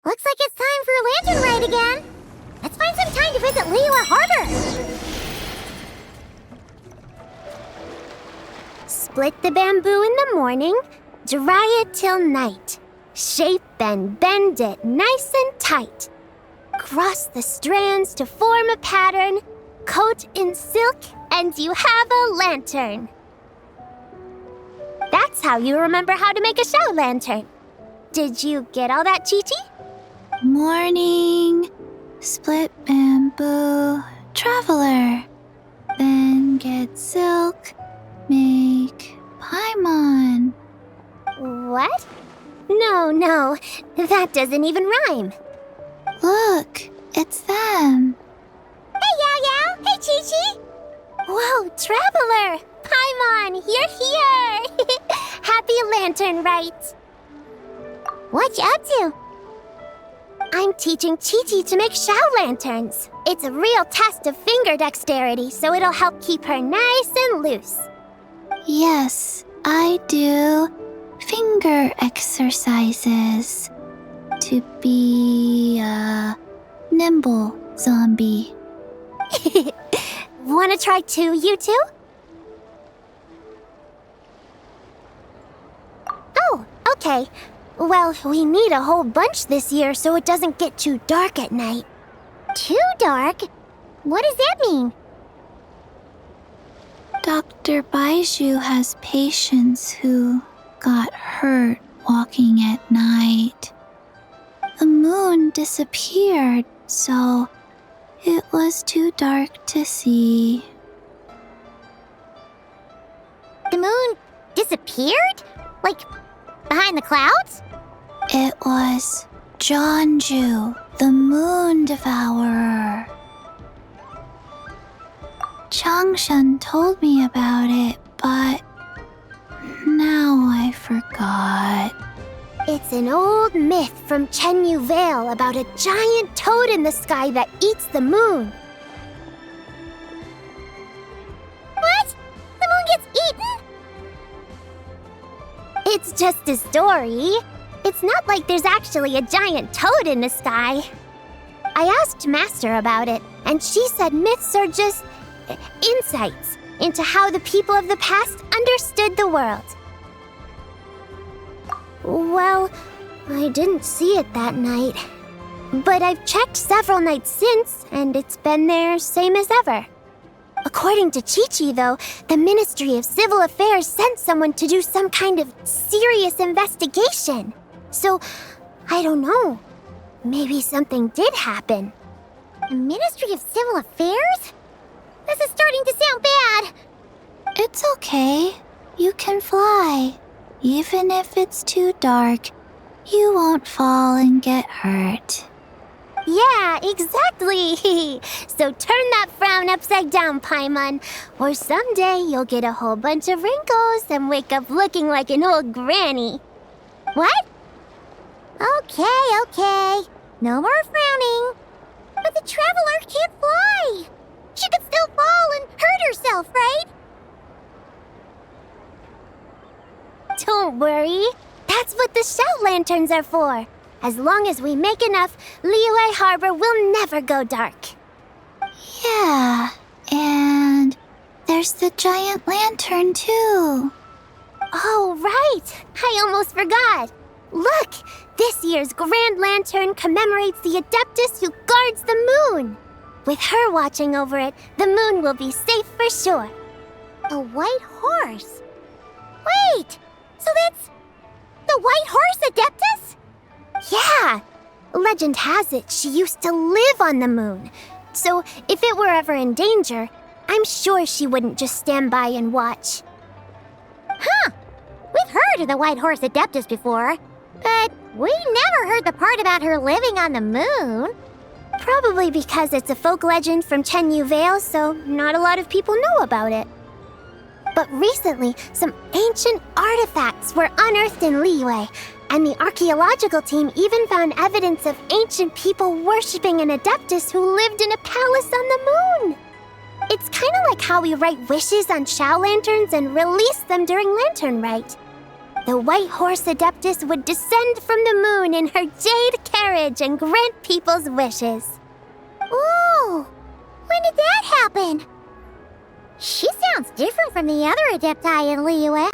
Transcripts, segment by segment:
Looks like it's time for Lantern Rite again. Let's find some time to visit Liyue Harbor. Split the bamboo in the morning, dry it till night. Shape and bend it nice and tight. Cross the strands to form a pattern, coat in silk, and you have a lantern. That's how you remember how to make a show lantern. Did you get all that, Chi-Chi? Morning, split bamboo, traveler. Then get silk, make paimon. What? No, that doesn't even rhyme. Look, it's them. Hey, Yao! Hey, Chi-Chi! Whoa, traveler! Paimon, you're here! Happy Lantern Rite! What you up to? I'm teaching Chi-Chi to make Shao lanterns. It's a real test of finger dexterity, so it'll help keep her nice and loose. Yes, I do finger exercises to be a nimble zombie. Wanna try too, you two? Oh, okay. Well, we need a whole bunch this year so it doesn't get too dark at night. Too dark? What does that mean? Dr. Baiju has patients who got hurt walking at night. The moon disappeared, so it was too dark to see. The moon disappeared? Like, behind the clouds? It was Jeonju, the moon devourer. Changshan told me about it, but now I forgot. It's an old myth from Chenyu Vale about a giant toad in the sky that eats the moon. What? The moon gets eaten? It's just a story. It's not like there's actually a giant toad in the sky. I asked Master about it, and she said myths are just insights into how the people of the past understood the world. Well, I didn't see it that night. But I've checked several nights since, and it's been there same as ever. According to Chi-Chi, though, the Ministry of Civil Affairs sent someone to do some kind of serious investigation. So, I don't know. Maybe something did happen. The Ministry of Civil Affairs? This is starting to sound bad. It's okay. You can fly. Even if it's too dark, you won't fall and get hurt. Yeah, exactly. So turn that frown upside down, Paimon, or someday you'll get a whole bunch of wrinkles and wake up looking like an old granny. What? Okay. No more frowning. But the traveler can't fly. She could still fall and hurt herself, right? Don't worry. That's what the Shao lanterns are for. As long as we make enough, Liyue Harbor will never go dark. Yeah, and there's the giant lantern too. Oh, right. I almost forgot. Look, this year's Grand Lantern commemorates the Adeptus who guards the moon. With her watching over it, the moon will be safe for sure. A white horse? Wait, so that's the white horse Adeptus? Yeah! Legend has it she used to live on the moon. So if it were ever in danger, I'm sure she wouldn't just stand by and watch. Huh! We've heard of the white horse Adeptus before, but we never heard the part about her living on the moon. Probably because it's a folk legend from Chenyu Vale, so not a lot of people know about it. But recently, some ancient artifacts were unearthed in Liyue, and the archaeological team even found evidence of ancient people worshipping an Adeptus who lived in a palace on the moon. It's kind of like how we write wishes on Shao lanterns and release them during Lantern Rite. the White Horse Adeptus would descend from the moon in her jade carriage and grant people's wishes. Ooh! When did that happen? She sounds different from the other Adepti in Liyue.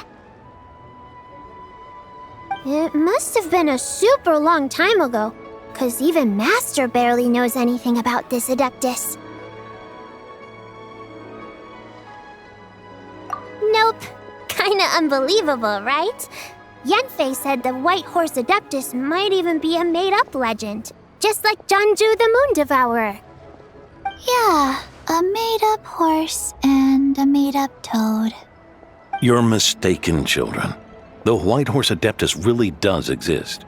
It must have been a super long time ago, 'cause even Master barely knows anything about this Adeptus. Nope. Kinda unbelievable, right? Yanfei said the White Horse Adeptus might even be a made-up legend, just like Janju the Moon Devourer. Yeah, a made-up horse and a made-up toad. You're mistaken, children. The White Horse Adeptus really does exist.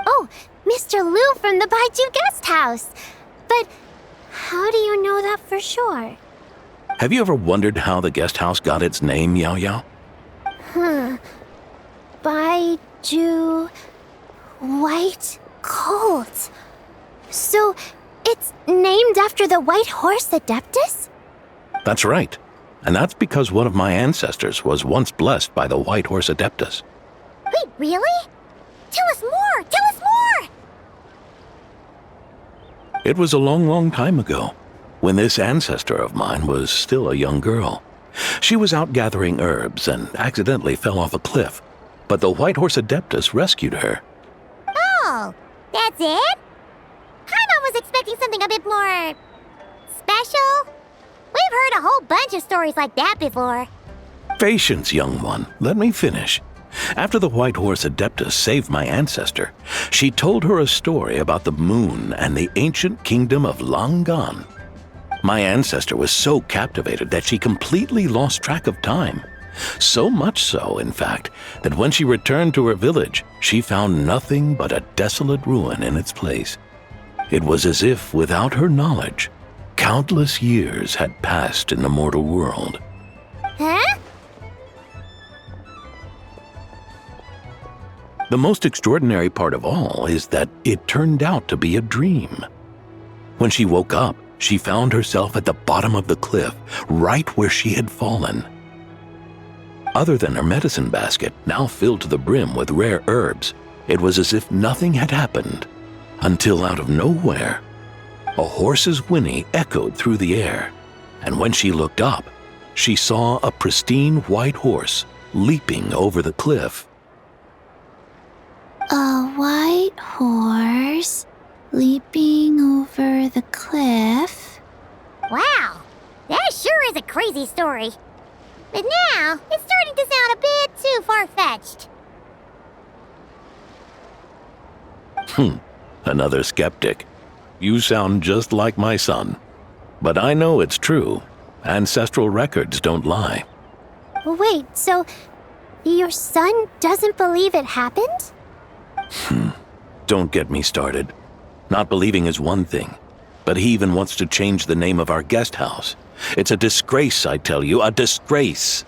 Oh, Mr. Liu from the Baiju Guest House. But how do you know that for sure? Have you ever wondered how the guest house got its name, Yao Yao? Baiju... White Colt. So, it's named after the White Horse Adeptus? That's right. And that's because one of my ancestors was once blessed by the White Horse Adeptus. Wait, really? Tell us more! Tell us more! It was a long, long time ago, when this ancestor of mine was still a young girl. She was out gathering herbs and accidentally fell off a cliff, but the White Horse Adeptus rescued her. Oh, that's it? Paimon was expecting something a bit more... special? We've heard a whole bunch of stories like that before. Patience, young one. Let me finish. After the White Horse Adeptus saved my ancestor, she told her a story about the moon and the ancient kingdom of Langan. My ancestor was so captivated that she completely lost track of time. So much so, in fact, that when she returned to her village, she found nothing but a desolate ruin in its place. It was as if, without her knowledge, countless years had passed in the mortal world. Huh? The most extraordinary part of all is that it turned out to be a dream. When she woke up, she found herself at the bottom of the cliff, right where she had fallen. Other than her medicine basket, now filled to the brim with rare herbs, it was as if nothing had happened, until out of nowhere, a horse's whinny echoed through the air, and when she looked up, she saw a pristine white horse leaping over the cliff. A white horse leaping over the cliff? Wow, that sure is a crazy story. But now, it's starting to sound a bit too far-fetched. Another skeptic. You sound just like my son. But I know it's true. Ancestral records don't lie. Wait, so your son doesn't believe it happened? Don't get me started. Not believing is one thing, but he even wants to change the name of our guest house. It's a disgrace, I tell you, a disgrace.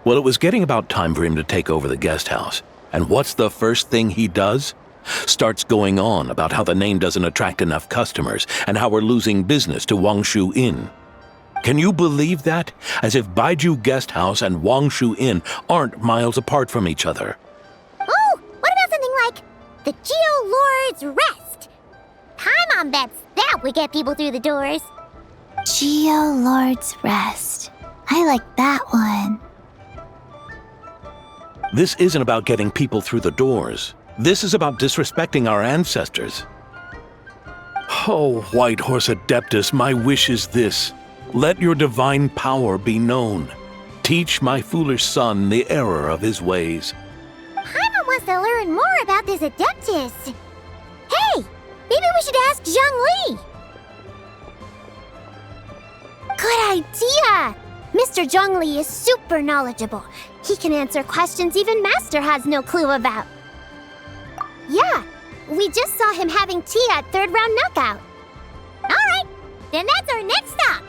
Well, it was getting about time for him to take over the guest house. And what's the first thing he does? Starts going on about how the name doesn't attract enough customers and how we're losing business to Wangshu Inn. Can you believe that? As if Baiju Guest House and Wangshu Inn aren't miles apart from each other. Oh, what about something like the Geo Lord's Rest? Paimon bets that would get people through the doors. Geo Lord's Rest. I like that one. This isn't about getting people through the doors. This is about disrespecting our ancestors. Oh, White Horse Adeptus, my wish is this. Let your divine power be known. Teach my foolish son the error of his ways. Paimon wants to learn more about this Adeptus. Hey, maybe we should ask Zhongli. Good idea! Mr. Zhongli is super knowledgeable. He can answer questions even Master has no clue about. Yeah, we just saw him having tea at third round knockout. Alright, then that's our next stop.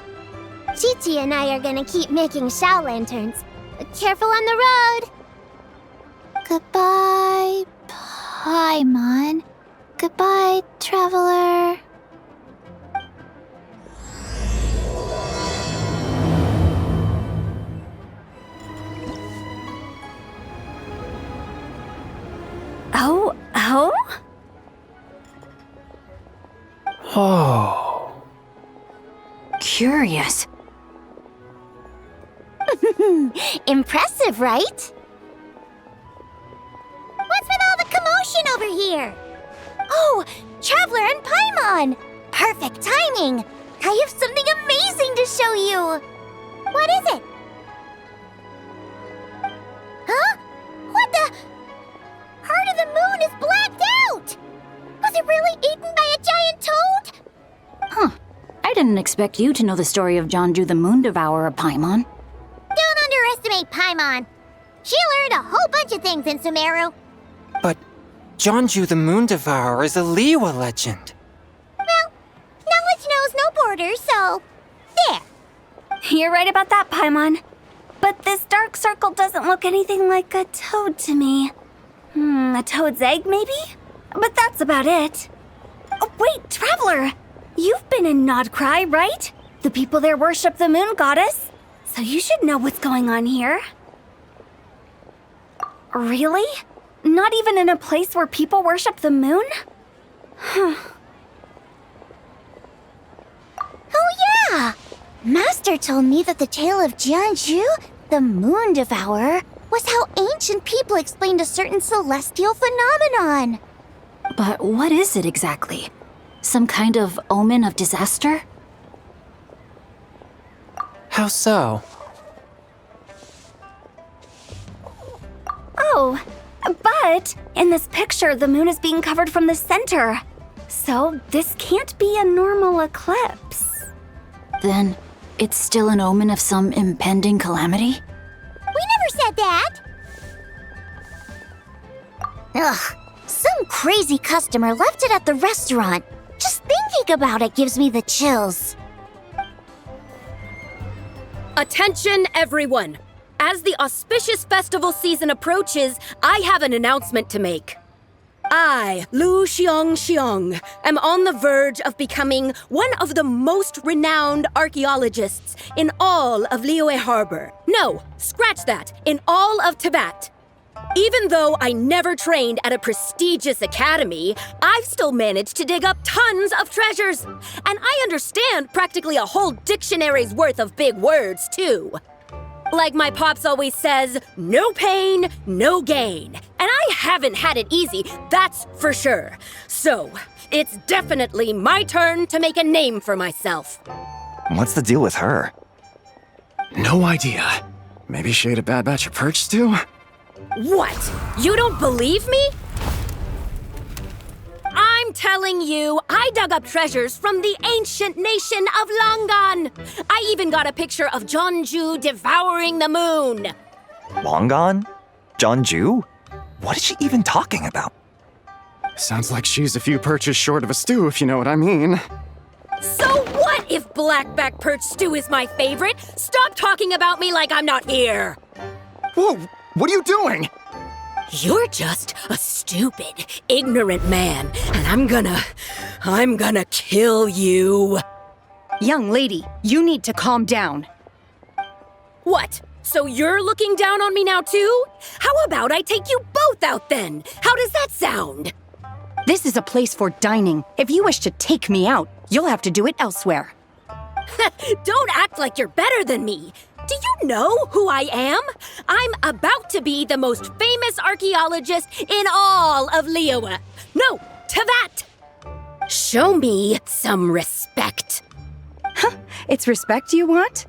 Chi-Chi and I are gonna keep making Shao lanterns. Careful on the road! Goodbye, Paimon. Goodbye, traveler. Oh? Oh. Curious. Impressive, right? What's with all the commotion over here? Oh, Traveler and Paimon! Perfect timing! I have something amazing to show you! What is it? Huh? What the? Heart of the Moon is blacked out! Was it really eaten by a giant toad? Huh. I didn't expect you to know the story of Jonju the Moon Devourer, Paimon. Don't underestimate Paimon. She learned a whole bunch of things in Sumeru. But Jonju the Moon Devourer is a Liyue legend. Well, knowledge knows no borders, so there. You're right about that, Paimon. But this dark circle doesn't look anything like a toad to me. A toad's egg, maybe? But that's about it. Oh, wait, Traveler! You've been in Nodcry, right? The people there worship the moon goddess. So you should know what's going on here. Really? Not even in a place where people worship the moon? Oh yeah! Master told me that the tale of Jianzhu, the Moon Devourer, was how ancient people explained a certain celestial phenomenon. But what is it exactly? Some kind of omen of disaster? How so? Oh, but in this picture, the moon is being covered from the center. So this can't be a normal eclipse. Then it's still an omen of some impending calamity? We never said that! Ugh, some crazy customer left it at the restaurant. Just thinking about it gives me the chills. Attention, everyone! As the auspicious festival season approaches, I have an announcement to make. I, Lu Xiong, am on the verge of becoming one of the most renowned archaeologists in all of Liyue Harbor. No, scratch that, in all of Tibet. Even though I never trained at a prestigious academy, I've still managed to dig up tons of treasures. And I understand practically a whole dictionary's worth of big words, too. Like my pops always says, no pain, no gain. And I haven't had it easy, that's for sure. So, it's definitely my turn to make a name for myself. What's the deal with her? No idea. Maybe she ate a bad batch of perch stew? What? You don't believe me? I'm telling you, I dug up treasures from the ancient nation of Longan. I even got a picture of Jonju devouring the moon. Longan? Jonju? What is she even talking about? Sounds like she's a few perches short of a stew, if you know what I mean. So what if blackback perch stew is my favorite? Stop talking about me like I'm not here. Whoa, what are you doing? You're just a stupid, ignorant man, and I'm gonna kill you. Young lady, you need to calm down. What? So you're looking down on me now too? How about I take you both out then? How does that sound? This is a place for dining. If you wish to take me out, you'll have to do it elsewhere. Don't act like you're better than me. Do you know who I am? I'm about to be the most famous archaeologist in all of Liyue. No, Tibet! Show me some respect. It's respect you want?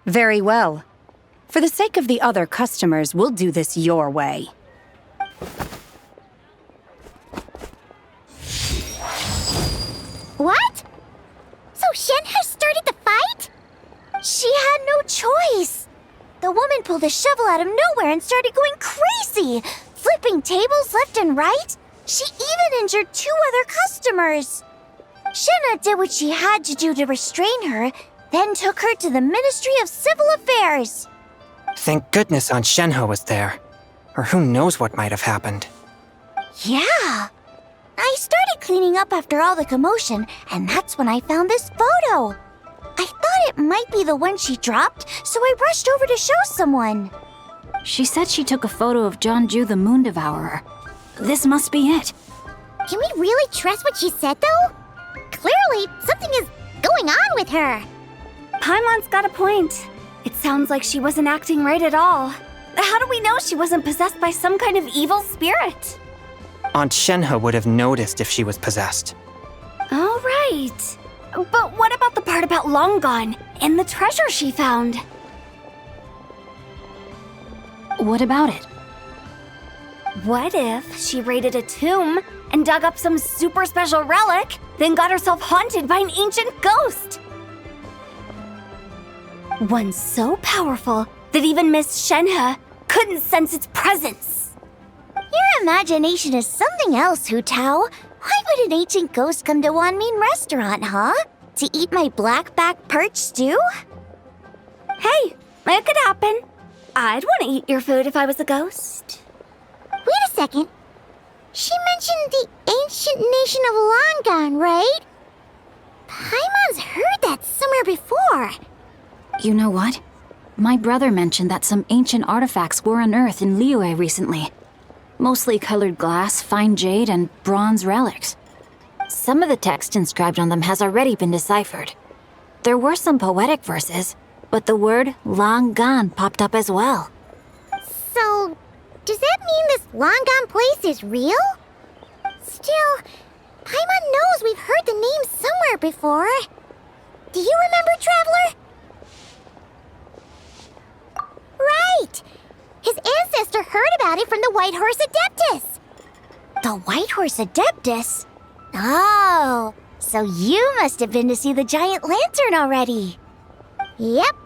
Very well. For the sake of the other customers, we'll do this your way. What? So Shen has started the fight? She had no choice. The woman pulled a shovel out of nowhere and started going crazy, flipping tables left and right. She even injured 2 other customers. Shenna did what she had to do to restrain her, then took her to the Ministry of Civil Affairs. Thank goodness Aunt Shenhe was there. Or who knows what might have happened. Yeah. I started cleaning up after all the commotion, and that's when I found this photo. I thought it might be the one she dropped, so I rushed over to show someone. She said she took a photo of Jonju the Moon Devourer. This must be it. Can we really trust what she said, though? Clearly, something is going on with her. Paimon's got a point. It sounds like she wasn't acting right at all. How do we know she wasn't possessed by some kind of evil spirit? Aunt Shenhe would have noticed if she was possessed. All right. But what about the part about Long Gone and the treasure she found? What about it? What if she raided a tomb and dug up some super special relic, then got herself haunted by an ancient ghost? One so powerful that even Miss Shenhe couldn't sense its presence. Your imagination is something else, Hu Tao. Why would an ancient ghost come to Wanmin restaurant, huh? To eat my blackback perch stew? Hey, it could happen. I'd want to eat your food if I was a ghost. Wait a second. She mentioned the ancient nation of Longon, right? Paimon's heard that somewhere before. You know what? My brother mentioned that some ancient artifacts were unearthed in Liyue recently. Mostly colored glass, fine jade, and bronze relics. Some of the text inscribed on them has already been deciphered. There were some poetic verses, but the word long gone popped up as well. So, does that mean this Longon place is real? Still, Paimon knows we've heard the name somewhere before. Do you remember, Traveler? Right! His ancestor heard about it from the White Horse Adeptus. The White Horse Adeptus? Oh, so you must have been to see the giant lantern already. Yep.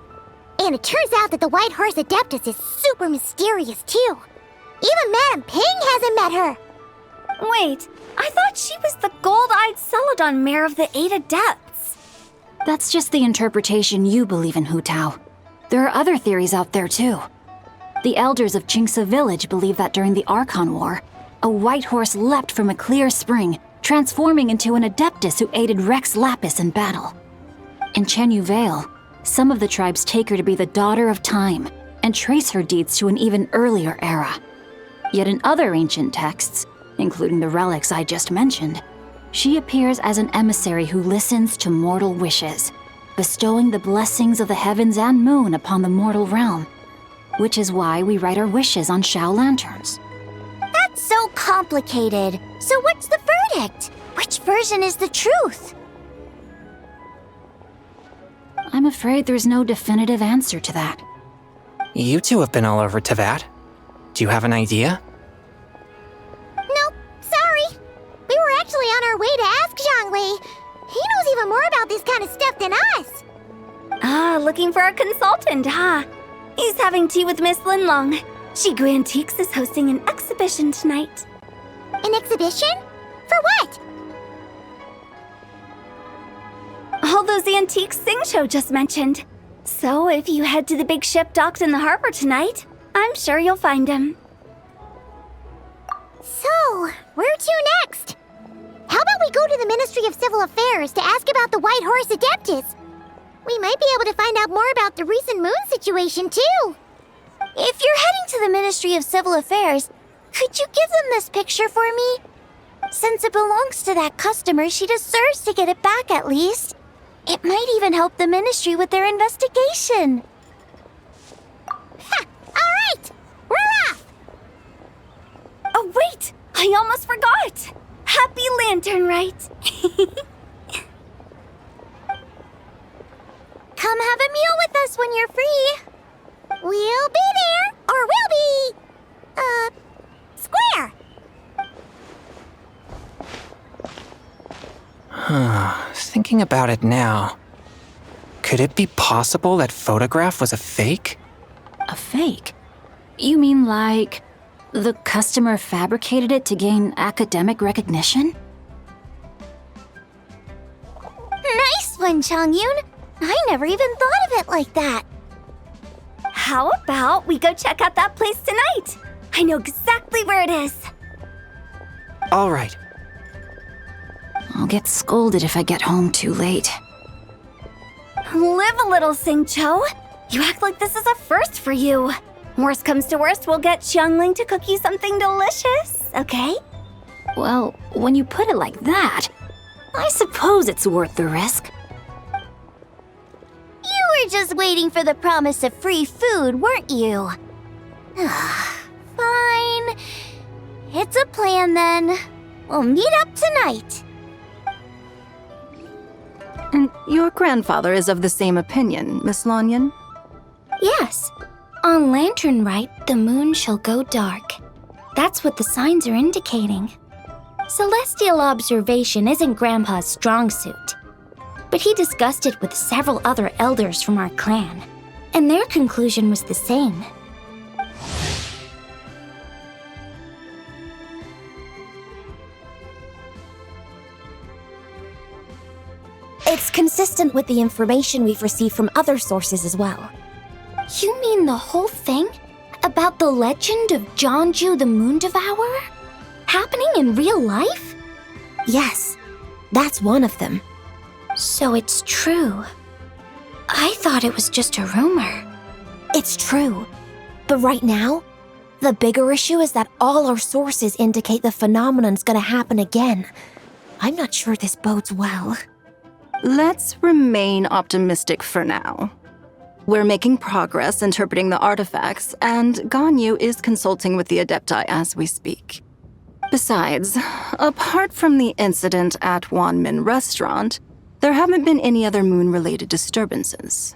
And it turns out that the White Horse Adeptus is super mysterious, too. Even Madame Ping hasn't met her. Wait, I thought she was the gold-eyed Celadon mare of the 8 Adepts. That's just the interpretation you believe in, Hu Tao. There are other theories out there, too. The elders of Qingce Village believe that during the Archon War, a white horse leapt from a clear spring, transforming into an Adeptus who aided Rex Lapis in battle. In Chenyu Vale, some of the tribes take her to be the daughter of time and trace her deeds to an even earlier era. Yet in other ancient texts, including the relics I just mentioned, she appears as an emissary who listens to mortal wishes, bestowing the blessings of the heavens and moon upon the mortal realm, which is why we write our wishes on Shao lanterns. That's so complicated. So what's the verdict? Which version is the truth? I'm afraid there's no definitive answer to that. You two have been all over Tevat. Do you have an idea? Nope, sorry. We were actually on our way to ask Zhongli. He knows even more about this kind of stuff than us. Ah, looking for a consultant, huh? He's having tea with Miss Linlong. Shigu Antiques is hosting an exhibition tonight. An exhibition? For what? All those antiques Sing-Cho just mentioned. So if you head to the big ship docked in the harbor tonight, I'm sure you'll find him. So, where to next? How about we go to the Ministry of Civil Affairs to ask about the White Horse Adeptus? We might be able to find out more about the recent moon situation, too. If you're heading to the Ministry of Civil Affairs, could you give them this picture for me? Since it belongs to that customer, she deserves to get it back at least. It might even help the Ministry with their investigation. Ha! All right! We're off! Oh, wait! I almost forgot! Happy Lantern Rite! Come have a meal with us when you're free. We'll be there, or we'll be... square. Thinking about it now, could it be possible that photograph was a fake? A fake? You mean like the customer fabricated it to gain academic recognition? Nice one, Changyun. I never even thought of it like that. How about we go check out that place tonight? I know exactly where it is. All right. I'll get scolded if I get home too late. Live a little, Sing-Cho. You act like this is a first for you. Worst comes to worst, we'll get Xiangling to cook you something delicious, okay? Well, when you put it like that, I suppose it's worth the risk. You were just waiting for the promise of free food, weren't you? Fine. It's a plan then. We'll meet up tonight. And your grandfather is of the same opinion, Miss Lanyan? Yes. On Lantern Rite, the moon shall go dark. That's what the signs are indicating. Celestial observation isn't Grandpa's strong suit. But he discussed it with several other elders from our clan, and their conclusion was the same. It's consistent with the information we've received from other sources as well. You mean the whole thing? About the legend of Jeonju the Moon Devourer? Happening in real life? Yes, that's one of them. So it's true. I thought it was just a rumor. It's true. But right now, the bigger issue is that all our sources indicate the phenomenon's gonna happen again. I'm not sure this bodes well. Let's remain optimistic for now. We're making progress interpreting the artifacts, and Ganyu is consulting with the Adepti as we speak. Besides, apart from the incident at Wanmin Restaurant, there haven't been any other moon-related disturbances.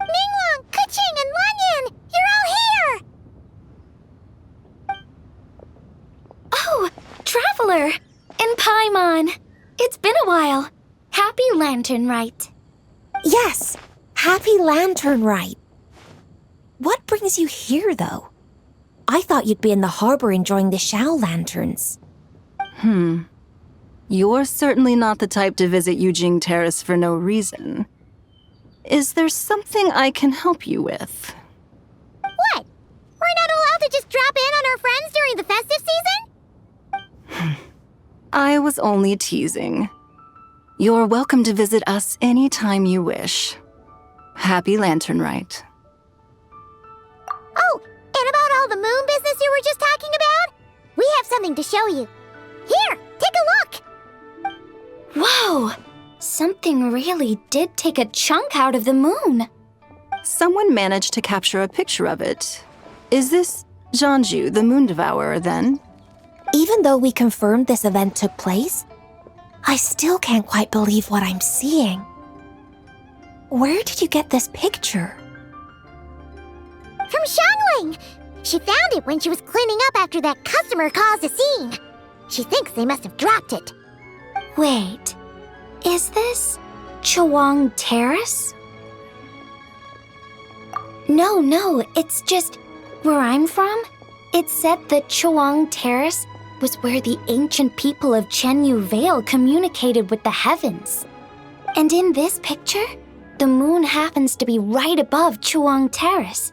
Ningguang, Keqing, and Lanyan! You're all here! Oh, Traveler! And Paimon! It's been a while. Happy Lantern Rite. Yes, happy Lantern Rite. What brings you here, though? I thought you'd be in the harbor enjoying the Shao lanterns. You're certainly not the type to visit Yujing Terrace for no reason. Is there something I can help you with? What? We're not allowed to just drop in on our friends during the festive season? I was only teasing. You're welcome to visit us anytime you wish. Happy Lantern Rite. Oh, and about all the moon business you were just talking about? We have something to show you. Here, take a look! Whoa! Something really did take a chunk out of the moon. Someone managed to capture a picture of it. Is this Jeonju, the Moon Devourer, then? Even though we confirmed this event took place, I still can't quite believe what I'm seeing. Where did you get this picture? From Xiangling! She found it when she was cleaning up after that customer caused a scene. She thinks they must have dropped it. Wait, is this Chawang Terrace? No, it's just where I'm from. It said that Chawang Terrace was where the ancient people of Chenyu Vale communicated with the heavens. And in this picture, the moon happens to be right above Chawang Terrace.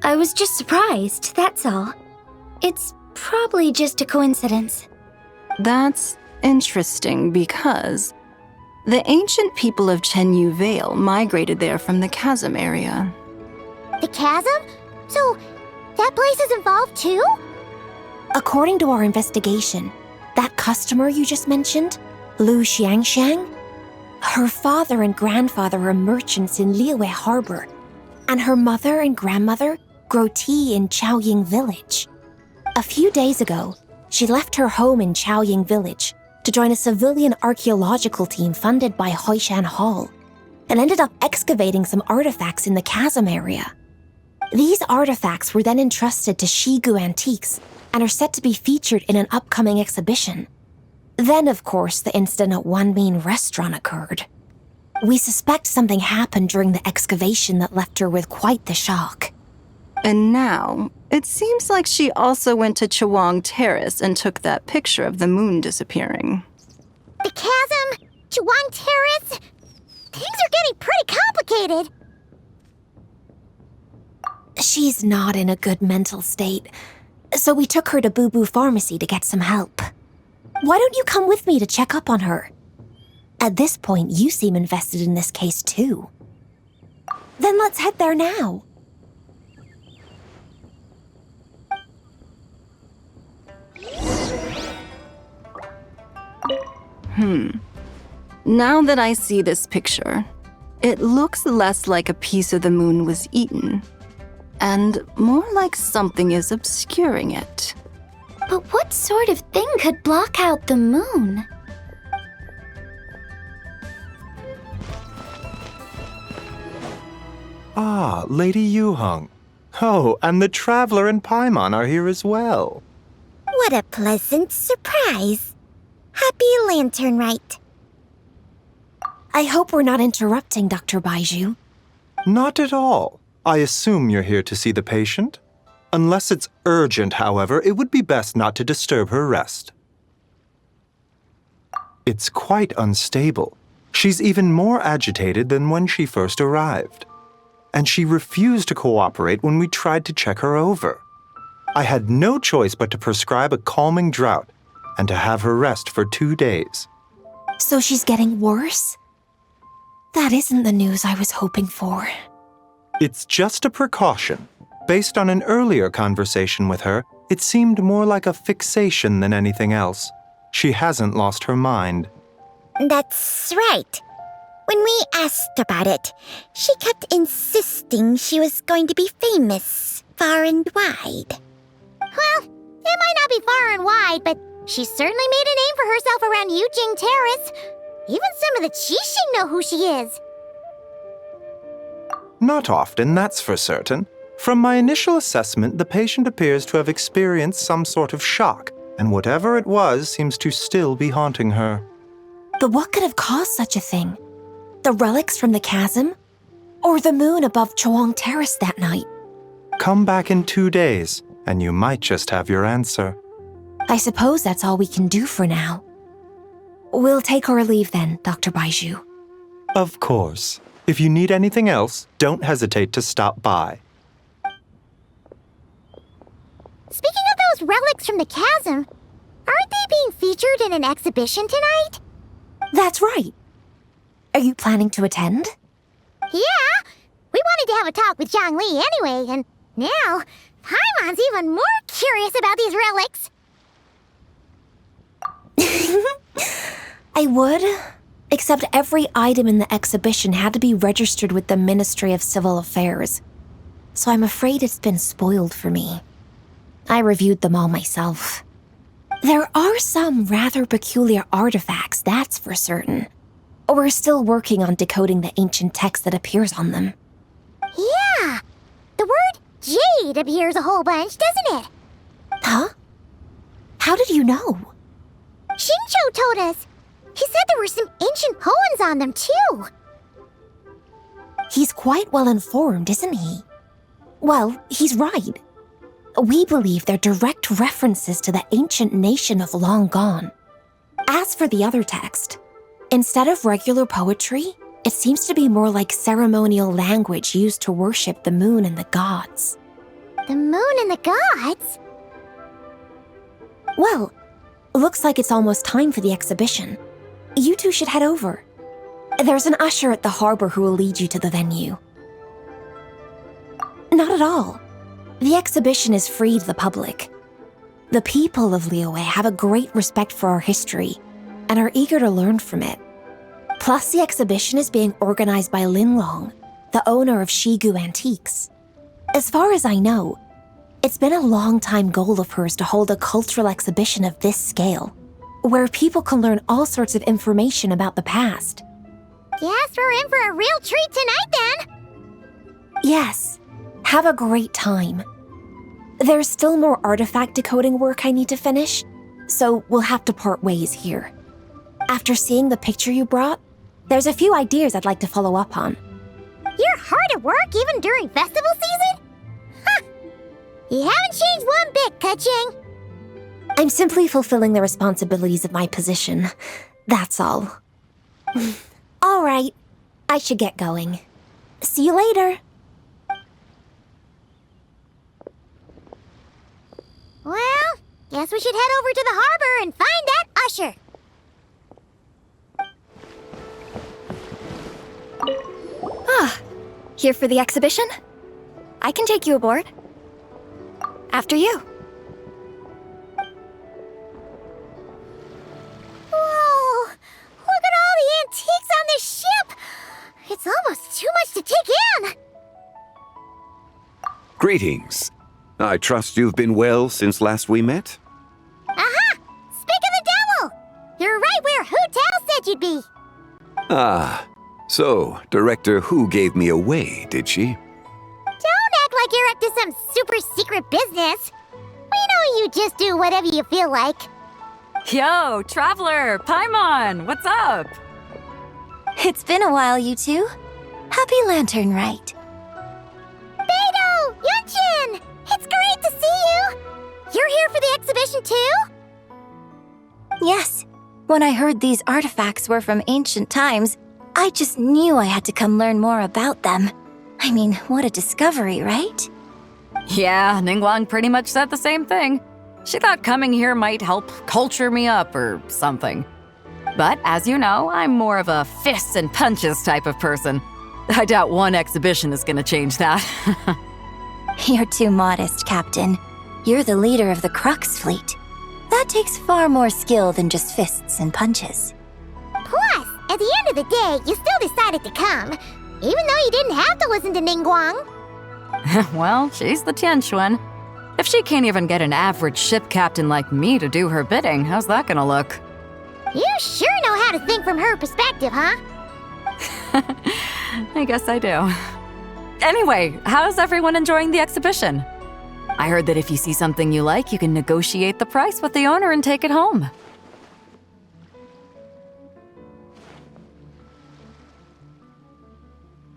I was just surprised, that's all. It's probably just a coincidence. That's interesting because the ancient people of Chenyu Vale migrated there from the chasm area. The chasm? So, that place is involved too? According to our investigation, that customer you just mentioned, Lu Xiangxiang, her father and grandfather are merchants in Liyue Harbor, and her mother and grandmother grow tea in Chaoying Village. A few days ago, she left her home in Chaoying Village to join a civilian archaeological team funded by Hoishan Hall, and ended up excavating some artifacts in the chasm area. These artifacts were then entrusted to Shigu Antiques and are set to be featured in an upcoming exhibition. Then, of course, the incident at Wanmin Restaurant occurred. We suspect something happened during the excavation that left her with quite the shock. And now, it seems like she also went to Chawang Terrace and took that picture of the moon disappearing. The chasm? Chawang Terrace? Things are getting pretty complicated. She's not in a good mental state, so we took her to Boo Boo Pharmacy to get some help. Why don't you come with me to check up on her? At this point, you seem invested in this case too. Then let's head there now. Now that I see this picture, it looks less like a piece of the moon was eaten, and more like something is obscuring it. But what sort of thing could block out the moon? Ah, Lady Yuheng. Oh, and the Traveler and Paimon are here as well. What a pleasant surprise. Happy Lantern Rite. I hope we're not interrupting, Dr. Baiju. Not at all. I assume you're here to see the patient? Unless it's urgent, however, it would be best not to disturb her rest. It's quite unstable. She's even more agitated than when she first arrived. And she refused to cooperate when we tried to check her over. I had no choice but to prescribe a calming draught and to have her rest for 2 days. So she's getting worse? That isn't the news I was hoping for. It's just a precaution. Based on an earlier conversation with her, it seemed more like a fixation than anything else. She hasn't lost her mind. That's right. When we asked about it, she kept insisting she was going to be famous far and wide. Well, it might not be far and wide, but she certainly made a name for herself around Yujing Terrace. Even some of the Qixing know who she is. Not often, that's for certain. From my initial assessment, the patient appears to have experienced some sort of shock, and whatever it was seems to still be haunting her. But what could have caused such a thing? The relics from the chasm? Or the moon above Chuang Terrace that night? Come back in 2 days, and you might just have your answer. I suppose that's all we can do for now. We'll take our leave then, Dr. Baiju. Of course. If you need anything else, don't hesitate to stop by. Speaking of those relics from the chasm, aren't they being featured in an exhibition tonight? That's right. Are you planning to attend? Yeah, we wanted to have a talk with Zhangli anyway, and now Paimon's even more curious about these relics. I would, except every item in the exhibition had to be registered with the Ministry of Civil Affairs, so I'm afraid it's been spoiled for me. I reviewed them all myself. There are some rather peculiar artifacts, that's for certain. We're still working on decoding the ancient text that appears on them. Yeah, the word jade appears a whole bunch, doesn't it? Huh? How did you know? Shincho told us. He said there were some ancient poems on them, too. He's quite well informed, isn't he? Well, he's right. We believe they're direct references to the ancient nation of long gone. As for the other text, instead of regular poetry, it seems to be more like ceremonial language used to worship the moon and the gods. The moon and the gods? Well, looks like it's almost time for the exhibition. You two should head over. There's an usher at the harbor who will lead you to the venue. Not at all. The exhibition is free to the public. The people of Liyue have a great respect for our history and are eager to learn from it. Plus, the exhibition is being organized by Linlong, the owner of Shigu Antiques. As far as I know, it's been a long-time goal of hers to hold a cultural exhibition of this scale, where people can learn all sorts of information about the past. Guess we're in for a real treat tonight, then. Yes, have a great time. There's still more artifact decoding work I need to finish, so we'll have to part ways here. After seeing the picture you brought, there's a few ideas I'd like to follow up on. You're hard at work even during festival season? Huh. You haven't changed one bit, Keqing. I'm simply fulfilling the responsibilities of my position. That's all. All right, I should get going. See you later. Well, guess we should head over to the harbor and find that usher. Ah, here for the exhibition? I can take you aboard. After you. Whoa! Greetings. I trust you've been well since last we met? Aha! Speak of the devil! You're right where Hu Tao said you'd be. Ah, so Director Hu gave me away, did she? Don't act like you're up to some super secret business. We know you just do whatever you feel like. Yo, Traveler, Paimon, what's up? It's been a while, you two. Happy Lantern Rite. Beidou! Yunshin! It's great to see you! You're here for the exhibition too? Yes. When I heard these artifacts were from ancient times, I just knew I had to come learn more about them. I mean, what a discovery, right? Yeah, Ningguang pretty much said the same thing. She thought coming here might help culture me up or something. But as you know, I'm more of a fists and punches type of person. I doubt one exhibition is gonna change that. You're too modest, Captain. You're the leader of the Crux fleet. That takes far more skill than just fists and punches. Plus, at the end of the day, you still decided to come, even though you didn't have to listen to Ningguang. Well, she's the Tianquan. If she can't even get an average ship captain like me to do her bidding, how's that gonna look? You sure know how to think from her perspective, huh? I guess I do. Anyway, how's everyone enjoying the exhibition? I heard that if you see something you like, you can negotiate the price with the owner and take it home.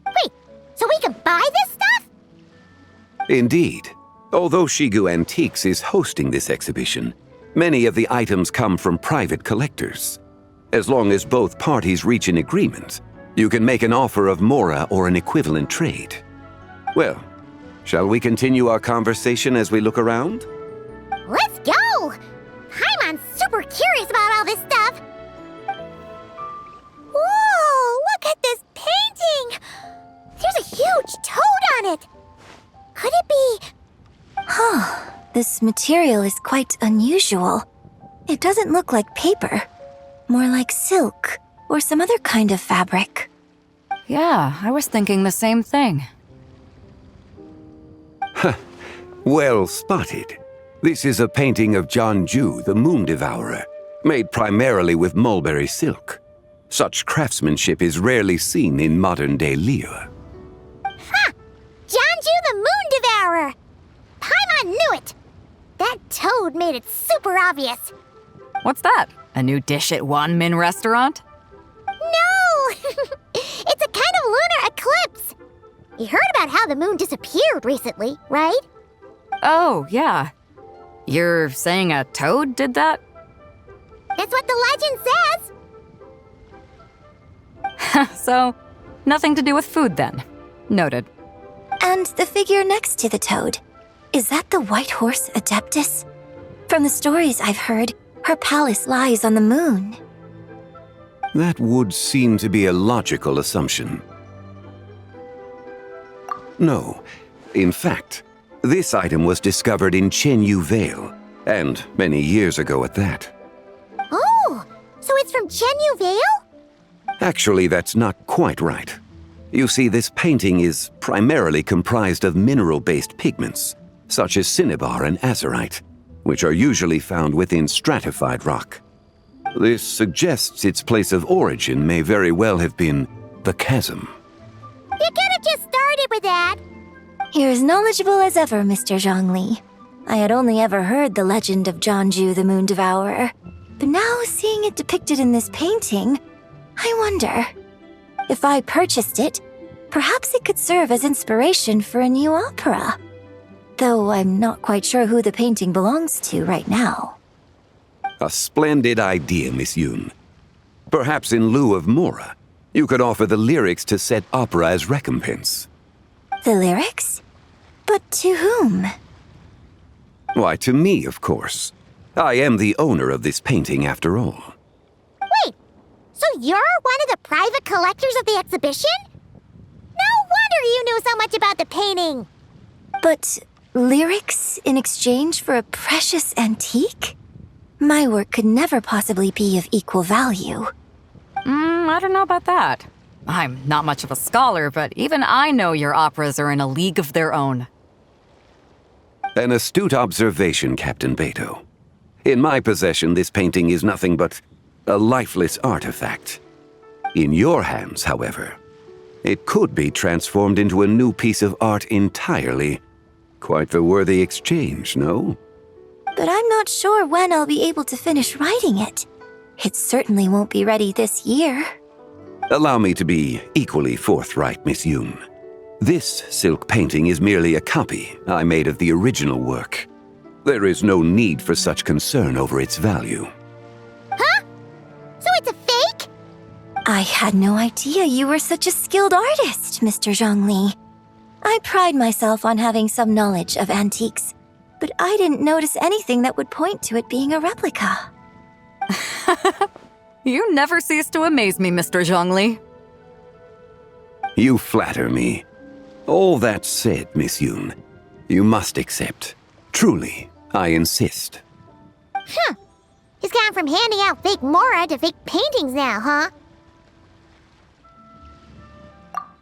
Wait, so we can buy this stuff? Indeed. Although Shigu Antiques is hosting this exhibition, many of the items come from private collectors. As long as both parties reach an agreement, you can make an offer of mora or an equivalent trade. Well, shall we continue our conversation as we look around? Let's go! Paimon's super curious about all this stuff. Whoa, look at this painting! There's a huge toad on it. Could it be... Huh, this material is quite unusual. It doesn't look like paper, more like silk or some other kind of fabric. Yeah, I was thinking the same thing. Well spotted. This is a painting of Jianju, the Moon Devourer, made primarily with mulberry silk. Such craftsmanship is rarely seen in modern-day Liyue. Ha! Jianju the Moon Devourer! Paimon knew it! That toad made it super obvious. What's that? A new dish at Wanmin restaurant? No! It's a kind of lunar eclipse. You heard about how the moon disappeared recently, right? Oh, yeah. You're saying a toad did that? That's what the legend says. So, nothing to do with food then. Noted. And the figure next to the toad. Is that the White Horse Adeptus? From the stories I've heard, her palace lies on the moon. That would seem to be a logical assumption. No. In fact, this item was discovered in Chenyu Vale, and many years ago at that. Oh, so it's from Chenyu Vale? Actually, that's not quite right. You see, this painting is primarily comprised of mineral-based pigments, such as cinnabar and azurite, which are usually found within stratified rock. This suggests its place of origin may very well have been the chasm. You could have just started with that. You're as knowledgeable as ever, Mr. Zhongli. I had only ever heard the legend of Jianju the Moon Devourer, but now seeing it depicted in this painting, I wonder. If I purchased it, perhaps it could serve as inspiration for a new opera. Though I'm not quite sure who the painting belongs to right now. A splendid idea, Miss Yoon. Perhaps in lieu of mora, you could offer the lyrics to said opera as recompense. The lyrics? But to whom? Why, to me, of course. I am the owner of this painting, after all. Wait, so you're one of the private collectors of the exhibition? No wonder you knew so much about the painting. But lyrics in exchange for a precious antique? My work could never possibly be of equal value. I don't know about that. I'm not much of a scholar, but even I know your operas are in a league of their own. An astute observation, Captain Beto. In my possession, this painting is nothing but a lifeless artifact. In your hands, however, it could be transformed into a new piece of art entirely. Quite the worthy exchange, no? But I'm not sure when I'll be able to finish writing it. It certainly won't be ready this year. Allow me to be equally forthright, Miss Yoon. This silk painting is merely a copy I made of the original work. There is no need for such concern over its value. Huh? So it's a fake? I had no idea you were such a skilled artist, Mr. Zhongli. I pride myself on having some knowledge of antiques, but I didn't notice anything that would point to it being a replica. You never cease to amaze me, Mr. Zhongli. You flatter me. All that said, Miss Yoon, you must accept. Truly, I insist. Huh. He's gone from handing out fake Mora to fake paintings now, huh?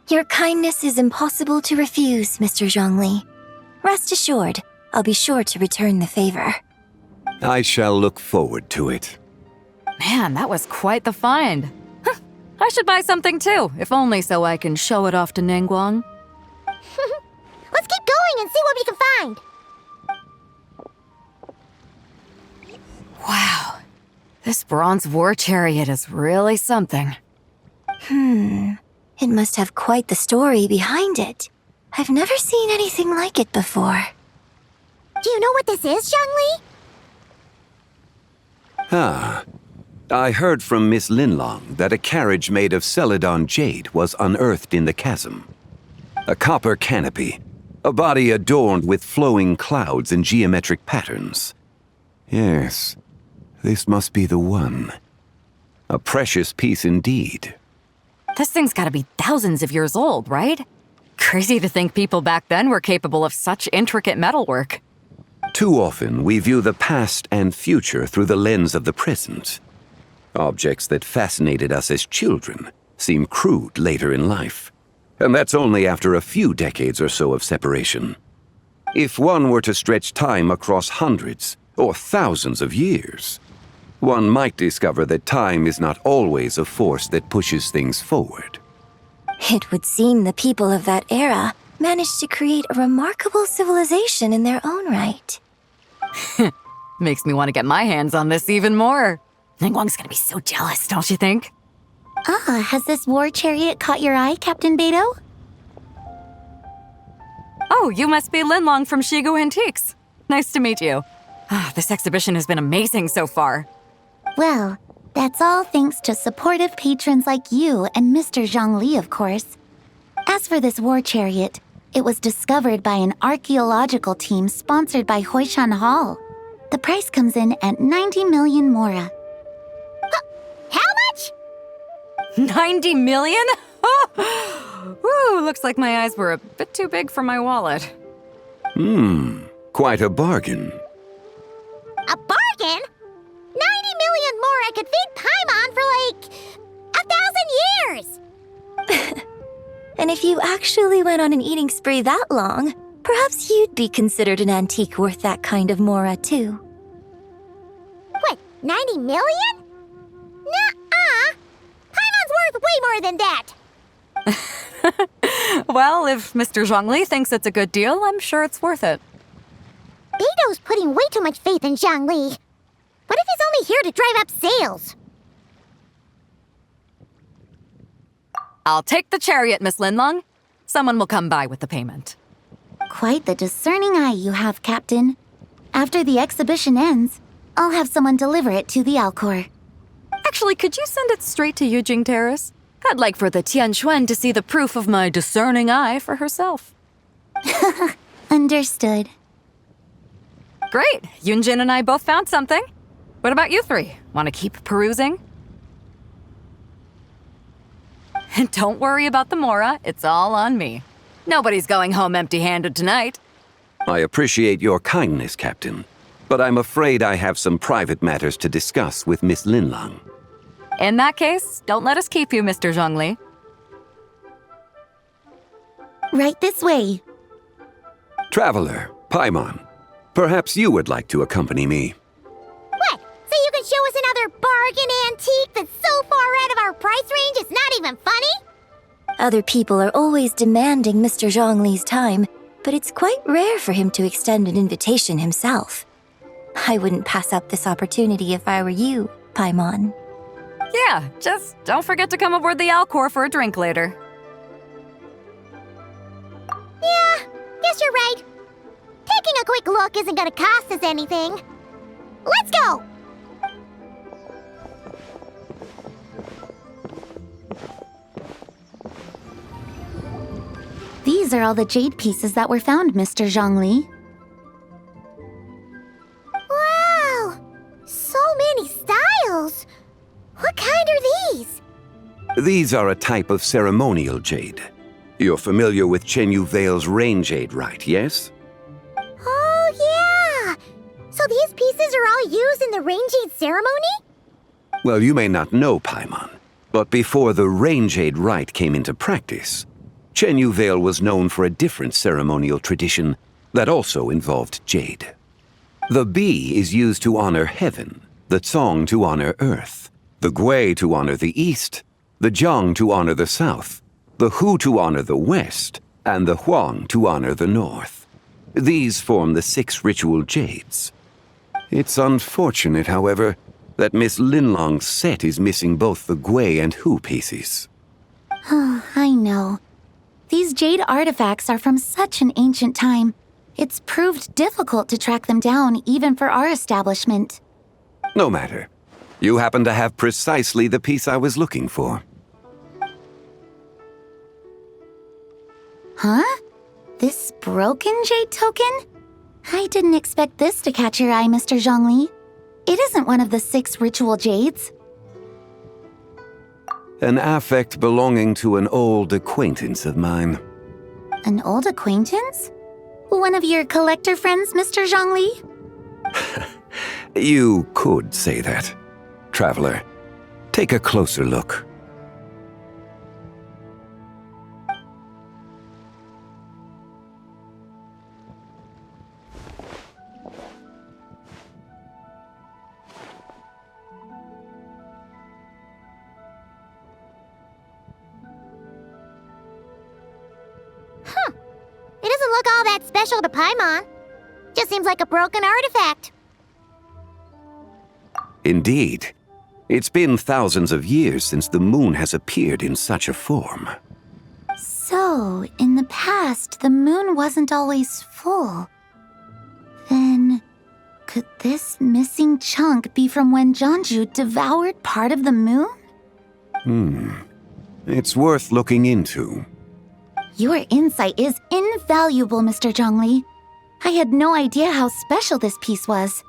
Your kindness is impossible to refuse, Mr. Zhongli. Rest assured, I'll be sure to return the favor. I shall look forward to it. Man, that was quite the find. I should buy something too, if only so I can show it off to Ningguang. Let's keep going and see what we can find. Wow, this bronze war chariot is really something. It must have quite the story behind it. I've never seen anything like it before. Do you know what this is, Zhongli? Ah, I heard from Miss Linlong that a carriage made of Celadon jade was unearthed in the chasm. A copper canopy, a body adorned with flowing clouds and geometric patterns. Yes, this must be the one. A precious piece indeed. This thing's gotta be thousands of years old, right? Crazy to think people back then were capable of such intricate metalwork. Too often, we view the past and future through the lens of the present. Objects that fascinated us as children seem crude later in life. And that's only after a few decades or so of separation. If one were to stretch time across hundreds or thousands of years, one might discover that time is not always a force that pushes things forward. It would seem the people of that era managed to create a remarkable civilization in their own right. Makes me want to get my hands on this even more. Ningguang's gonna be so jealous, don't you think? Has this war chariot caught your eye, Captain Beto? Oh, you must be Linlong from Shigu Antiques. Nice to meet you. This exhibition has been amazing so far. Well, that's all thanks to supportive patrons like you and Mr. Zhongli, of course. As for this war chariot, it was discovered by an archaeological team sponsored by Hoishan Hall. The price comes in at 90 million Mora. How much? 90 million? Woo, looks like my eyes were a bit too big for my wallet. Quite a bargain. A bargain? 90 million more I could feed Paimon for like 1,000 years! And if you actually went on an eating spree that long, perhaps you'd be considered an antique worth that kind of Mora, too. What, 90 million? Nuh-uh! Paimon's worth way more than that! Well, if Mr. Zhongli thinks it's a good deal, I'm sure it's worth it. Beto's putting way too much faith in Zhongli. What if he's only here to drive up sales? I'll take the chariot, Miss Linlong. Someone will come by with the payment. Quite the discerning eye you have, Captain. After the exhibition ends, I'll have someone deliver it to the Alcor. Actually, could you send it straight to Yujing Terrace? I'd like for the Tianquan to see the proof of my discerning eye for herself. Understood. Great! Yunjin and I both found something. What about you three? Want to keep perusing? And don't worry about the Mora, it's all on me. Nobody's going home empty-handed tonight. I appreciate your kindness, Captain, but I'm afraid I have some private matters to discuss with Miss Linlong. In that case, don't let us keep you, Mr. Zhongli. Right this way. Traveler, Paimon, Perhaps you would like to accompany me. What? So you can show us another bargain antique that's so far out of our price range it's not even funny? Other people are always demanding Mr. Zhongli's time, but it's quite rare for him to extend an invitation himself. I wouldn't pass up this opportunity if I were you, Paimon. Yeah, just don't forget to come aboard the Alcor for a drink later. Yeah, guess you're right. Taking a quick look isn't gonna cost us anything. Let's go! These are all the jade pieces that were found, Mr. Zhongli. Wow! So many styles! What kind are these? These are a type of ceremonial jade. You're familiar with Chenyu Vale's rain jade, right, yes? Oh, yeah! So these pieces are all used in the rain jade ceremony? Well, you may not know, Paimon, but before the rain jade rite came into practice, Chenyu Vale was known for a different ceremonial tradition that also involved jade. The bee is used to honor heaven, the Tsong to honor earth, the Gui to honor the east, the Jiang to honor the south, the Hu to honor the west, and the Huang to honor the north. These form the 6 ritual jades. It's unfortunate, however, that Miss Linlong's set is missing both the Gui and Hu pieces. Oh, I know. These jade artifacts are from such an ancient time. It's proved difficult to track them down, even for our establishment. No matter. You happen to have precisely the piece I was looking for. Huh? This broken jade token? I didn't expect this to catch your eye, Mr. Zhongli. It isn't one of the 6 ritual jades. An affect belonging to an old acquaintance of mine. An old acquaintance? One of your collector friends, Mr. Zhongli? You could say that. Traveler, take a closer look. It doesn't look all that special to Paimon. Just seems like a broken artifact. Indeed. It's been thousands of years since the moon has appeared in such a form. So, in the past, the moon wasn't always full. Then, could this missing chunk be from when Jianzhu devoured part of the moon? It's worth looking into. Your insight is invaluable, Mr. Zhongli. I had no idea how special this piece was.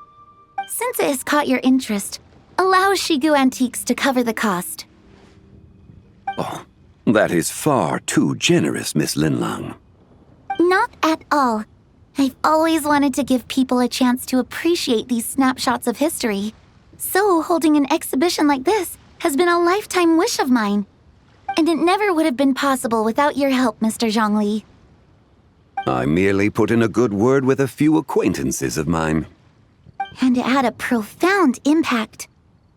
Since it has caught your interest, allow Shigu Antiques to cover the cost. Oh, that is far too generous, Miss Linlang. Not at all. I've always wanted to give people a chance to appreciate these snapshots of history. So holding an exhibition like this has been a lifetime wish of mine. And it never would have been possible without your help, Mr. Zhongli. I merely put in a good word with a few acquaintances of mine. And it had a profound impact.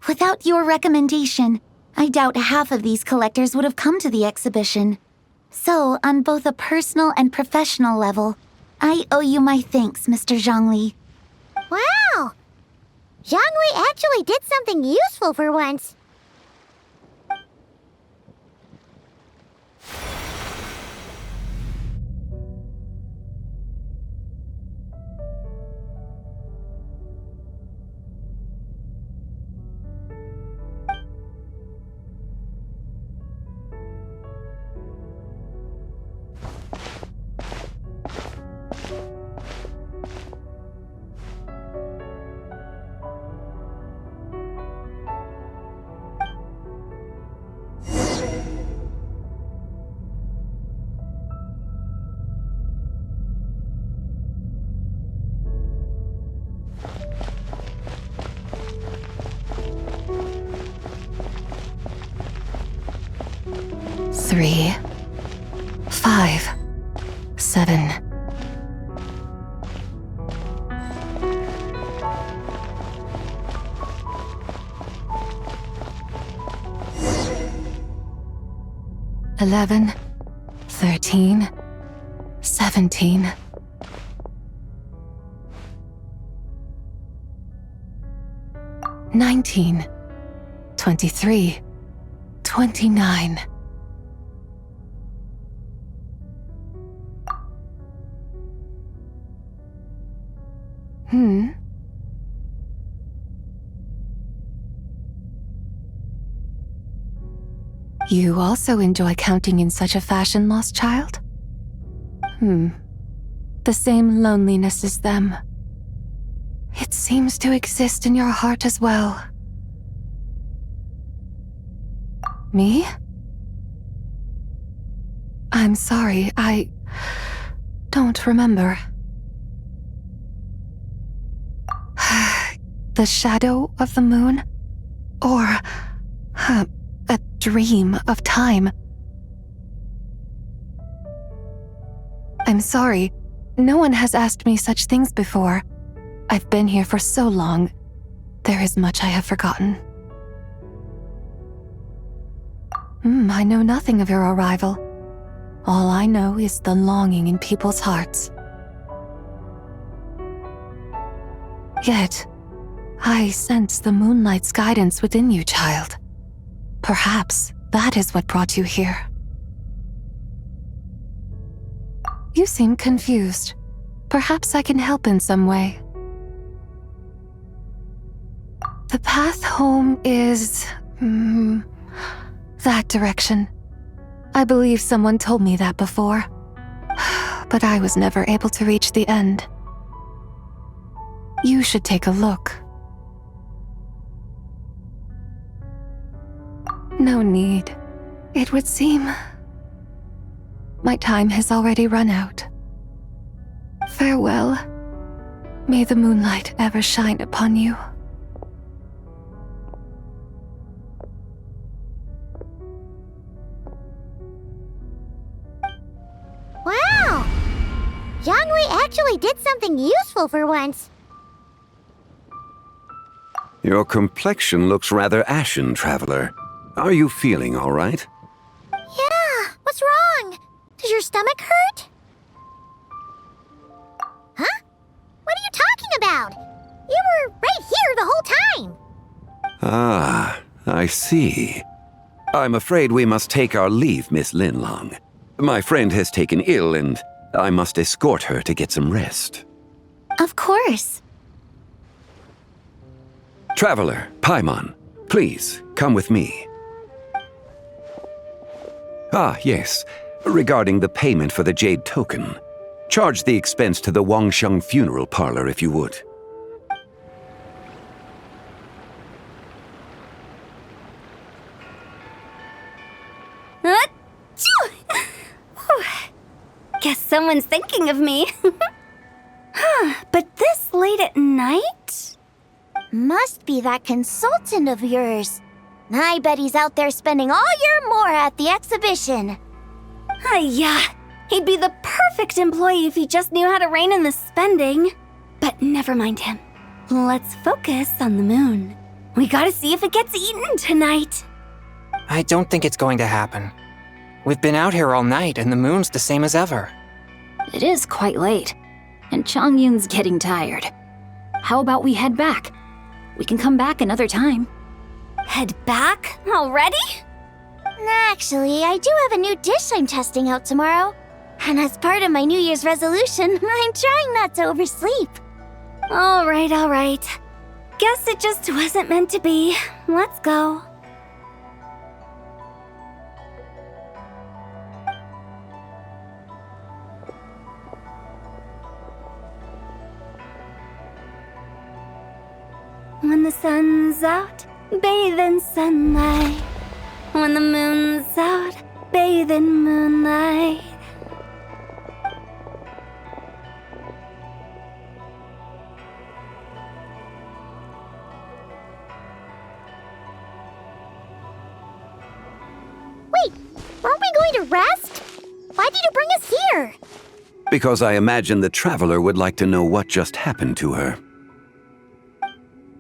Without your recommendation, I doubt half of these collectors would have come to the exhibition. So, on both a personal and professional level, I owe you my thanks, Mr. Zhongli. Wow! Zhongli actually did something useful for once. Three, 5, 7. 11, 13, 17. $19, 23, 29. You also enjoy counting in such a fashion, lost child? The same loneliness as them. It seems to exist in your heart as well. Me? I'm sorry, I don't remember. The shadow of the moon? Or a dream of time? I'm sorry, no one has asked me such things before. I've been here for so long. There is much I have forgotten. I know nothing of your arrival. All I know is the longing in people's hearts. Yet, I sense the moonlight's guidance within you, child. Perhaps that is what brought you here. You seem confused. Perhaps I can help in some way. The path home is... that direction. I believe someone told me that before. But I was never able to reach the end. You should take a look. No need. It would seem... my time has already run out. Farewell. May the moonlight ever shine upon you. Wow! Zhongli actually did something useful for once. Your complexion looks rather ashen, Traveler. Are you feeling all right? Yeah, what's wrong? Does your stomach hurt? Huh? What are you talking about? You were right here the whole time. Ah, I see. I'm afraid we must take our leave, Miss Linlong. My friend has taken ill and I must escort her to get some rest. Of course. Traveler, Paimon, please, come with me. Ah, yes. Regarding the payment for the Jade Token. Charge the expense to the Wangsheng Funeral Parlor if you would. Guess someone's thinking of me. But this late at night? Must be that consultant of yours. I bet he's out there spending all year more at the exhibition. Yeah, he'd be the perfect employee if he just knew how to rein in the spending. But never mind him. Let's focus on the moon. We gotta see if it gets eaten tonight. I don't think it's going to happen. We've been out here all night and the moon's the same as ever. It is quite late, and Chongyun's getting tired. How about we head back? We can come back another time. Head back? Already? Actually, I do have a new dish I'm testing out tomorrow. And as part of my New Year's resolution, I'm trying not to oversleep. All right. Guess it just wasn't meant to be. Let's go. When the sun's out, bathe in sunlight. When the moon's out, bathe in moonlight. Wait, aren't we going to rest? Why did you bring us here? Because I imagine the Traveler would like to know what just happened to her.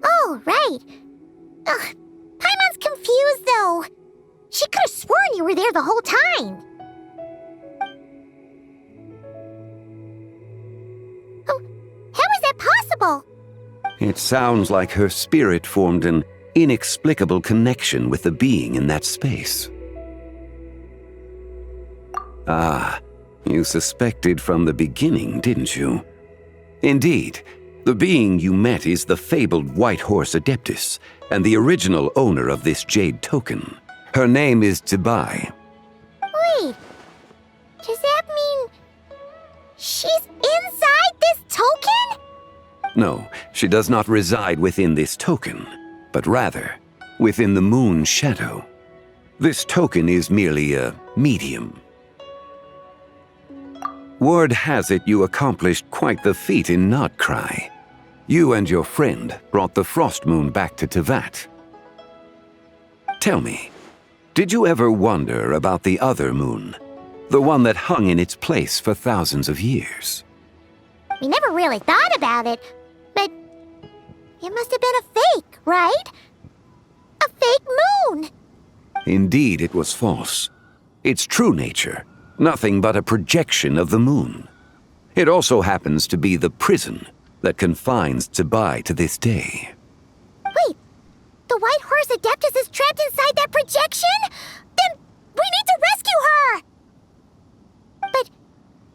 Oh, right. Paimon's confused, though. She could have sworn you were there here the whole time. Oh, how is that possible? It sounds like her spirit formed an inexplicable connection with the being in that space. Ah, you suspected from the beginning, didn't you? Indeed, the being you met is the fabled White Horse Adeptus, and the original owner of this jade token. Her name is Zibai. Wait, does that mean she's inside this token? No, she does not reside within this token, but rather within the moon's shadow. This token is merely a medium. Word has it you accomplished quite the feat in Nodcry. You and your friend brought the Frost Moon back to Tevat. Tell me, did you ever wonder about the other moon? The one that hung in its place for thousands of years? We never really thought about it, but it must have been a fake, right? A fake moon! Indeed, it was false. Its true nature, nothing but a projection of the moon. It also happens to be the prison that confines Zibai to this day. Wait, the White Horse Adeptus is trapped inside that projection? Then we need to rescue her! But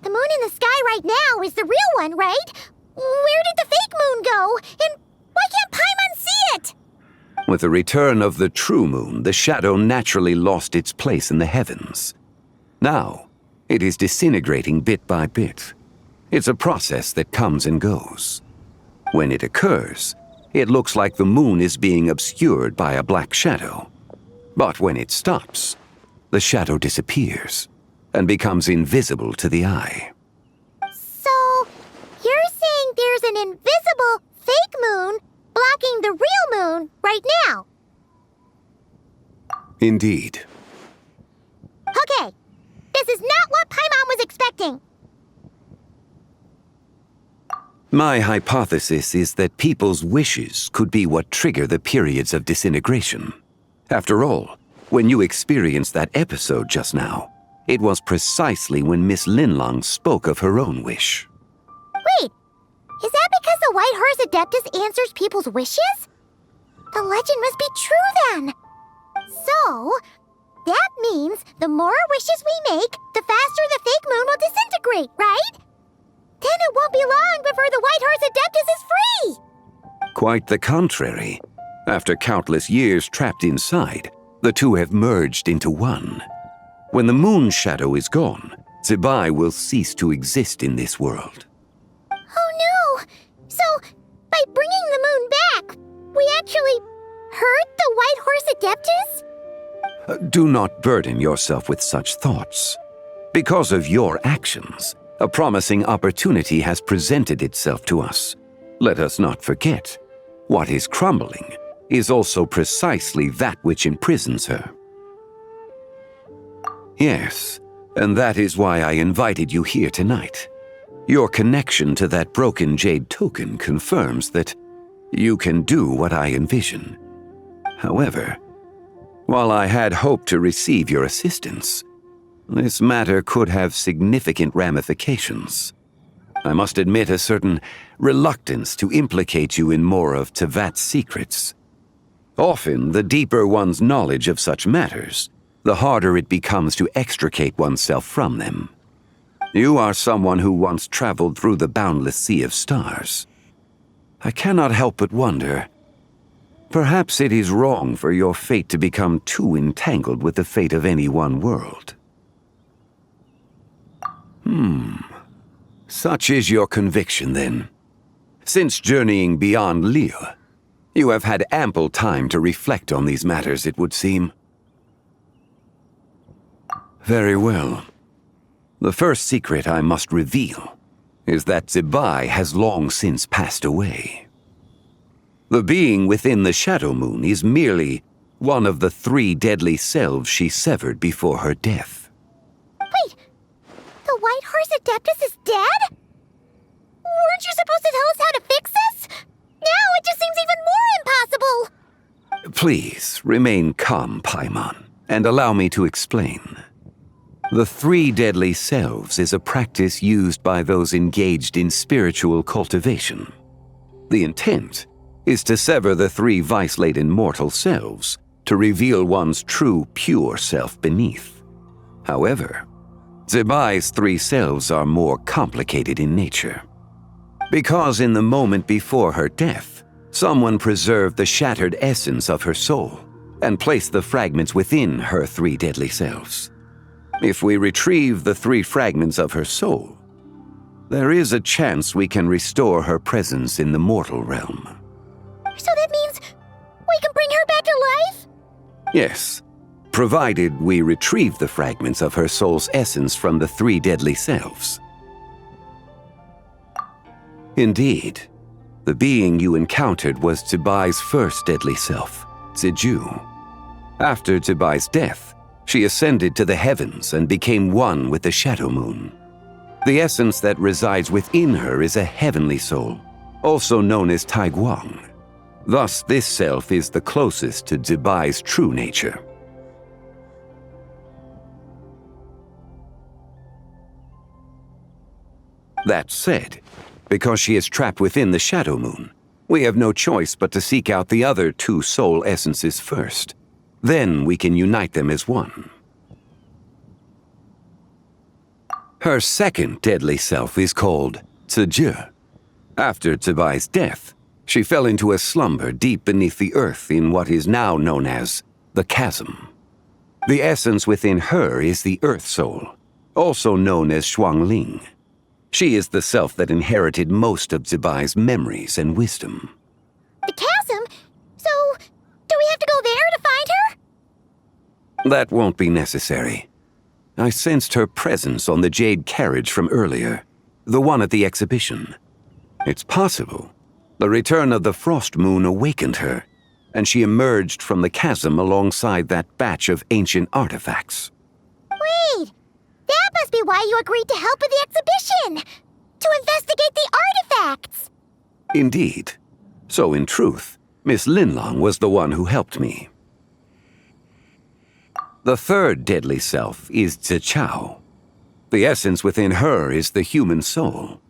the moon in the sky right now is the real one, right? Where did the fake moon go? And why can't Paimon see it? With the return of the true moon, the shadow naturally lost its place in the heavens. Now, it is disintegrating bit by bit. It's a process that comes and goes. When it occurs, it looks like the moon is being obscured by a black shadow. But when it stops, the shadow disappears and becomes invisible to the eye. So, you're saying there's an invisible fake moon blocking the real moon right now? Indeed. Okay, this is not what Paimon was expecting. My hypothesis is that people's wishes could be what trigger the periods of disintegration. After all, when you experienced that episode just now, it was precisely when Miss Linlong spoke of her own wish. Wait, is that because the White Horse Adeptus answers people's wishes? The legend must be true then. So, that means the more wishes we make, the faster the fake moon will disintegrate, right? Then it won't be long before the White Horse Adeptus is free! Quite the contrary. After countless years trapped inside, the two have merged into one. When the moon's shadow is gone, Zibai will cease to exist in this world. Oh no! So, by bringing the moon back, we actually hurt the White Horse Adeptus? Do not burden yourself with such thoughts. Because of your actions, a promising opportunity has presented itself to us. Let us not forget, what is crumbling is also precisely that which imprisons her. Yes, and that is why I invited you here tonight. Your connection to that broken jade token confirms that you can do what I envision. However, while I had hoped to receive your assistance, this matter could have significant ramifications. I must admit a certain reluctance to implicate you in more of Tevat's secrets. Often, the deeper one's knowledge of such matters, the harder it becomes to extricate oneself from them. You are someone who once traveled through the boundless sea of stars. I cannot help but wonder, perhaps it is wrong for your fate to become too entangled with the fate of any one world. Such is your conviction, then. Since journeying beyond Liyue, you have had ample time to reflect on these matters, it would seem. Very well. The first secret I must reveal is that Zibai has long since passed away. The being within the Shadow Moon is merely one of the 3 deadly selves she severed before her death. Wait, the White Horse Adeptus is dead? Weren't you supposed to tell us how to fix this? Now it just seems even more impossible! Please, remain calm, Paimon, and allow me to explain. The 3 deadly selves is a practice used by those engaged in spiritual cultivation. The intent is to sever the 3 vice-laden mortal selves to reveal one's true, pure self beneath. However, Zebai's 3 selves are more complicated in nature. Because in the moment before her death, someone preserved the shattered essence of her soul and placed the fragments within her 3 deadly selves. If we retrieve the 3 fragments of her soul, there is a chance we can restore her presence in the mortal realm. So that means we can bring her back to life? Yes, provided we retrieve the fragments of her soul's essence from the 3 deadly selves. Indeed, the being you encountered was Zebai's first deadly self, Ziju. After Zebai's death, she ascended to the heavens and became one with the Shadow Moon. The essence that resides within her is a heavenly soul, also known as Taiguang. Thus, this self is the closest to Zebai's true nature. That said, because she is trapped within the Shadow Moon, we have no choice but to seek out the other 2 soul essences first. Then we can unite them as one. Her second deadly self is called Ziju. After Zebai's death, she fell into a slumber deep beneath the earth in what is now known as the Chasm. The essence within her is the Earth Soul, also known as Shuangling. She is the self that inherited most of Zebai's memories and wisdom. The chasm? So, do we have to go there to find her? That won't be necessary. I sensed her presence on the jade carriage from earlier, the one at the exhibition. It's possible the return of the Frost Moon awakened her, and she emerged from the chasm alongside that batch of ancient artifacts. Wait! That must be why you agreed to help with the exhibition! To investigate the artifacts! Indeed. So in truth, Miss Linlong was the one who helped me. The third deadly self is Zichao. The essence within her is the human soul,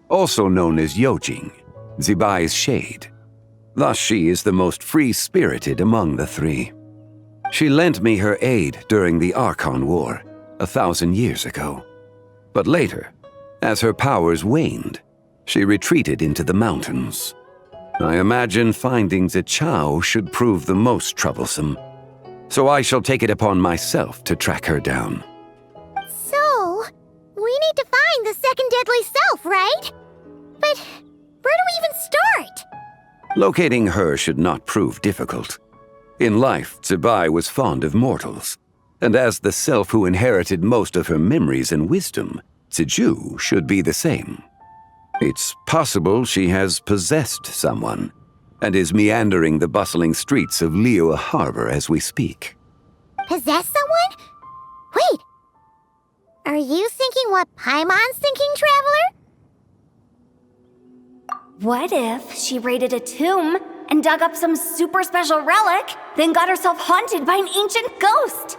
also known as Yojing, Zebai's shade. Thus she is the most free-spirited among the 3. She lent me her aid during the Archon War 1,000 years ago. But later, as her powers waned, she retreated into the mountains. I imagine finding Zichao should prove the most troublesome, so I shall take it upon myself to track her down. So, we need to find the second deadly self, right? But where do we even start? Locating her should not prove difficult. In life, Zebai was fond of mortals, and as the self who inherited most of her memories and wisdom, Ziju should be the same. It's possible she has possessed someone, and is meandering the bustling streets of Liyue Harbor as we speak. Possess someone? Wait! Are you thinking what Paimon's thinking, Traveler? What if she raided a tomb and dug up some super special relic, then got herself haunted by an ancient ghost?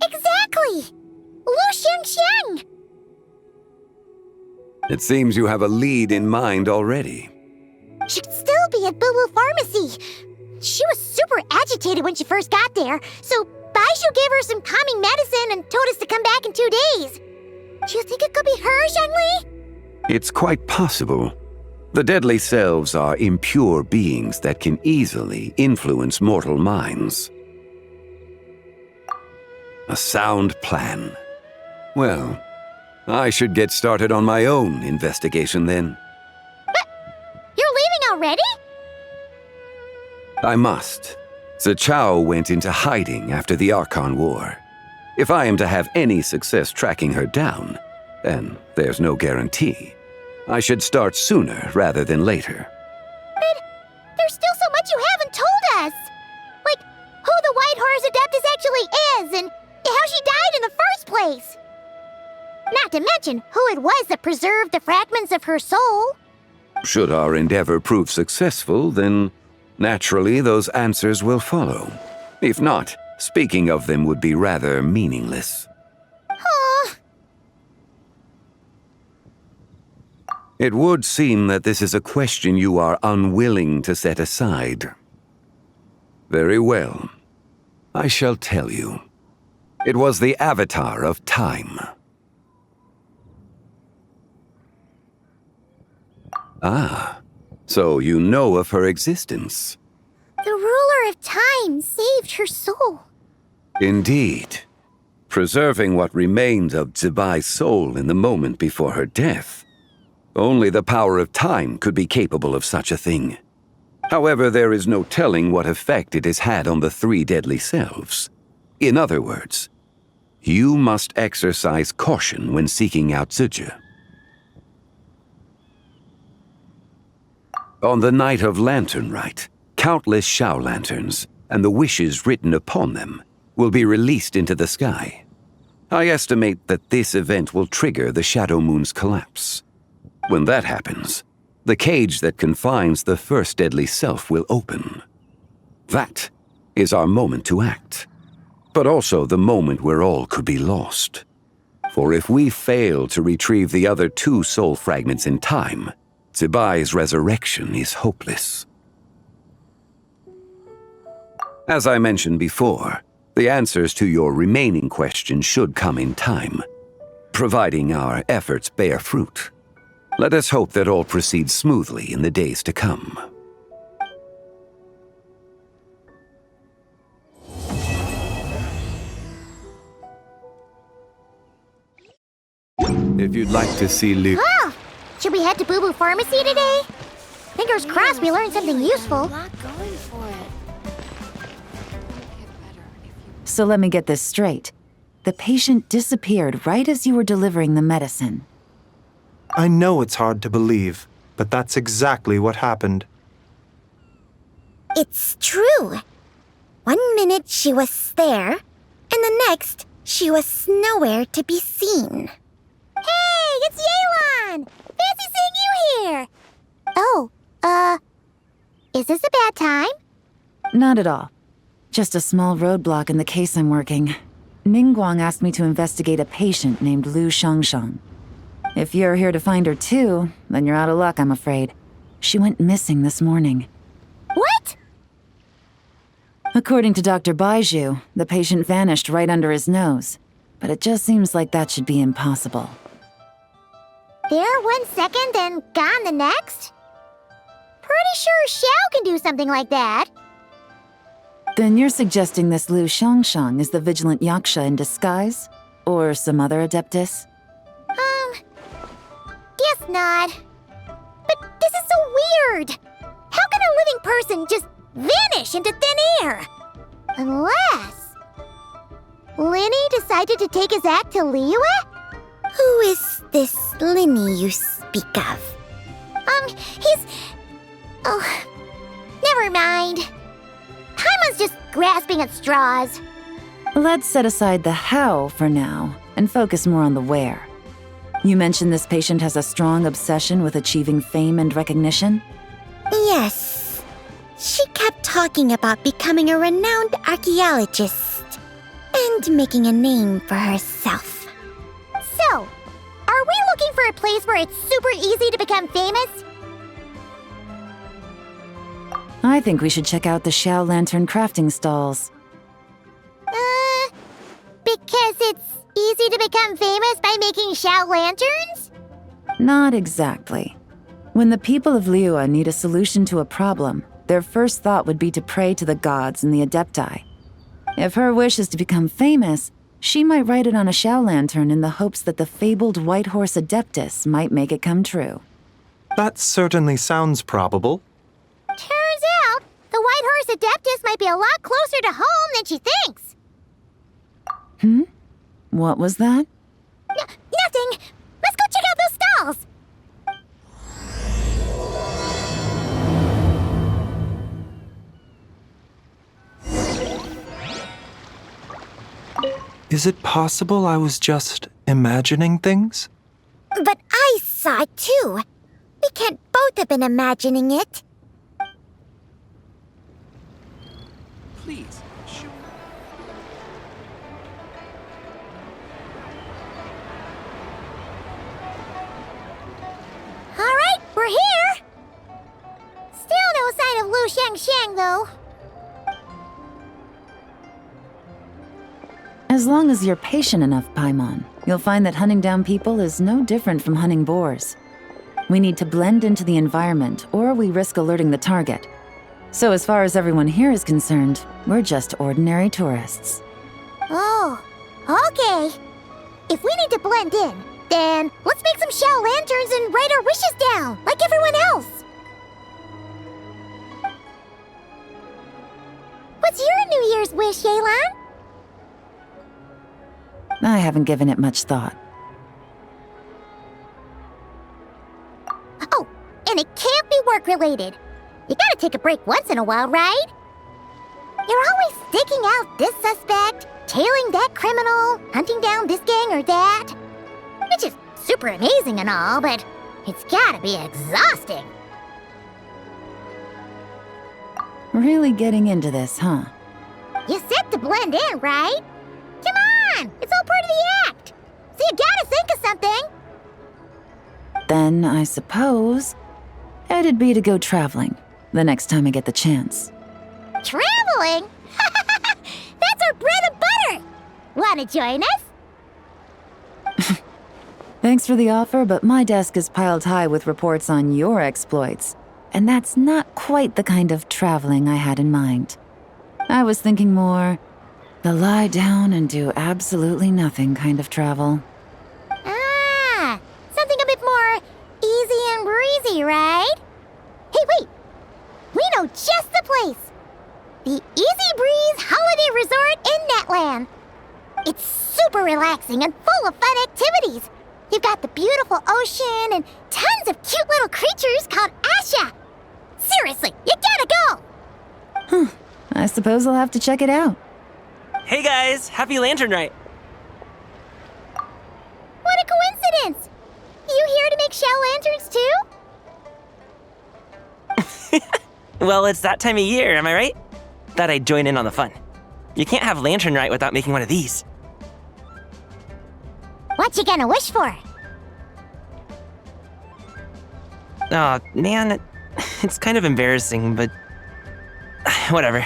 Exactly! Lu Xingxiang! It seems you have a lead in mind already. She could still be at Boo Boo Pharmacy. She was super agitated when she first got there, so Baishu gave her some calming medicine and told us to come back in 2 days. Do you think it could be her, Zhengli? It's quite possible. The deadly selves are impure beings that can easily influence mortal minds. A sound plan. Well, I should get started on my own investigation then. But you're leaving already? I must. Zichao went into hiding after the Archon War. If I am to have any success tracking her down, and there's no guarantee, I should start sooner rather than later. But there's still so much you haven't told us! Like, who the White Horse Adeptus actually is, and how she died in the first place! Not to mention who it was that preserved the fragments of her soul. Should our endeavor prove successful, then naturally those answers will follow. If not, speaking of them would be rather meaningless. Aw. It would seem that this is a question you are unwilling to set aside. Very well. I shall tell you. It was the Avatar of Time. Ah, so you know of her existence. The ruler of time saved her soul. Indeed. Preserving what remained of Zibai's soul in the moment before her death. Only the power of time could be capable of such a thing. However, there is no telling what effect it has had on the three deadly selves. In other words, you must exercise caution when seeking out Zuje. On the night of Lantern Rite, countless Shao lanterns, and the wishes written upon them, will be released into the sky. I estimate that this event will trigger the Shadow Moon's collapse. When that happens, the cage that confines the first deadly self will open. That is our moment to act, but also the moment where all could be lost. For if we fail to retrieve the other two soul fragments in time, Zibai's resurrection is hopeless. As I mentioned before, the answers to your remaining questions should come in time, providing our efforts bear fruit. Let us hope that all proceeds smoothly in the days to come. If you'd like to see Lu... Oh! Should we head to Boo Boo Pharmacy today? Fingers crossed we learned something useful. So let me get this straight. The patient disappeared right as you were delivering the medicine. I know it's hard to believe, but that's exactly what happened. It's true. 1 minute she was there, and the next she was nowhere to be seen. Hey, it's Yelan! Fancy seeing you here! Oh, is this a bad time? Not at all. Just a small roadblock in the case I'm working. Ningguang asked me to investigate a patient named Lu Shangshang. If you're here to find her too, then you're out of luck, I'm afraid. She went missing this morning. What? According to Dr. Baiju, the patient vanished right under his nose. But it just seems like that should be impossible. There 1 second, then gone the next? Pretty sure Xiao can do something like that. Then you're suggesting this Lu Shangshang is the vigilant Yaksha in disguise? Or some other adeptus? Guess not. But this is so weird. How can a living person just vanish into thin air? Unless... Linny decided to take his act to Liyue? Who is this Linny you speak of? He's... Oh, never mind. Paimon's just grasping at straws. Let's set aside the how for now, and focus more on the where. You mentioned this patient has a strong obsession with achieving fame and recognition? Yes. She kept talking about becoming a renowned archaeologist and making a name for herself. So, are we looking for a place where it's super easy to become famous? I think we should check out the Xiao Lantern crafting stalls. Because it's easy to become famous by making Xiao lanterns? Not exactly. When the people of Liyue need a solution to a problem, their first thought would be to pray to the gods and the Adepti. If her wish is to become famous, she might write it on a Xiao lantern in the hopes that the fabled White Horse Adeptus might make it come true. That certainly sounds probable. Turns out, the White Horse Adeptus might be a lot closer to home than she thinks. What was that? Nothing! Let's go check out those stalls! Is it possible I was just imagining things? But I saw it too. We can't both have been imagining it. Please, show me. All right, we're here! Still no sign of Lu Shangxiang, though. As long as you're patient enough, Paimon, you'll find that hunting down people is no different from hunting boars. We need to blend into the environment, or we risk alerting the target. So as far as everyone here is concerned, we're just ordinary tourists. Oh, okay. If we need to blend in, then let's make some shell lanterns and write our wishes down, like everyone else. What's your New Year's wish, Yelan? I haven't given it much thought. Oh, and it can't be work-related. You gotta take a break once in a while, right? You're always sticking out this suspect, tailing that criminal, hunting down this gang or that. Which is super amazing and all, but it's gotta be exhausting. Really getting into this, huh? You said to blend in, right? Come on! It's all part of the act! So you gotta think of something! Then, I suppose, it'd be to go traveling, the next time I get the chance. Traveling? That's our bread and butter! Wanna join us? Thanks for the offer, but my desk is piled high with reports on your exploits, and that's not quite the kind of traveling I had in mind. I was thinking more the lie down and do absolutely nothing kind of travel. Ah, something a bit more easy and breezy, right? Hey, wait! We know just the place! The Easy Breeze Holiday Resort in Netland. It's super relaxing and full of fun activities. You've got the beautiful ocean and tons of cute little creatures called Asha. Seriously, you gotta go! I suppose I'll have to check it out. Hey guys, happy Lantern Rite! What a coincidence! You here to make shell lanterns too? Well, it's that time of year, am I right? Thought I'd join in on the fun. You can't have Lantern Rite without making one of these. What you gonna wish for? Oh, man, it's kind of embarrassing, but whatever.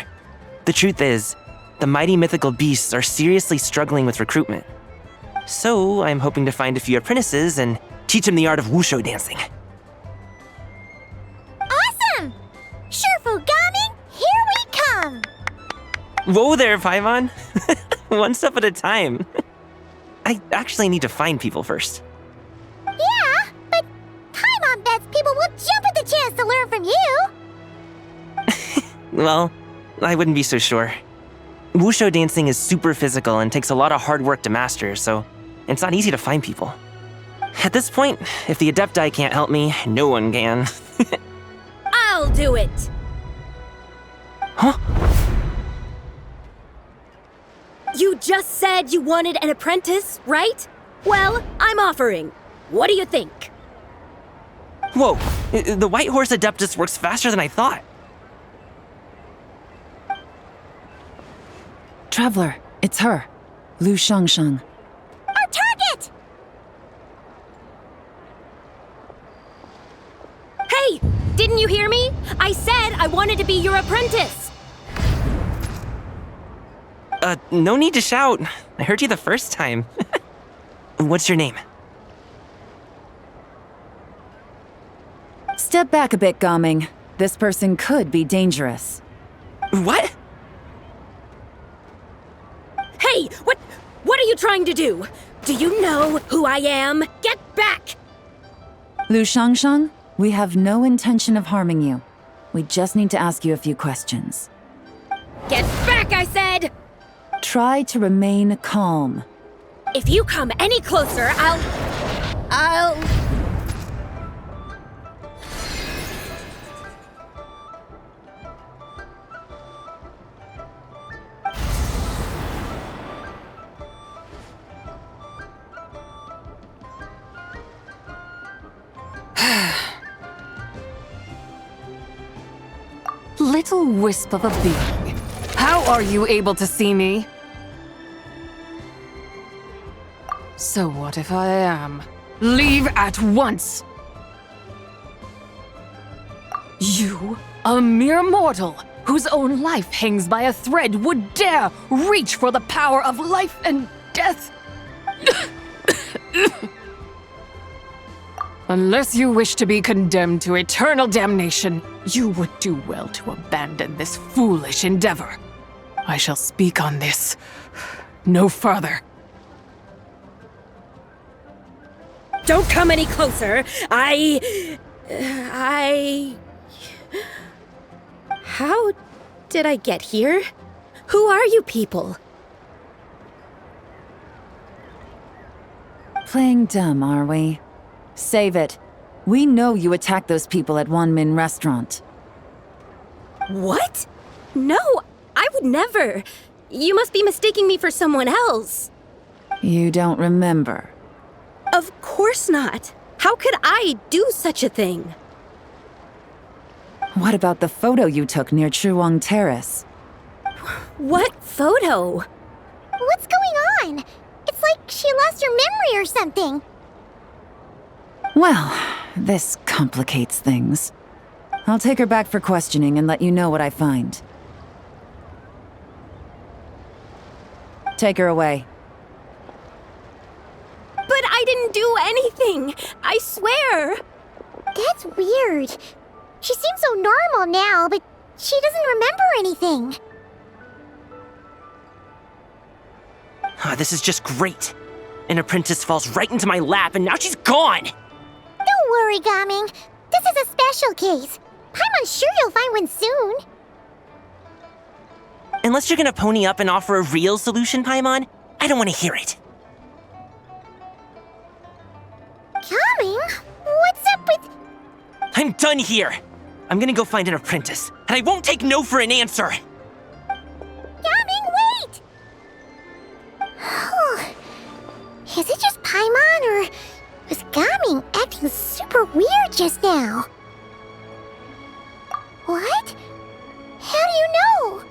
The truth is, the mighty mythical beasts are seriously struggling with recruitment. So I'm hoping to find a few apprentices and teach them the art of wushu dancing. Awesome! Shurfugami, here we come! Whoa there, Paimon! One step at a time. I actually need to find people first. Yeah, but Paimon bets people will jump at the chance to learn from you! Well, I wouldn't be so sure. Wushu dancing is super physical and takes a lot of hard work to master, so it's not easy to find people. At this point, if the Adepti can't help me, no one can. I'll do it! Huh? You just said you wanted an apprentice, right? Well, I'm offering. What do you think? Whoa, the White Horse Adeptus works faster than I thought. Traveler, it's her, Lu Shangxiang. Our target! Hey, didn't you hear me? I said I wanted to be your apprentice. No need to shout. I heard you the first time. What's your name? Step back a bit, Gaming. This person could be dangerous. What? Hey, what are you trying to do? Do you know who I am? Get back! Lu Shangxiang, we have no intention of harming you. We just need to ask you a few questions. Get back, I said! Try to remain calm. If you come any closer, I'll... Little wisp of a being. How Are you able to see me? So what if I am? Leave at once! You, a mere mortal, whose own life hangs by a thread, would dare reach for the power of life and death? Unless you wish to be condemned to eternal damnation, you would do well to abandon this foolish endeavor. I shall speak on this no further. Don't come any closer. How did I get here? Who are you people? Playing dumb, are we? Save it. We know you attacked those people at Wanmin Restaurant. What? No, I would never. You must be mistaking me for someone else. You don't remember? Of course not. How could I do such a thing? What about the photo you took near Chuang Terrace? What photo? What's going on? It's like she lost her memory or something. Well, this complicates things. I'll take her back for questioning and let you know what I find. Take her away. But I didn't do anything! I swear! That's weird. She seems so normal now, but she doesn't remember anything. This is just great. An apprentice falls right into my lap and now she's gone! Don't worry, Gaming. This is a special case. I'm sure you'll find one soon. Unless you're gonna pony up and offer a real solution, Paimon, I don't want to hear it. Gaming? What's up with... I'm done here! I'm gonna go find an apprentice, and I won't take no for an answer! Gaming, wait! Is it just Paimon, or was Gaming acting super weird just now? What? How do you know?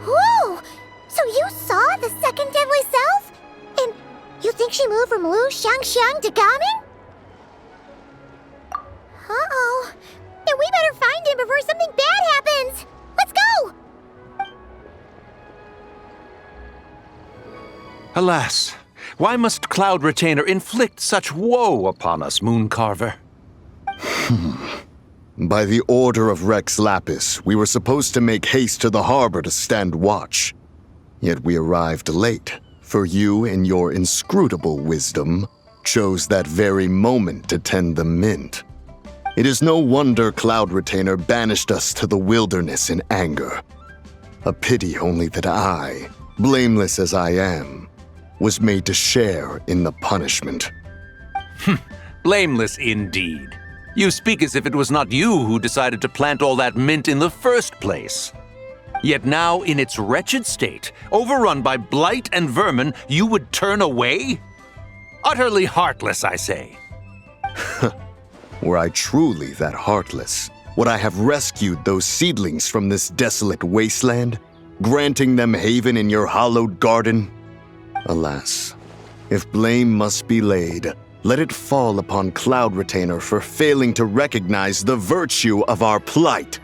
Whoa! So you saw the second deadly self? And you think she moved from Lu Xiangxiang to Gaming? Uh-oh. Then we better find him before something bad happens! Let's go! Alas, why must Cloud Retainer inflict such woe upon us, Mooncarver? By the order of Rex Lapis, we were supposed to make haste to the harbor to stand watch. Yet we arrived late, for you, in your inscrutable wisdom, chose that very moment to tend the mint. It is no wonder Cloud Retainer banished us to the wilderness in anger. A pity only that I, blameless as I am, was made to share in the punishment. Blameless indeed. You speak as if it was not you who decided to plant all that mint in the first place. Yet now, in its wretched state, overrun by blight and vermin, you would turn away? Utterly heartless, I say. Were I truly that heartless, would I have rescued those seedlings from this desolate wasteland, granting them haven in your hallowed garden? Alas, if blame must be laid, let it fall upon Cloud Retainer for failing to recognize the virtue of our plight.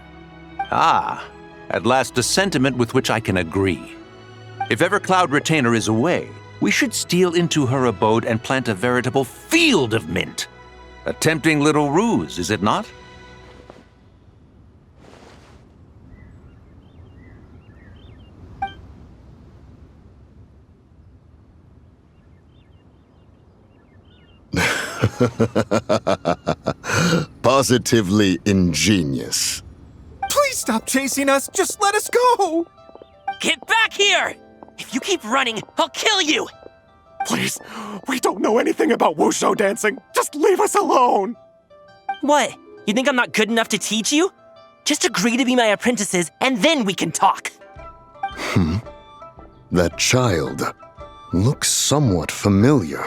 Ah, at last a sentiment with which I can agree. If ever Cloud Retainer is away, we should steal into her abode and plant a veritable field of mint. A tempting little ruse, is it not? Positively ingenious. Please stop chasing us. Just let us go. Get back here! If you keep running, I'll kill you! Please, we don't know anything about wushu dancing. Just leave us alone. What? You think I'm not good enough to teach you? Just agree to be my apprentices, and then we can talk. That child looks somewhat familiar.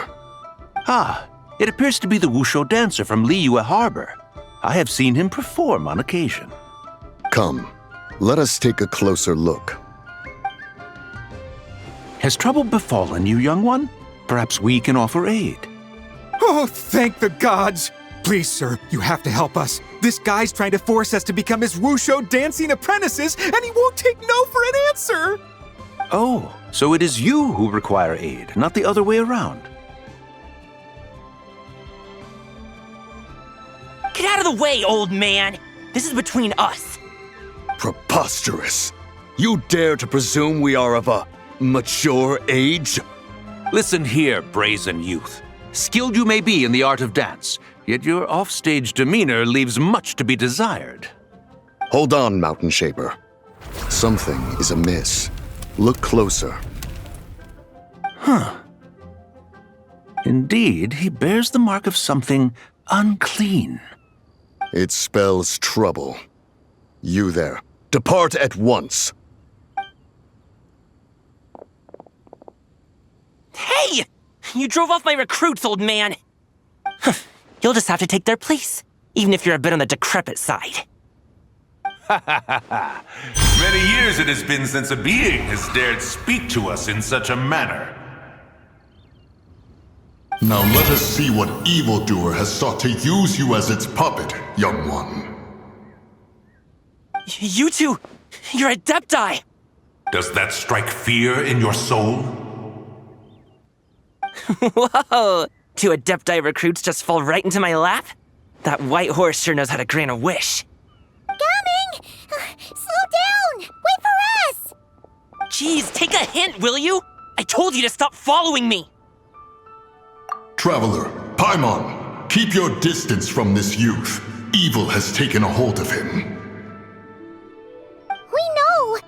Ah, it appears to be the wushu dancer from Liyue Harbor. I have seen him perform on occasion. Come, let us take a closer look. Has trouble befallen you, young one? Perhaps we can offer aid. Oh, thank the gods! Please, sir, you have to help us. This guy's trying to force us to become his wushu dancing apprentices, and he won't take no for an answer! Oh, so it is you who require aid, not the other way around. Get out of the way, old man! This is between us. Preposterous! You dare to presume we are of a mature age? Listen here, brazen youth. Skilled you may be in the art of dance, yet your offstage demeanor leaves much to be desired. Hold on, Mountain Shaper. Something is amiss. Look closer. Huh. Indeed, he bears the mark of something unclean. It spells trouble. You there, depart at once. Hey! You drove off my recruits, old man! You'll just have to take their place, even if you're a bit on the decrepit side. Many years it has been since a being has dared speak to us in such a manner. Now let us see what evildoer has sought to use you as its puppet, young one. You two, you're Adepti! Does that strike fear in your soul? Whoa! Two Adepti recruits just fall right into my lap? That white horse sure knows how to grant a wish. Coming! Slow down! Wait for us! Jeez, take a hint, will you? I told you to stop following me! Traveler, Paimon, keep your distance from this youth. Evil has taken a hold of him. We know!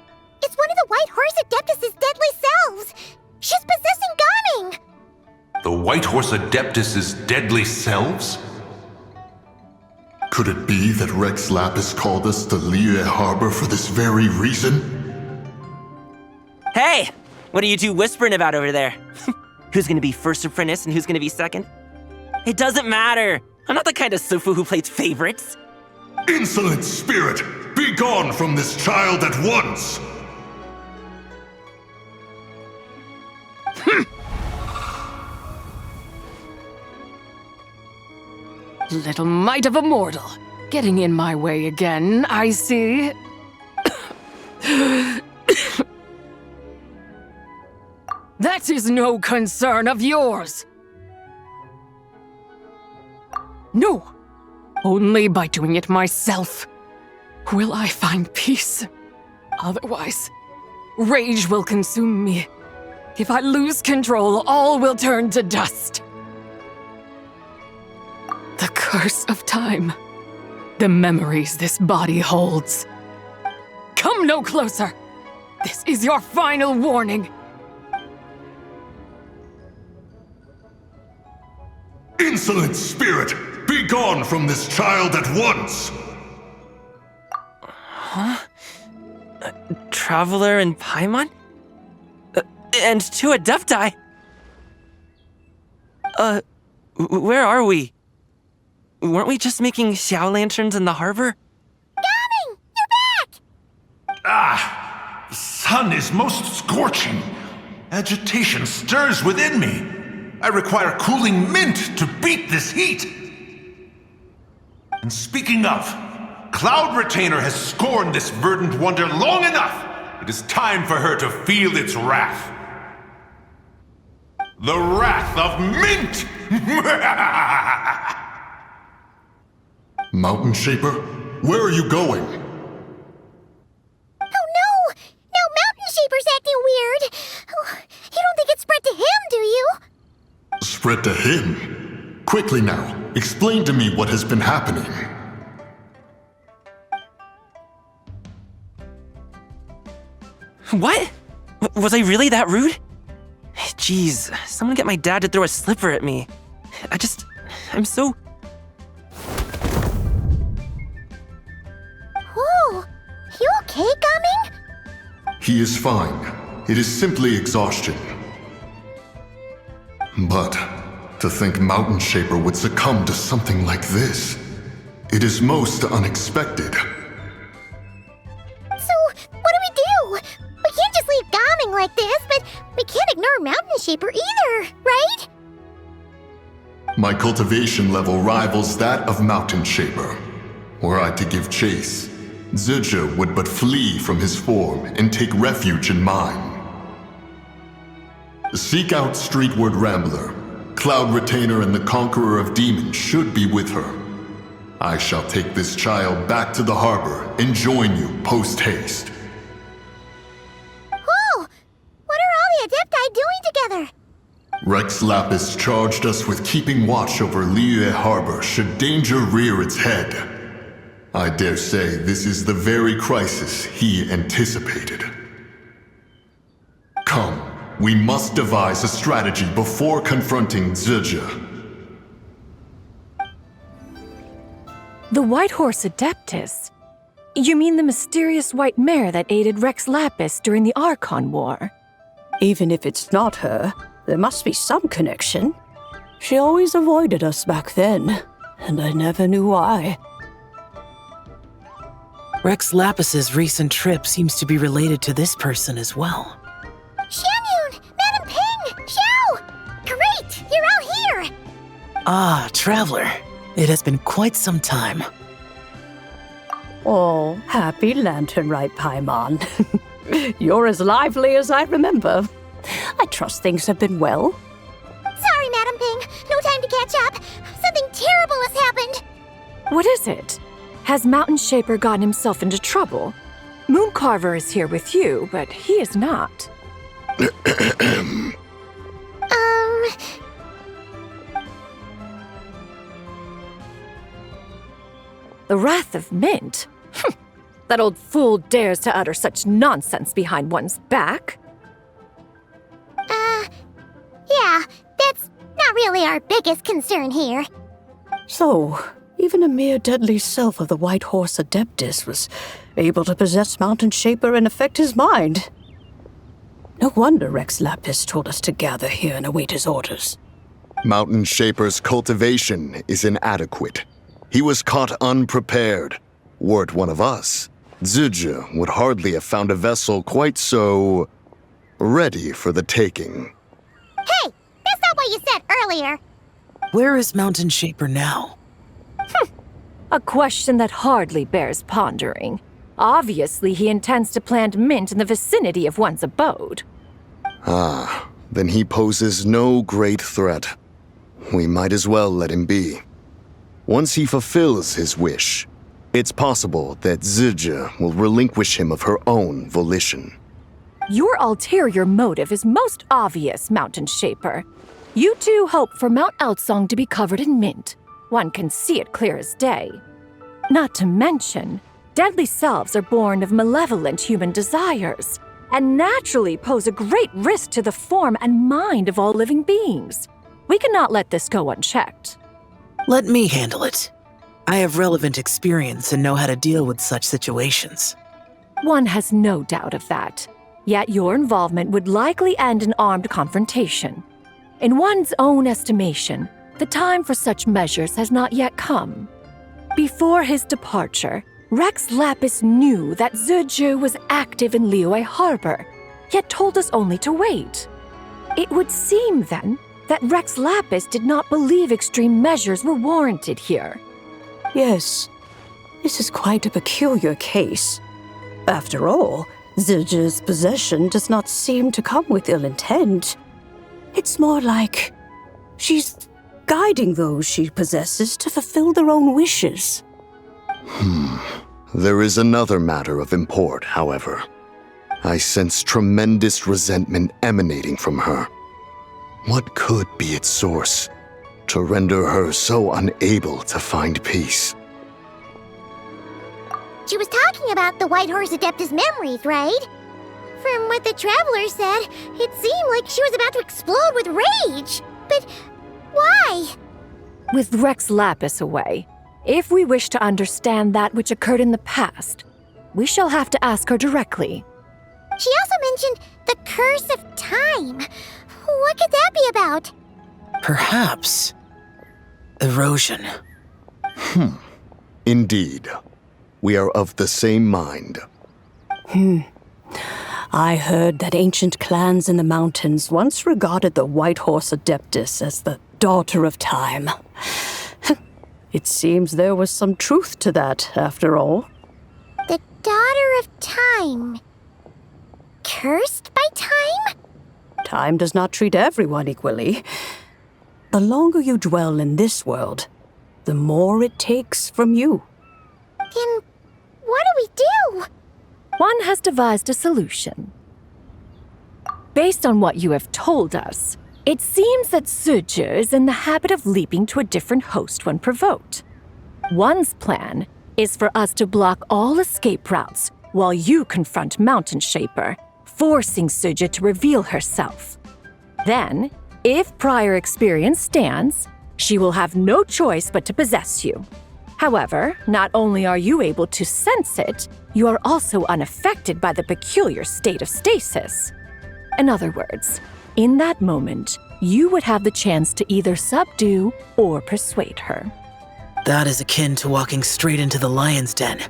It's one of the White Horse Adeptus' deadly selves! She's possessing Gaming! The White Horse Adeptus' deadly selves? Could it be that Rex Lapis called us to Liyue Harbor for this very reason? Hey! What are you two whispering about over there? Who's gonna be first apprentice and who's gonna be second? It doesn't matter! I'm not the kind of Sufu who plays favorites. Insolent spirit! Be gone from this child at once! Little mite of a mortal. Getting in my way again, I see. That is no concern of yours. No, only by doing it myself will I find peace. Otherwise, rage will consume me. If I lose control, all will turn to dust. The curse of time. The memories this body holds. Come no closer. This is your final warning. Insolent spirit! Be gone from this child at once! Huh? Traveler and Paimon? And two Adepti? Where are we? Weren't we just making Xiao lanterns in the harbor? Gaming! You're back! Ah! The sun is most scorching. Agitation stirs within me. I require cooling mint to beat this heat. And speaking of, Cloud Retainer has scorned this verdant wonder long enough. It is time for her to feel its wrath. The wrath of mint! Mountain Shaper, where are you going? Oh no! Now Mountain Shaper's acting weird! Oh, you don't think it's spread to him, do you? Spread to him? Quickly now, explain to me what has been happening. What? Was I really that rude? Jeez, someone get my dad to throw a slipper at me. I'm so... Whoa! You okay, Gaming? He is fine. It is simply exhaustion. But to think Mountain Shaper would succumb to something like this, it is most unexpected. Shaper either, right? My cultivation level rivals that of Mountain Shaper. Were I to give chase, Zizha would but flee from his form and take refuge in mine. Seek out Streetward Rambler. Cloud Retainer and the Conqueror of Demons should be with her. I shall take this child back to the harbor and join you post-haste. Whoa! What are all the Adepti doing together? Rex Lapis charged us with keeping watch over Liyue Harbor should danger rear its head. I dare say this is the very crisis he anticipated. Come, we must devise a strategy before confronting Zizha. The White Horse Adeptus? You mean the mysterious white mare that aided Rex Lapis during the Archon War? Even if it's not her, there must be some connection. She always avoided us back then, and I never knew why. Rex Lapis's recent trip seems to be related to this person as well. Xianyun! Madam Ping! Xiao! Great! You're out here! Ah, Traveler. It has been quite some time. Oh, happy Lantern Rite, Paimon. You're as lively as I remember. I trust things have been well. Sorry, Madam Ping. No time to catch up. Something terrible has happened. What is it? Has Mountain Shaper gotten himself into trouble? Mooncarver is here with you, but he is not. The Wrath of Mint? That old fool dares to utter such nonsense behind one's back. Yeah, that's not really our biggest concern here. So, even a mere deadly self of the White Horse Adeptus was able to possess Mountain Shaper and affect his mind. No wonder Rex Lapis told us to gather here and await his orders. Mountain Shaper's cultivation is inadequate. He was caught unprepared. Were it one of us, Zizha would hardly have found a vessel quite so ready for the taking. Hey, that's not what you said earlier. Where is Mountain Shaper now? A question that hardly bears pondering. Obviously, he intends to plant mint in the vicinity of one's abode. Ah, then he poses no great threat. We might as well let him be. Once he fulfills his wish, it's possible that Zizha will relinquish him of her own volition. Your ulterior motive is most obvious, Mountain Shaper. You two hope for Mount Outsong to be covered in mint. One can see it clear as day. Not to mention, deadly selves are born of malevolent human desires, and naturally pose a great risk to the form and mind of all living beings. We cannot let this go unchecked. Let me handle it. I have relevant experience and know how to deal with such situations. One has no doubt of that. Yet your involvement would likely end in armed confrontation. In one's own estimation, the time for such measures has not yet come. Before his departure, Rex Lapis knew that Zizha was active in Liyue Harbor, yet told us only to wait. It would seem, then, that Rex Lapis did not believe extreme measures were warranted here. Yes, this is quite a peculiar case. After all, Zizha's possession does not seem to come with ill intent. It's more like she's guiding those she possesses to fulfill their own wishes. There is another matter of import, however. I sense tremendous resentment emanating from her. What could be its source to render her so unable to find peace? She was talking about the White Horse Adeptus memories, right? From what the Traveler said, it seemed like she was about to explode with rage. But why? With Rex Lapis away, if we wish to understand that which occurred in the past, we shall have to ask her directly. She also mentioned the Curse of Time. What could that be about? Perhaps erosion. Indeed. We are of the same mind. I heard that ancient clans in the mountains once regarded the White Horse Adeptus as the daughter of time. It seems there was some truth to that, after all. The daughter of time. Cursed by time? Time does not treat everyone equally. The longer you dwell in this world, the more it takes from you. Then what do we do? One has devised a solution. Based on what you have told us, it seems that Suja is in the habit of leaping to a different host when provoked. One's plan is for us to block all escape routes while you confront Mountain Shaper, forcing Suja to reveal herself. Then, if prior experience stands, she will have no choice but to possess you. However, not only are you able to sense it, you are also unaffected by the peculiar state of stasis. In other words, in that moment, you would have the chance to either subdue or persuade her. That is akin to walking straight into the lion's den.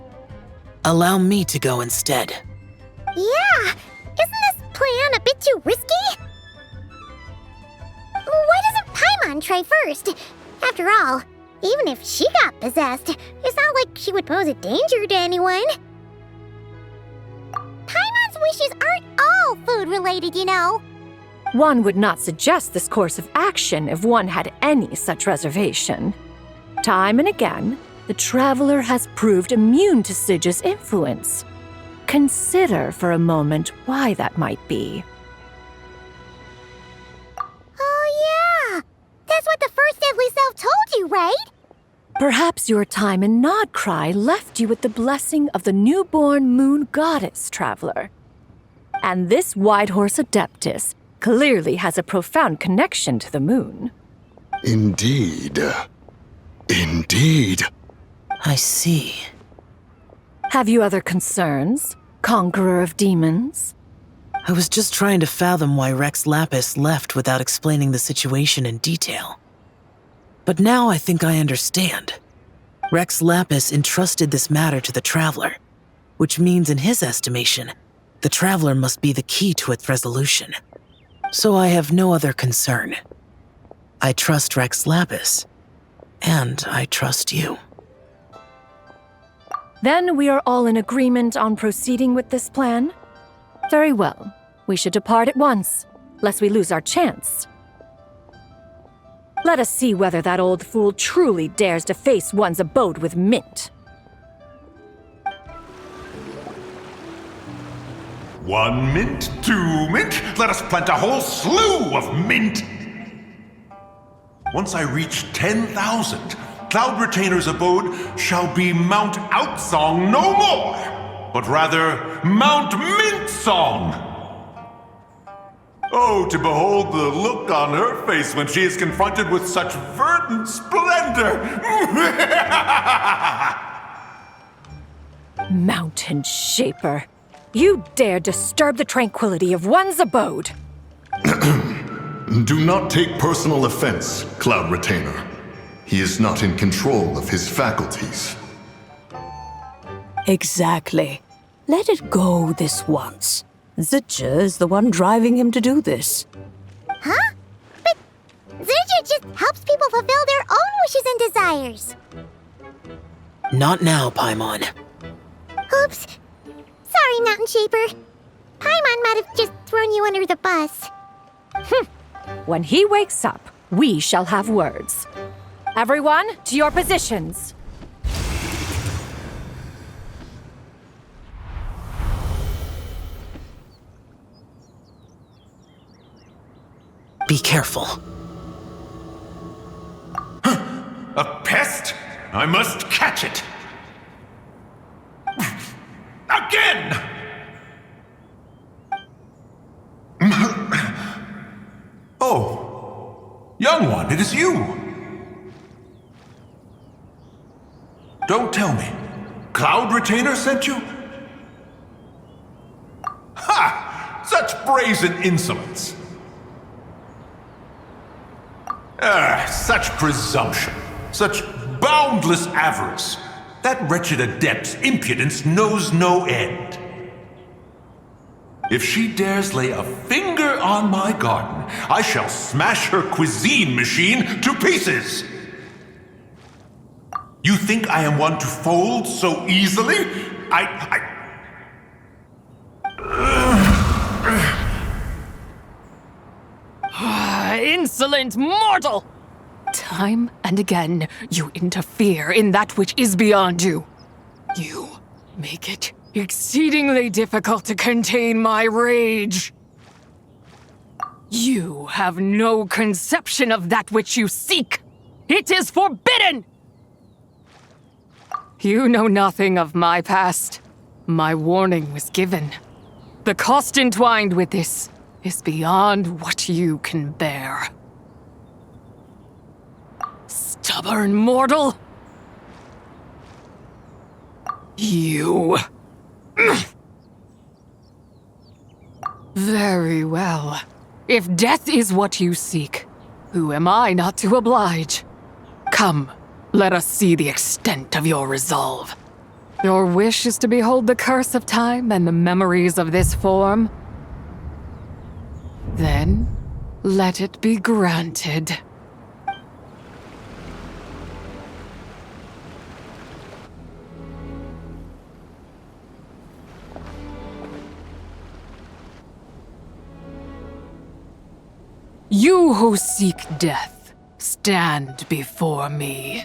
Allow me to go instead. Yeah! Isn't this plan a bit too risky? Why doesn't Paimon try first? After all, even if she got possessed, it's not like she would pose a danger to anyone. Paimon's wishes aren't all food-related, you know. One would not suggest this course of action if one had any such reservation. Time and again, the Traveler has proved immune to Suja's influence. Consider for a moment why that might be. Oh yeah! That's what the First Deadly Self told you, right? Perhaps your time in Nodcry left you with the blessing of the newborn moon goddess, Traveler. And this White Horse Adeptus clearly has a profound connection to the moon. Indeed. Indeed. I see. Have you other concerns, Conqueror of Demons? I was just trying to fathom why Rex Lapis left without explaining the situation in detail. But now I think I understand. Rex Lapis entrusted this matter to the Traveler, which means in his estimation, the Traveler must be the key to its resolution. So I have no other concern. I trust Rex Lapis, and I trust you. Then we are all in agreement on proceeding with this plan? Very well. We should depart at once, lest we lose our chance. Let us see whether that old fool truly dares to face one's abode with Mint. 1 mint, 2 mint, let us plant a whole slew of mint! Once I reach 10,000, Cloud Retainer's abode shall be Mount Outsong no more, but rather Mount Mint Song! Oh, to behold the look on her face when she is confronted with such verdant splendor! Mountain Shaper, you dare disturb the tranquility of one's abode! Do not take personal offense, Cloud Retainer. He is not in control of his faculties. Exactly. Let it go this once. Zidja is the one driving him to do this. Huh? But Zidja just helps people fulfill their own wishes and desires. Not now, Paimon. Oops. Sorry, Mountain Shaper. Paimon might have just thrown you under the bus. When he wakes up, we shall have words. Everyone, to your positions. Be careful. A pest? I must catch it! Again! Oh, young one, it is you! Don't tell me. Cloud Retainer sent you? Ha! Such brazen insolence! Such presumption, such boundless avarice. That wretched adept's impudence knows no end. If she dares lay a finger on my garden, I shall smash her cuisine machine to pieces! You think I am one to fold so easily? Insolent mortal! Time and again, you interfere in that which is beyond you. You make it exceedingly difficult to contain my rage. You have no conception of that which you seek. It is forbidden! You know nothing of my past. My warning was given. The cost entwined with this is beyond what you can bear. Stubborn mortal! You... Very well. If death is what you seek, who am I not to oblige? Come, let us see the extent of your resolve. Your wish is to behold the curse of time and the memories of this form? Then, let it be granted. You who seek death, stand before me.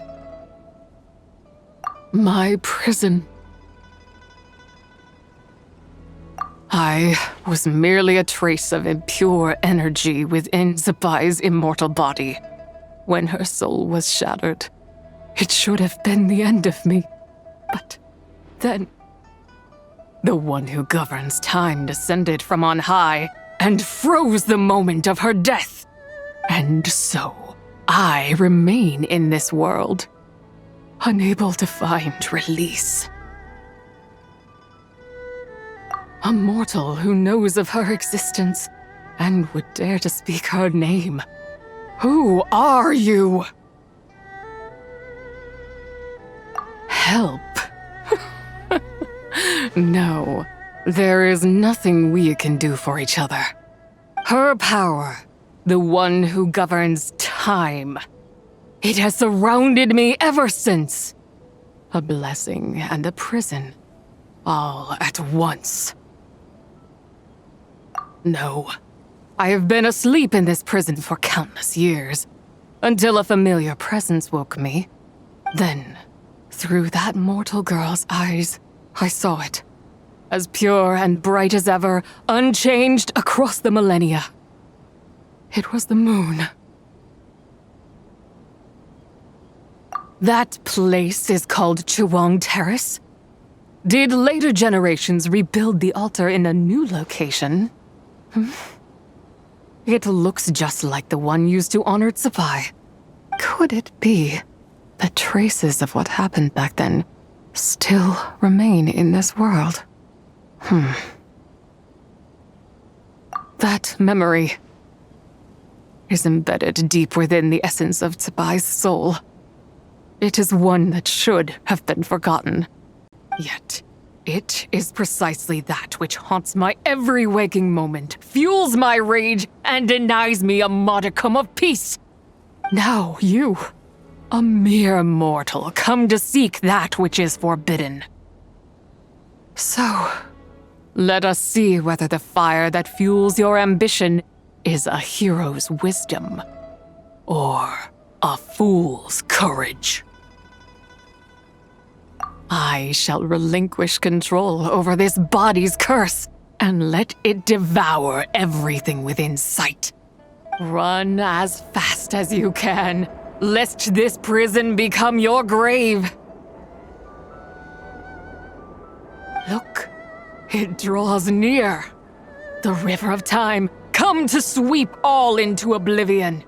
My prison. I was merely a trace of impure energy within Zapai's immortal body. When her soul was shattered, it should have been the end of me. But then, the one who governs time descended from on high and froze the moment of her death. And so, I remain in this world, unable to find release. A mortal who knows of her existence and would dare to speak her name. Who are you? Help. No, there is nothing we can do for each other. Her power, the one who governs time, it has surrounded me ever since. A blessing and a prison, all at once. No, I have been asleep in this prison for countless years, until a familiar presence woke me. Then, through that mortal girl's eyes, I saw it. As pure and bright as ever, unchanged across the millennia. It was the moon. That place is called Chuang Terrace. Did later generations rebuild the altar in a new location? It looks just like the one used to honor Zapai. Could it be that traces of what happened back then still remain in this world? That memory is embedded deep within the essence of Zapai's soul. It is one that should have been forgotten. Yet, it is precisely that which haunts my every waking moment, fuels my rage, and denies me a modicum of peace. Now you, a mere mortal, come to seek that which is forbidden. So, let us see whether the fire that fuels your ambition is a hero's wisdom or a fool's courage. I shall relinquish control over this body's curse and let it devour everything within sight. Run as fast as you can, lest this prison become your grave. Look, it draws near. The river of time, come to sweep all into oblivion.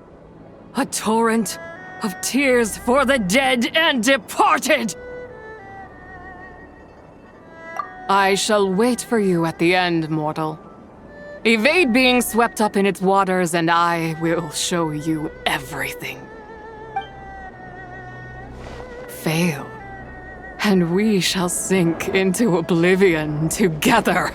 A torrent of tears for the dead and departed. I shall wait for you at the end, mortal. Evade being swept up in its waters, and I will show you everything. Fail, and we shall sink into oblivion together.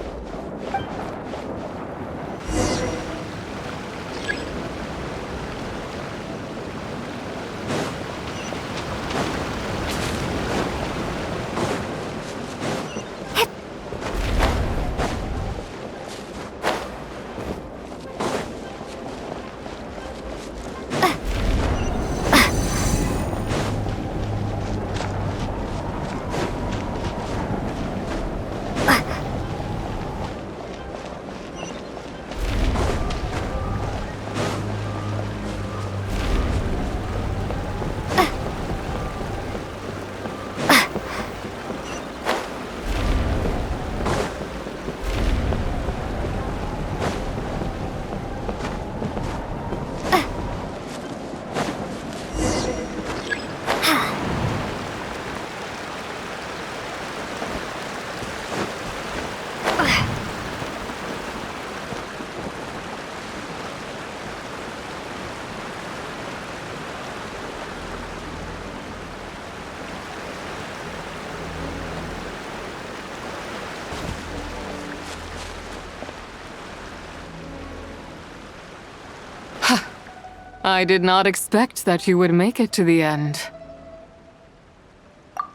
I did not expect that you would make it to the end.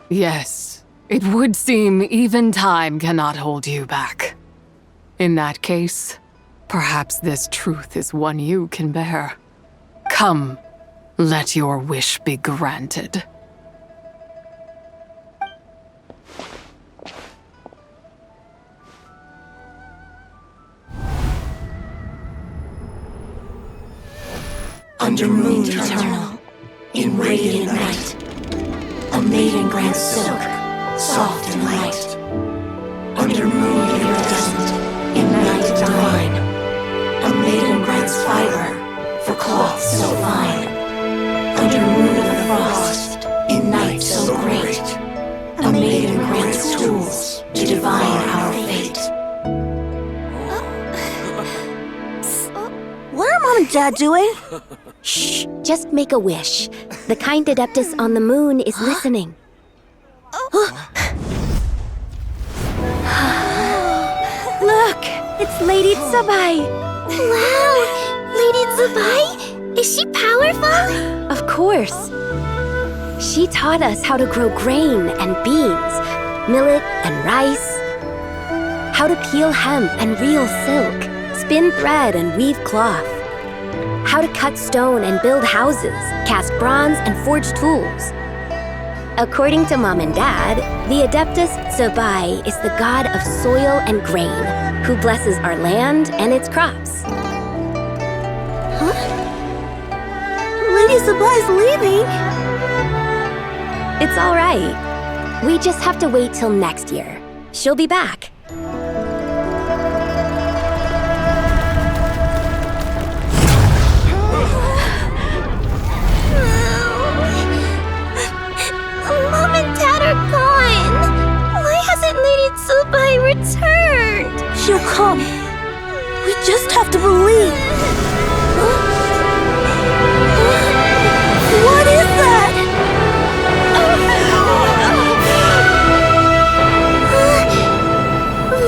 Yes, it would seem even time cannot hold you back. In that case, perhaps this truth is one you can bear. Come, let your wish be granted. Under moon eternal, in radiant night, a maiden grants silk, soft and light. Under moon iridescent, in night divine, a maiden grants fiber for cloth so fine. Under moon of the frost, in night so great, a maiden grants tools to divine our fate. What are Mom and Dad doing? Shh, just make a wish. The kind Adeptus on the moon is listening. Look, it's Lady Tsubai. Wow, Lady Tsubai? Is she powerful? Of course. She taught us how to grow grain and beans, millet and rice, how to peel hemp and reel silk, spin thread and weave cloth, how to cut stone and build houses, cast bronze and forge tools. According to Mom and Dad, the Adeptus Tsubai is the god of soil and grain, who blesses our land and its crops. Huh? Lady Tsubai's leaving. It's all right. We just have to wait till next year. She'll be back. Mom and Dad are gone. Why hasn't Lady Tsubai returned? She'll come. We just have to believe. What is that?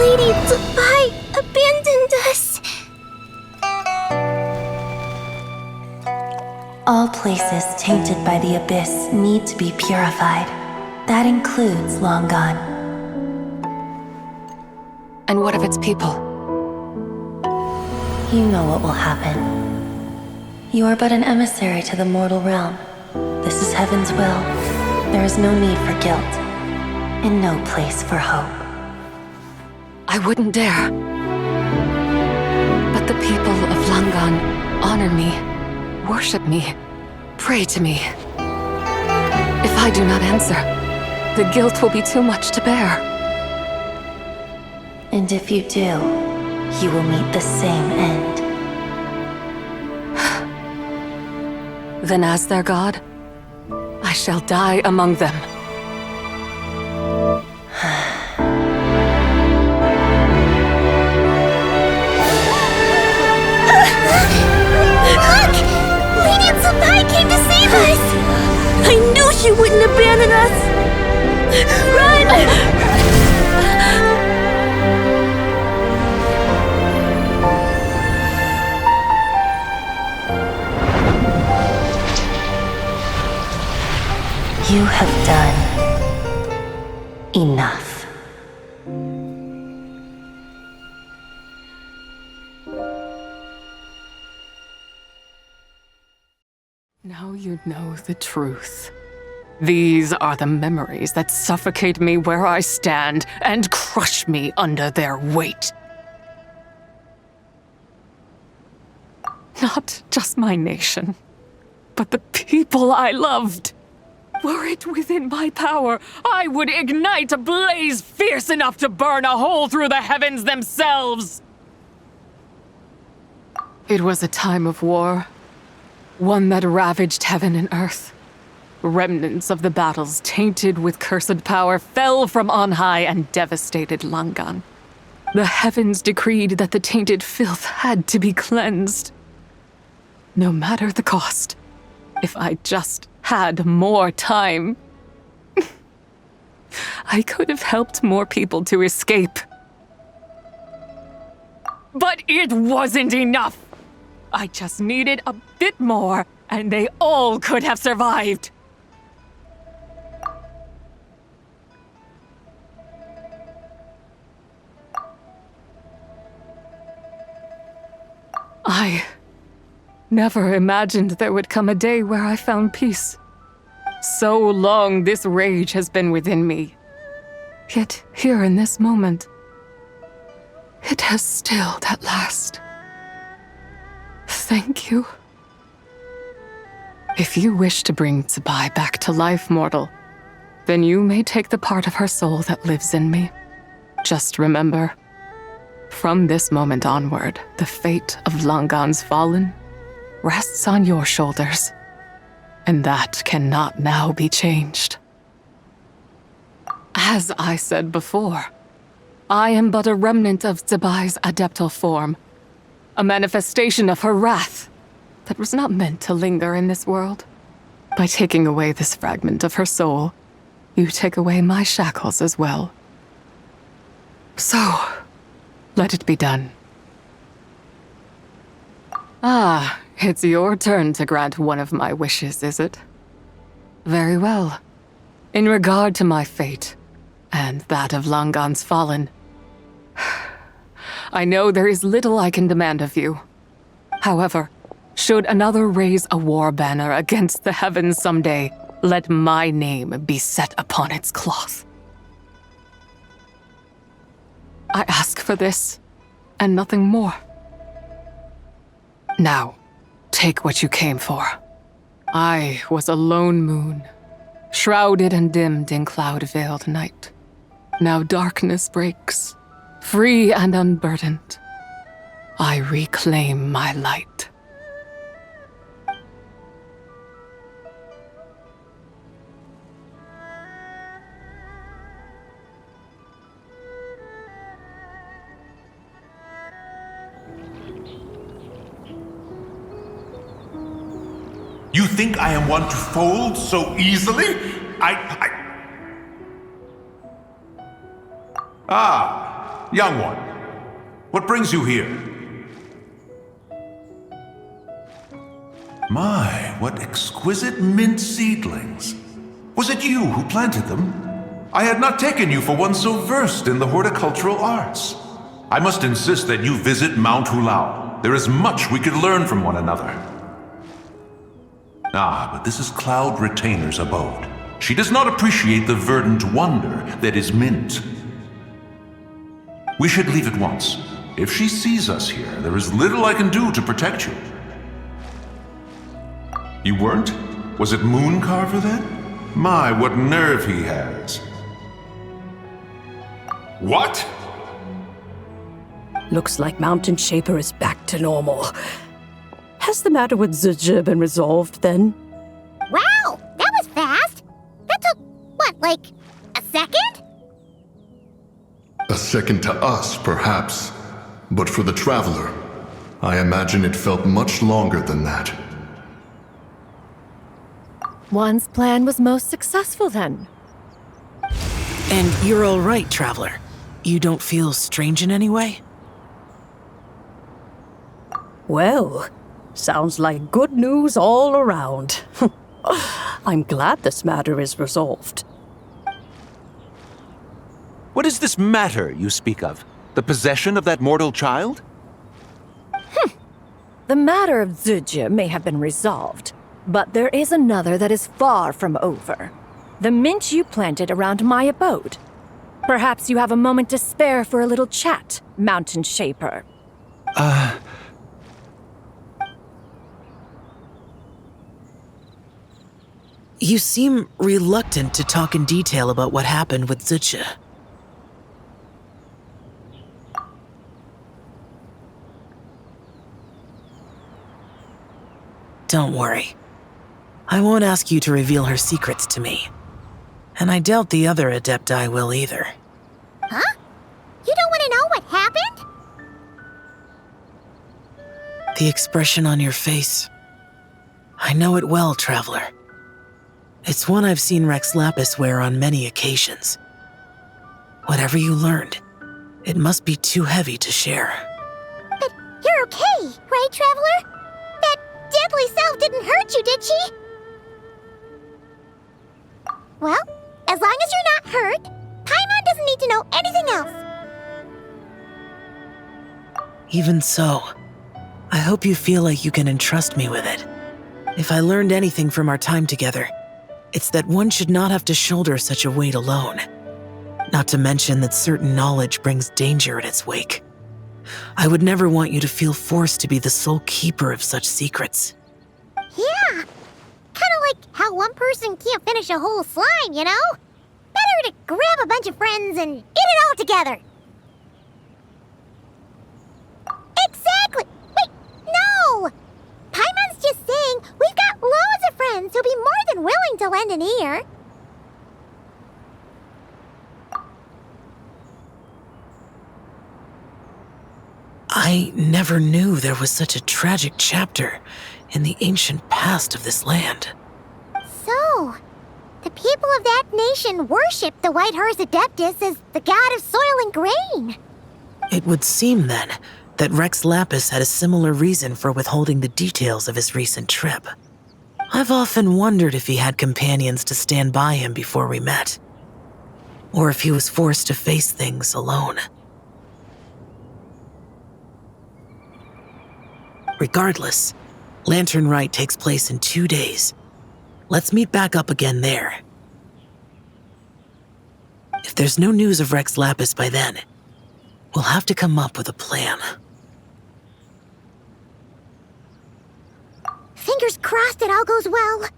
Lady Tsubai abandoned us. All places tainted by the abyss need to be purified. That includes Long Gone. And what of its people? You know what will happen. You are but an emissary to the mortal realm. This is Heaven's will. There is no need for guilt, and no place for hope. I wouldn't dare. But the people of Langan honor me, worship me, pray to me. If I do not answer, the guilt will be too much to bear. And if you do, you will meet the same end. Then as their god, I shall die among them. Look! Lady Tsubai came to save us! I knew she wouldn't abandon us! Run! You have done enough. Now you know the truth. These are the memories that suffocate me where I stand and crush me under their weight. Not just my nation, but the people I loved. Were it within my power, I would ignite a blaze fierce enough to burn a hole through the heavens themselves. It was a time of war, one that ravaged heaven and earth. Remnants of the battles tainted with cursed power fell from on high and devastated Langan. The heavens decreed that the tainted filth had to be cleansed. No matter the cost, if I just had more time, I could have helped more people to escape. But it wasn't enough. I just needed a bit more, and they all could have survived. I never imagined there would come a day where I found peace. So long this rage has been within me. Yet here in this moment, it has stilled at last. Thank you. If you wish to bring Tsubai back to life, mortal, then you may take the part of her soul that lives in me. Just remember, from this moment onward, the fate of Langan's Fallen rests on your shoulders, and that cannot now be changed. As I said before, I am but a remnant of Tsubai's adeptal form, a manifestation of her wrath that was not meant to linger in this world. By taking away this fragment of her soul, you take away my shackles as well. So, let it be done. Ah, it's your turn to grant one of my wishes, is it? Very well. In regard to my fate, and that of Langan's Fallen, I know there is little I can demand of you. However, should another raise a war banner against the heavens someday, let my name be set upon its cloth. I ask for this, and nothing more. Now, take what you came for. I was a lone moon, shrouded and dimmed in cloud-veiled night. Now darkness breaks, free and unburdened. I reclaim my light. You think I am one to fold so easily? Ah, young one. What brings you here? My, what exquisite mint seedlings. Was it you who planted them? I had not taken you for one so versed in the horticultural arts. I must insist that you visit Mount Hulao. There is much we could learn from one another. Ah, but this is Cloud Retainer's abode. She does not appreciate the verdant wonder that is mint. We should leave at once. If she sees us here, there is little I can do to protect you. You weren't? Was it Mooncarver then? My, what nerve he has. What? Looks like Mountain Shaper is back to normal. Has the matter with Zizhi been resolved then? Wow, that was fast. That took, what, like a second? A second to us, perhaps. But for the Traveler, I imagine it felt much longer than that. One's plan was most successful then. And you're all right, Traveler. You don't feel strange in any way? Well, sounds like good news all around. I'm glad this matter is resolved. What is this matter you speak of? The possession of that mortal child? The matter of Zizhi may have been resolved, but there is another that is far from over. The mint you planted around my abode. Perhaps you have a moment to spare for a little chat, Mountain Shaper. You seem reluctant to talk in detail about what happened with Zizhi. Don't worry. I won't ask you to reveal her secrets to me. And I doubt the other Adepti will either. Huh? You don't want to know what happened? The expression on your face. I know it well, Traveler. It's one I've seen Rex Lapis wear on many occasions. Whatever you learned, it must be too heavy to share. But you're okay, right, Traveler? That deadly herself didn't hurt you, did she? Well, as long as you're not hurt, Paimon doesn't need to know anything else. Even so, I hope you feel like you can entrust me with it. If I learned anything from our time together, it's that one should not have to shoulder such a weight alone. Not to mention that certain knowledge brings danger in its wake. I would never want you to feel forced to be the sole keeper of such secrets. Yeah, kind of like how one person can't finish a whole slime, you know? Better to grab a bunch of friends and eat it all together. Exactly! Wait, no! Paimon's just saying we've got loads of friends who'll be more than willing to lend an ear. I never knew there was such a tragic chapter in the ancient past of this land. So, the people of that nation worship the White Horse Adeptus as the god of soil and grain. It would seem, then, that Rex Lapis had a similar reason for withholding the details of his recent trip. I've often wondered if he had companions to stand by him before we met, or if he was forced to face things alone. Regardless, Lantern Rite takes place in 2 days. Let's meet back up again there. If there's no news of Rex Lapis by then, we'll have to come up with a plan. Fingers crossed it all goes well.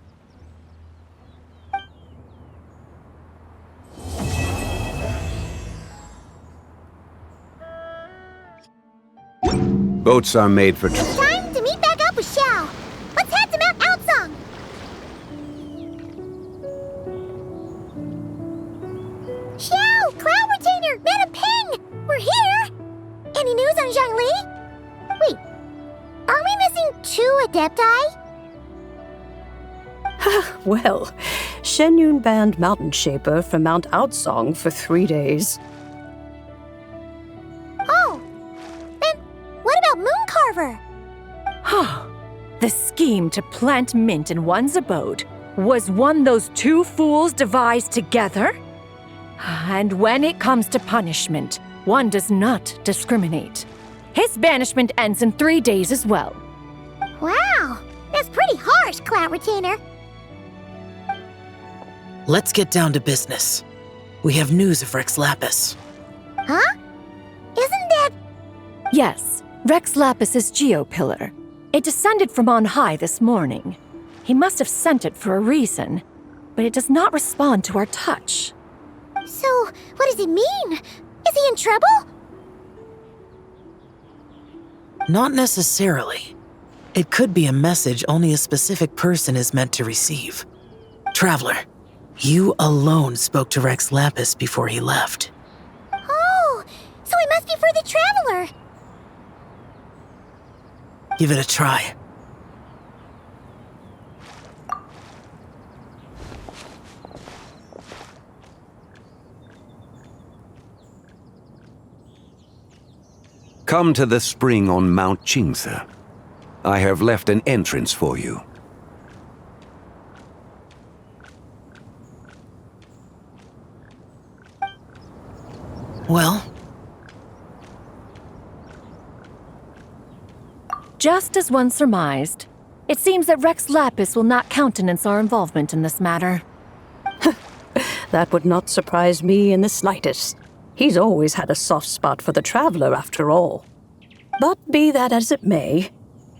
Boats are made for... Time to meet back up with Xiao. Let's head to Mount Outsong. Xiao, Cloud Retainer, Madam Ping, we're here. Any news on Zhongli? Wait, are we missing 2 Adepti? Well, Shenyun banned Mountain Shaper from Mount Outsong for 3 days. Oh, then what about Mooncarver? The scheme to plant mint in one's abode was one those 2 fools devised together? And when it comes to punishment, one does not discriminate. His banishment ends in 3 days as well. Wow, that's pretty harsh, Cloud Retainer. Let's get down to business. We have news of Rex Lapis. Huh? Isn't that... Yes, Rex Lapis's geopillar. It descended from on high this morning. He must have sent it for a reason, but it does not respond to our touch. So, what does it mean? Is he in trouble? Not necessarily. It could be a message only a specific person is meant to receive. Traveler, you alone spoke to Rex Lapis before he left. Oh, so it must be for the Traveler. Give it a try. Come to the spring on Mount Qingse. I have left an entrance for you. Well? Just as one surmised, it seems that Rex Lapis will not countenance our involvement in this matter. That would not surprise me in the slightest. He's always had a soft spot for the Traveler, after all. But be that as it may,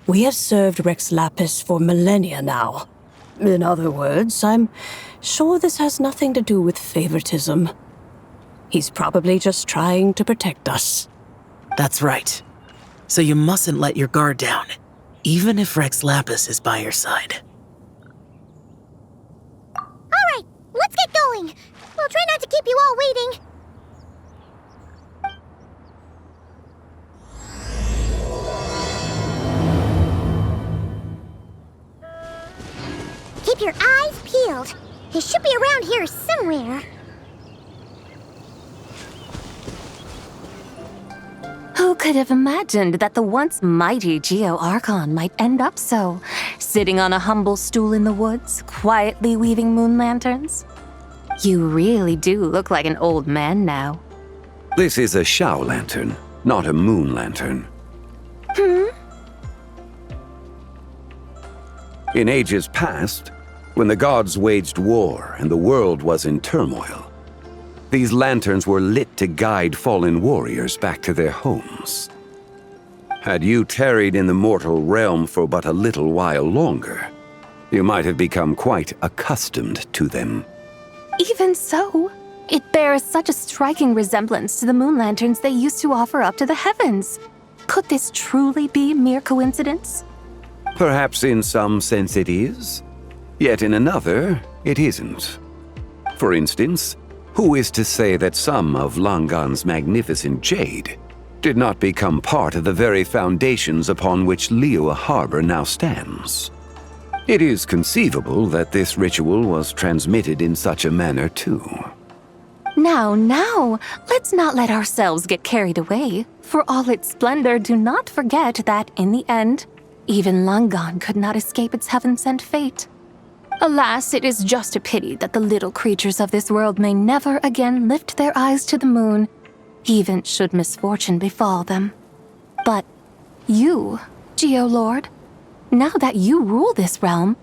we have served Rex Lapis for millennia now. In other words, I'm sure this has nothing to do with favoritism. He's probably just trying to protect us. That's right. So you mustn't let your guard down, even if Rex Lapis is by your side. All right, let's get going. We'll try not to keep you all waiting. Keep your eyes peeled. He should be around here somewhere. Who could have imagined that the once mighty Geo Archon might end up so sitting on a humble stool in the woods, quietly weaving moon lanterns. You really do look like an old man now. This is a Shao lantern, not a moon lantern. In ages past, when the gods waged war and the world was in turmoil, these lanterns were lit to guide fallen warriors back to their homes. Had you tarried in the mortal realm for but a little while longer, you might have become quite accustomed to them. Even so, it bears such a striking resemblance to the moon lanterns they used to offer up to the heavens. Could this truly be mere coincidence? Perhaps in some sense it is, yet in another, it isn't. For instance, who is to say that some of Langan's magnificent jade did not become part of the very foundations upon which Liyue Harbor now stands? It is conceivable that this ritual was transmitted in such a manner too. Now, let's not let ourselves get carried away. For all its splendor, do not forget that, in the end, even Langan could not escape its heaven-sent fate. Alas, it is just a pity that the little creatures of this world may never again lift their eyes to the moon, even should misfortune befall them. But you, Geolord, now that you rule this realm,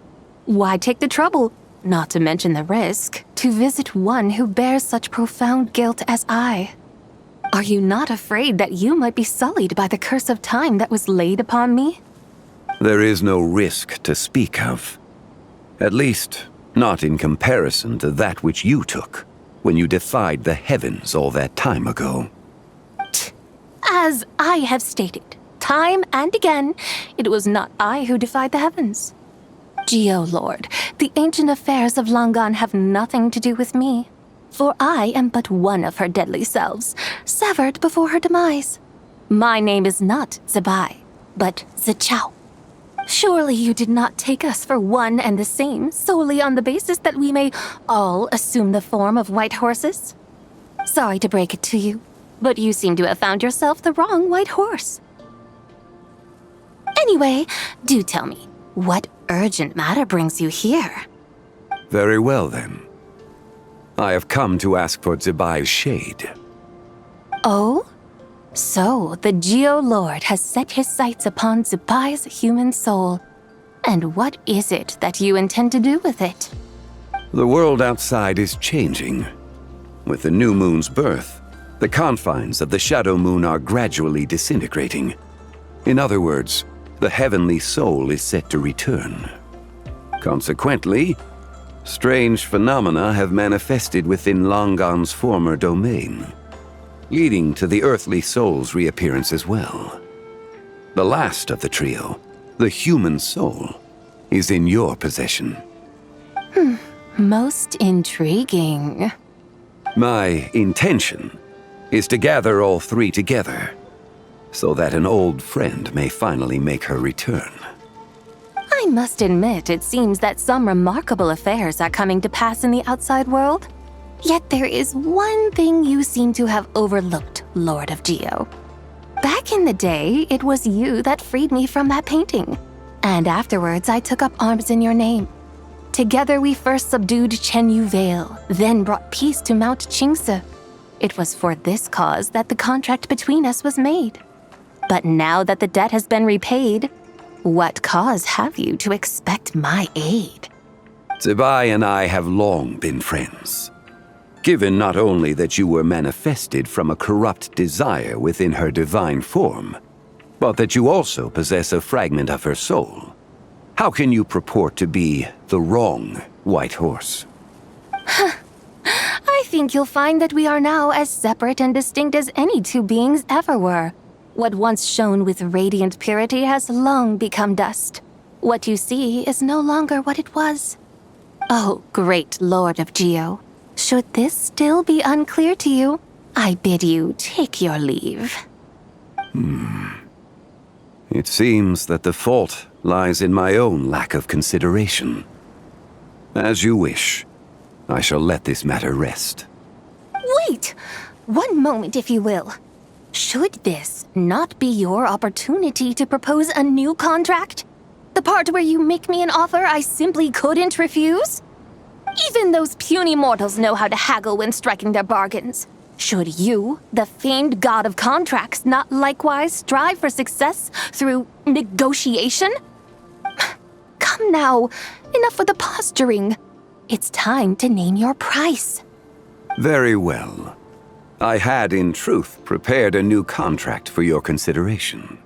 why take the trouble, not to mention the risk, to visit one who bears such profound guilt as I? Are you not afraid that you might be sullied by the curse of time that was laid upon me? There is no risk to speak of. At least, not in comparison to that which you took when you defied the heavens all that time ago. As I have stated, time and again, it was not I who defied the heavens. Geolord, the ancient affairs of Langan have nothing to do with me, for I am but one of her deadly selves, severed before her demise. My name is not Zebai, but Zichao. Surely you did not take us for one and the same solely on the basis that we may all assume the form of white horses? Sorry to break it to you, but you seem to have found yourself the wrong white horse. Anyway, do tell me, what urgent matter brings you here? Very well then. I have come to ask for Zebai's shade. Oh? So, the Geolord has set his sights upon Zebai's human soul. And what is it that you intend to do with it? The world outside is changing. With the new moon's birth, the confines of the shadow moon are gradually disintegrating. In other words, the heavenly soul is set to return. Consequently, strange phenomena have manifested within Langan's former domain, leading to the earthly soul's reappearance as well. The last of the trio, the human soul, is in your possession. Most intriguing. My intention is to gather all three together, so that an old friend may finally make her return. I must admit, it seems that some remarkable affairs are coming to pass in the outside world. Yet there is one thing you seem to have overlooked, Lord of Geo. Back in the day, it was you that freed me from that painting. And afterwards, I took up arms in your name. Together we first subdued Chenyu Vale, then brought peace to Mount Qingse. It was for this cause that the contract between us was made. But now that the debt has been repaid, what cause have you to expect my aid? Zebai and I have long been friends. Given not only that you were manifested from a corrupt desire within her divine form, but that you also possess a fragment of her soul, how can you purport to be the wrong white horse? I think you'll find that we are now as separate and distinct as any two beings ever were. What once shone with radiant purity has long become dust. What you see is no longer what it was. Oh, great Lord of Geo, should this still be unclear to you, I bid you take your leave. It seems that the fault lies in my own lack of consideration. As you wish, I shall let this matter rest. Wait! One moment, if you will. Should this not be your opportunity to propose a new contract? The part where you make me an offer I simply couldn't refuse? Even those puny mortals know how to haggle when striking their bargains. Should you, the famed god of contracts, not likewise strive for success through negotiation? Come now, enough with the posturing. It's time to name your price. Very well. I had, in truth, prepared a new contract for your consideration.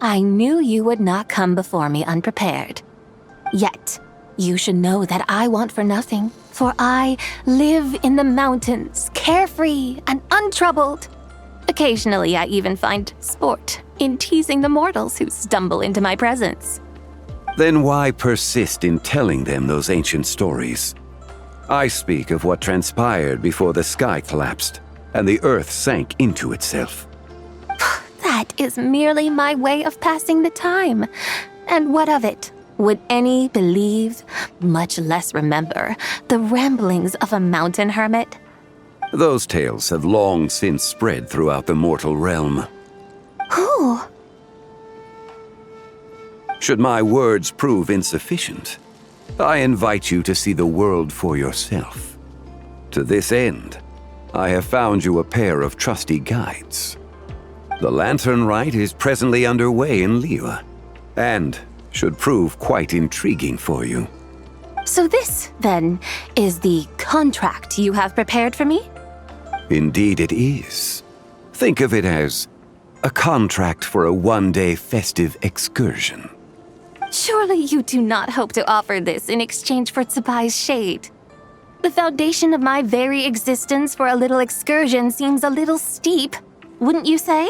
I knew you would not come before me unprepared. Yet, you should know that I want for nothing, for I live in the mountains, carefree and untroubled. Occasionally, I even find sport in teasing the mortals who stumble into my presence. Then why persist in telling them those ancient stories? I speak of what transpired before the sky collapsed and the earth sank into itself. That is merely my way of passing the time. And what of it? Would any believe, much less remember, the ramblings of a mountain hermit? Those tales have long since spread throughout the mortal realm. Who? Should my words prove insufficient, I invite you to see the world for yourself. To this end, I have found you a pair of trusty guides. The Lantern Rite is presently underway in Liyue, and should prove quite intriguing for you. So this, then, is the contract you have prepared for me? Indeed it is. Think of it as a contract for a one-day festive excursion. Surely you do not hope to offer this in exchange for Tsubai's shade. The foundation of my very existence for a little excursion seems a little steep, wouldn't you say?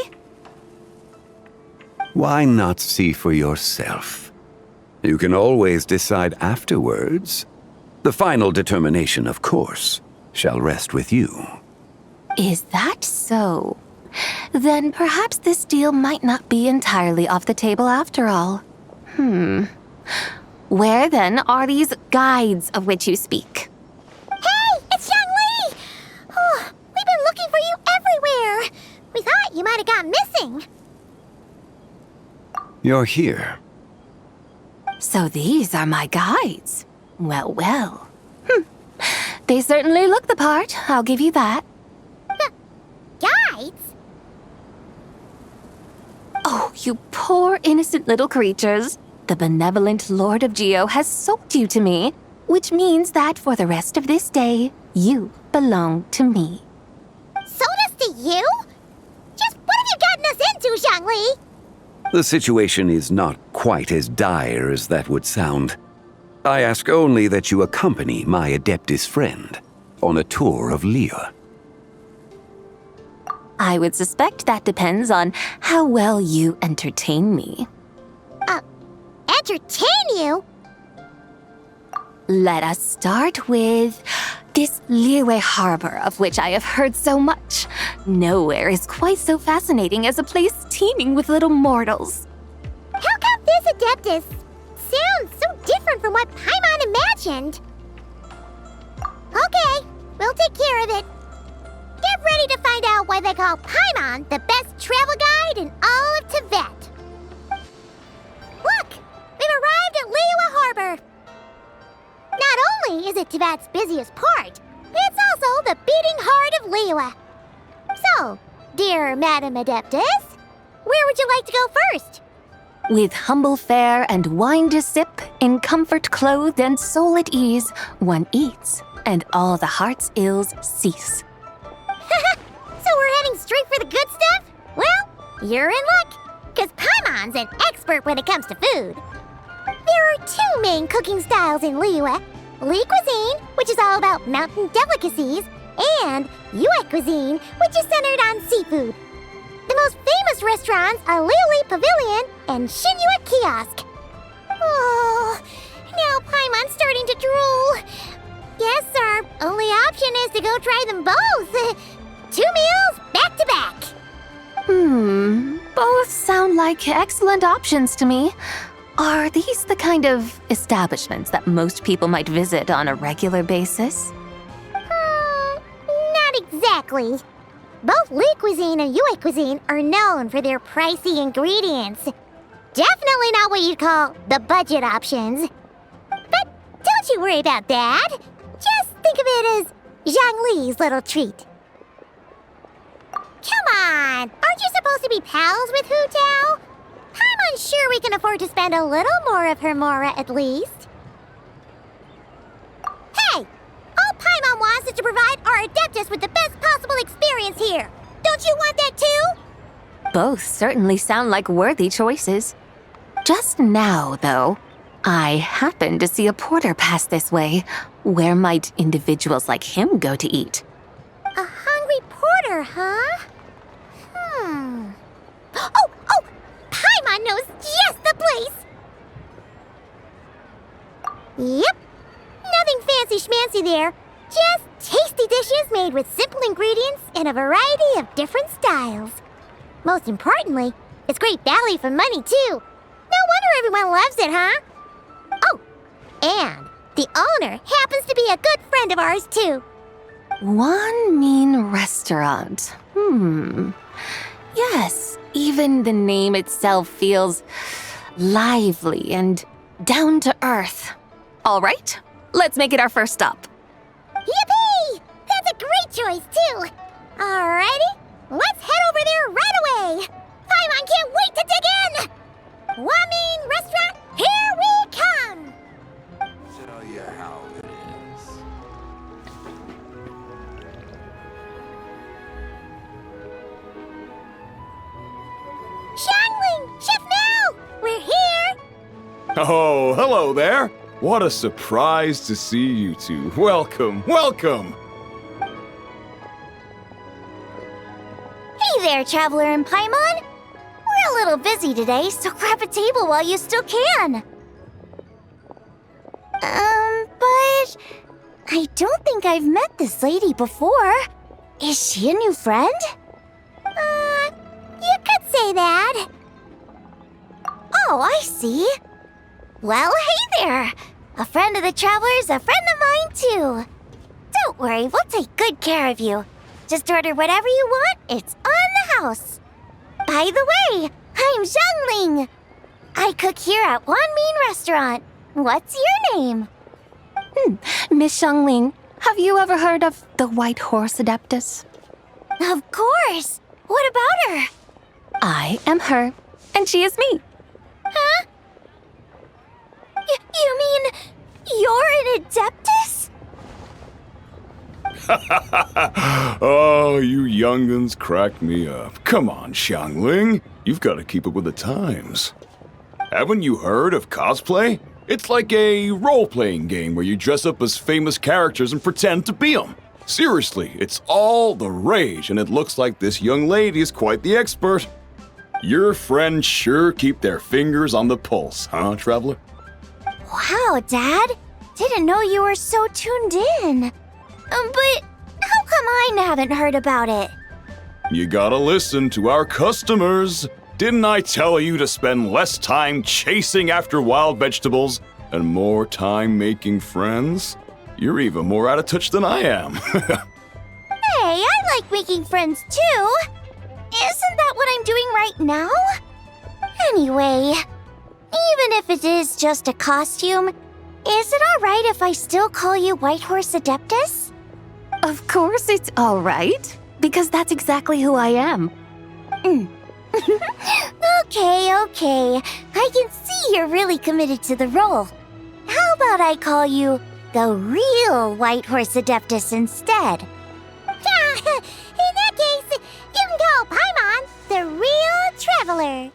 Why not see for yourself? You can always decide afterwards. The final determination, of course, shall rest with you. Is that so? Then perhaps this deal might not be entirely off the table after all. Where then are these guides of which you speak? Hey, it's Young Lee! Oh, we've been looking for you everywhere. We thought you might have gone missing. You're here. So these are my guides. Well, well. They certainly look the part, I'll give you that. Guides? Oh, you poor innocent little creatures. The benevolent Lord of Geo has sold you to me, which means that for the rest of this day, you belong to me. Sold us to you? Just what have you gotten us into, Zhangli? The situation is not quite as dire as that would sound. I ask only that you accompany my Adeptus friend on a tour of Liyue. I would suspect that depends on how well you entertain me. Entertain you? Let us start with this Liyue harbor of which I have heard so much. Nowhere is quite so fascinating as a place teeming with little mortals. How come this Adeptus sounds so different from what Paimon imagined? Okay, we'll take care of it. Get ready to find out why they call Paimon the best travel guide in all of Tibet. Look, we've arrived at Liyue Harbor. Not only is it Tibet's busiest port, it's also the beating heart of Liyue. So, dear Madam Adeptus, where would you like to go first? With humble fare and wine to sip, in comfort clothed and soul at ease, one eats, and all the heart's ills cease. So we're heading straight for the good stuff? Well, you're in luck, because Paimon's an expert when it comes to food. There are two main cooking styles in Liyue. Li cuisine, which is all about mountain delicacies, and Yue cuisine, which is centered on seafood. The most famous restaurants are Liuli Pavilion and Shinyue Kiosk. Oh, now Paimon's starting to drool. Guess our only option is to go try them both. 2 meals, back to back. Both sound like excellent options to me. Are these the kind of establishments that most people might visit on a regular basis? Not exactly. Both Li cuisine and Yue cuisine are known for their pricey ingredients. Definitely not what you'd call the budget options. But don't you worry about that. Just think of it as Zhang Li's little treat. Come on! Aren't you supposed to be pals with Hu Tao? I'm unsure we can afford to spend a little more of her mora at least. Hey! All Paimon wants is to provide our Adeptus with the best possible experience here. Don't you want that too? Both certainly sound like worthy choices. Just now, though, I happened to see a porter pass this way. Where might individuals like him go to eat? A hungry porter, huh? Oh! Paimon knows just the place! Yep. Nothing fancy schmancy there. Just tasty dishes made with simple ingredients in a variety of different styles. Most importantly, it's great value for money, too. No wonder everyone loves it, huh? Oh, and the owner happens to be a good friend of ours, too. One mean restaurant. Yes, even the name itself feels lively and down to earth. All right, let's make it our first stop. Yippee! That's a great choice, too. Alrighty, let's head over there right away. Paimon can't wait to dig in. Wamin Restaurant, here we come. Tell you how it is. Xiangling, Chef Mel, we're here. Oh, hello there. What a surprise to see you two. Welcome, welcome. Hey there, Traveler and Paimon. We're a little busy today, so grab a table while you still can. But I don't think I've met this lady before. Is she a new friend? You could say that. Oh, I see. Well, hey there. A friend of the Traveler's a friend of mine, too. Don't worry, we'll take good care of you. Just order whatever you want, it's on the house. By the way, I'm Zhangling. I cook here at One Mean Restaurant. What's your name? Miss Xiangling, have you ever heard of the White Horse Adeptus? Of course. What about her? I am her, and she is me. Huh? You mean you're an Adeptus? Oh, you young'uns crack me up. Come on, Xiangling. You've got to keep up with the times. Haven't you heard of cosplay? It's like a role-playing game where you dress up as famous characters and pretend to be them. Seriously, it's all the rage, and it looks like this young lady is quite the expert. Your friends sure keep their fingers on the pulse, huh, Traveler? Wow, Dad. Didn't know you were so tuned in. But how come I haven't heard about it? You gotta listen to our customers. Didn't I tell you to spend less time chasing after wild vegetables and more time making friends? You're even more out of touch than I am. Hey, I like making friends too. Isn't that what I'm doing right now? Anyway, even if it is just a costume, is it alright if I still call you White Horse Adeptus? Of course it's all right, because that's exactly who I am. Okay. I can see you're really committed to the role. How about I call you the real White Horse Adeptus instead? In that case, you can call Paimon the real Traveler.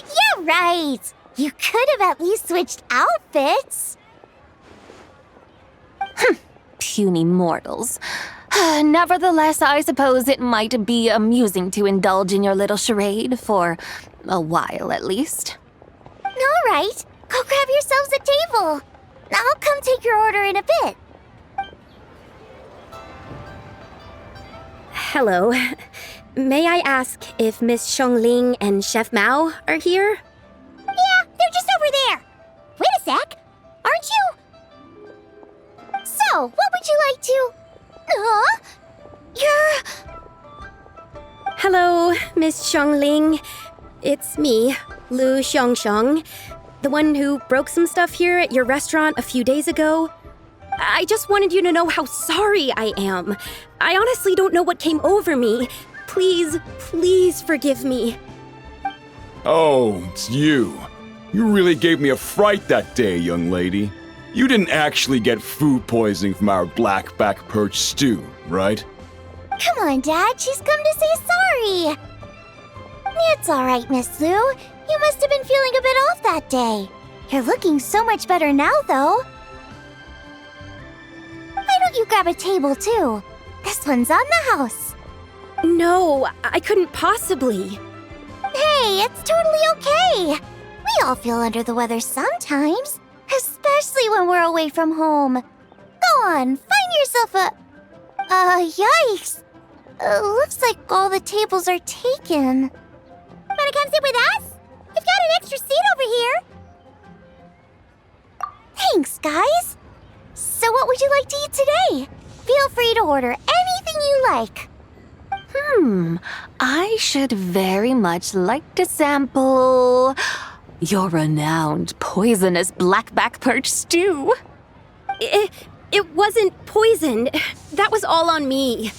You're right. You could have at least switched outfits. Puny mortals. Nevertheless, I suppose it might be amusing to indulge in your little charade for a while at least. All right, go grab yourselves a table. I'll come take your order in a bit. Hello. May I ask if Miss Xiangling and Chef Mao are here? Yeah, they're just over there. Wait a sec. Aren't you? So, what would you like to... Huh? You're... Hello. Miss Xiangling. It's me, Lu Xiangxiang, the one who broke some stuff here at your restaurant a few days ago. I just wanted you to know how sorry I am. I honestly don't know what came over me. Please, please forgive me. Oh, it's you. You really gave me a fright that day, young lady. You didn't actually get food poisoning from our blackback perch stew, right? Come on, Dad. She's come to say sorry. It's all right, Miss Lu. You must have been feeling a bit off that day. You're looking so much better now, though. Why don't you grab a table, too? This one's on the house. No, I couldn't possibly. Hey, it's totally okay. We all feel under the weather sometimes, especially when we're away from home. Go on, find yourself a... yikes. Looks like all the tables are taken. Wanna come sit with us? We've got an extra seat over here. Thanks, guys. So what would you like to eat today? Feel free to order anything you like. I should very much like to sample your renowned poisonous blackback perch stew. It wasn't poisoned. That was all on me.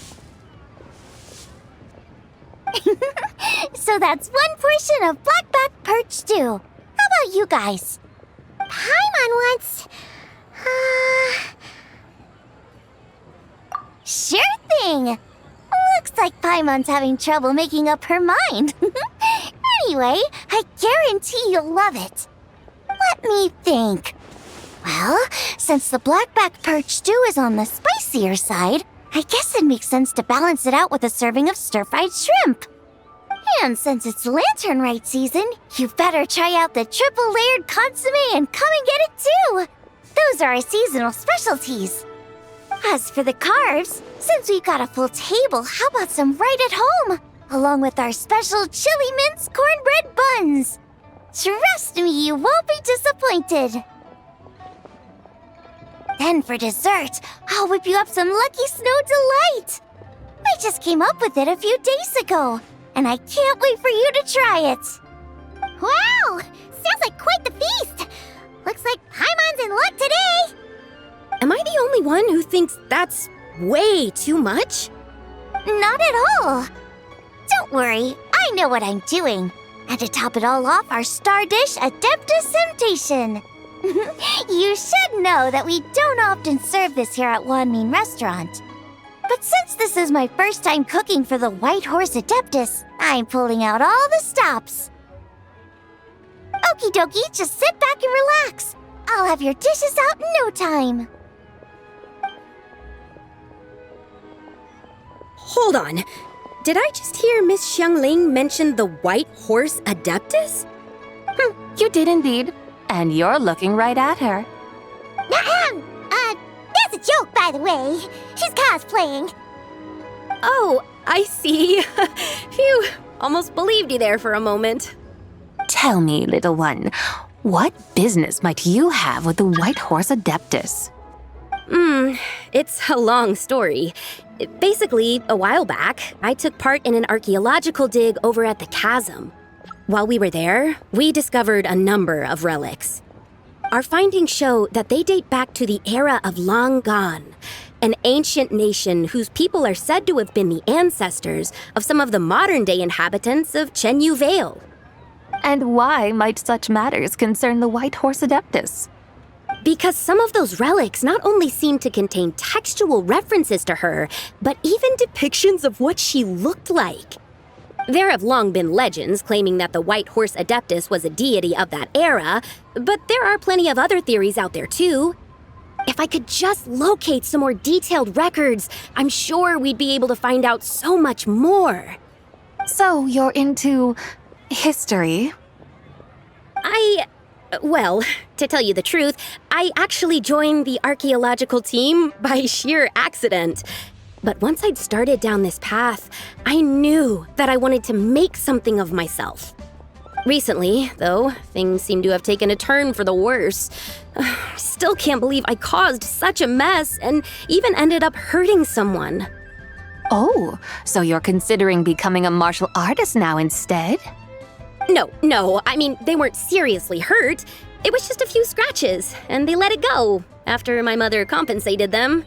So that's one portion of blackback perch stew. How about you guys? Paimon wants... Sure thing! Looks like Paimon's having trouble making up her mind. Anyway, I guarantee you'll love it. Let me think. Well, since the blackback perch stew is on the spicier side, I guess it makes sense to balance it out with a serving of stir-fried shrimp. And since it's Lantern Rite season, you better try out the triple-layered consomme and come and get it too. Those are our seasonal specialties. As for the carbs, since we've got a full table, how about some right at home? Along with our special chili mince cornbread buns. Trust me, you won't be disappointed. Then for dessert, I'll whip you up some Lucky Snow Delight. I just came up with it a few days ago, and I can't wait for you to try it. Wow! Sounds like quite the feast. Looks like Paimon's in luck today. Am I the only one who thinks that's way too much? Not at all. Don't worry, I know what I'm doing. And to top it all off, our star dish, Adeptus Temptation. You should know that we don't often serve this here at Wanmin Restaurant. But since this is my first time cooking for the White Horse Adeptus, I'm pulling out all the stops. Okie dokie, just sit back and relax. I'll have your dishes out in no time. Hold on. Did I just hear Miss Xiangling mention the White Horse Adeptus? You did indeed. And you're looking right at her. That's a joke, by the way. She's cosplaying. Oh, I see. Phew, almost believed you there for a moment. Tell me, little one, what business might you have with the White Horse Adeptus? It's a long story. Basically, a while back, I took part in an archaeological dig over at the chasm. While we were there, we discovered a number of relics. Our findings show that they date back to the era of Long Gone, an ancient nation whose people are said to have been the ancestors of some of the modern-day inhabitants of Chenyu Vale. And why might such matters concern the White Horse Adeptus? Because some of those relics not only seem to contain textual references to her, but even depictions of what she looked like. There have long been legends claiming that the White Horse Adeptus was a deity of that era, but there are plenty of other theories out there too. If I could just locate some more detailed records, I'm sure we'd be able to find out so much more. So you're into history? Well, to tell you the truth, I actually joined the archaeological team by sheer accident. But once I'd started down this path, I knew that I wanted to make something of myself. Recently, though, things seem to have taken a turn for the worse. Still can't believe I caused such a mess and even ended up hurting someone. Oh, so you're considering becoming a martial artist now instead? No, I mean, they weren't seriously hurt. It was just a few scratches, and they let it go after my mother compensated them.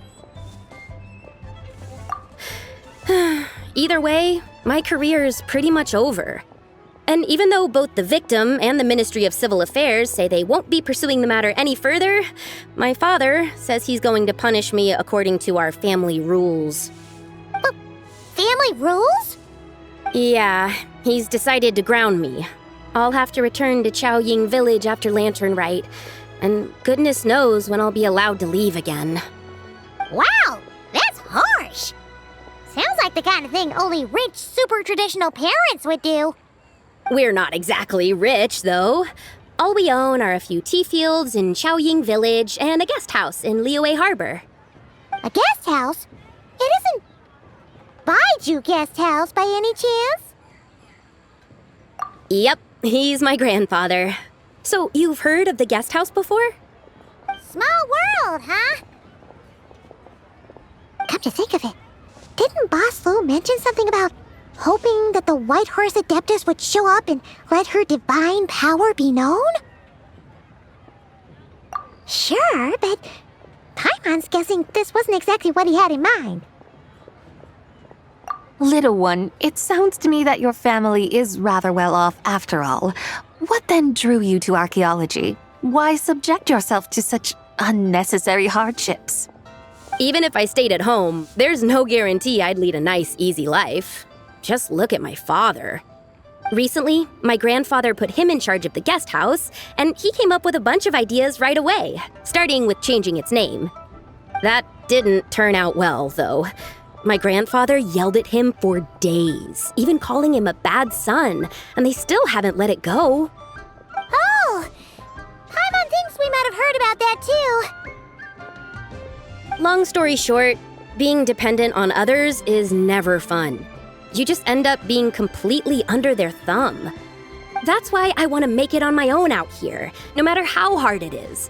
Either way, my career's pretty much over. And even though both the victim and the Ministry of Civil Affairs say they won't be pursuing the matter any further, my father says he's going to punish me according to our family rules. Family rules? Yeah, he's decided to ground me. I'll have to return to Chaoying Village after Lantern Rite, and goodness knows when I'll be allowed to leave again. Wow, that's harsh. Sounds like the kind of thing only rich, super traditional parents would do. We're not exactly rich, though. All we own are a few tea fields in Chaoying Village and a guest house in Liyue Harbor. A guest house? It isn't Baiju Guest House by any chance? Yep, he's my grandfather. So you've heard of the guest house before? Small world, huh? Come to think of it, didn't Boss Lu mention something about hoping that the White Horse Adeptus would show up and let her divine power be known? Sure, but Paimon's guessing this wasn't exactly what he had in mind. Little one, it sounds to me that your family is rather well off after all. What then drew you to archaeology? Why subject yourself to such unnecessary hardships? Even if I stayed at home, there's no guarantee I'd lead a nice, easy life. Just look at my father. Recently, my grandfather put him in charge of the guest house, and he came up with a bunch of ideas right away, starting with changing its name. That didn't turn out well, though. My grandfather yelled at him for days, even calling him a bad son, and they still haven't let it go. Oh! Paimon thinks we might have heard about that too. Long story short, being dependent on others is never fun. You just end up being completely under their thumb. That's why I want to make it on my own out here, no matter how hard it is.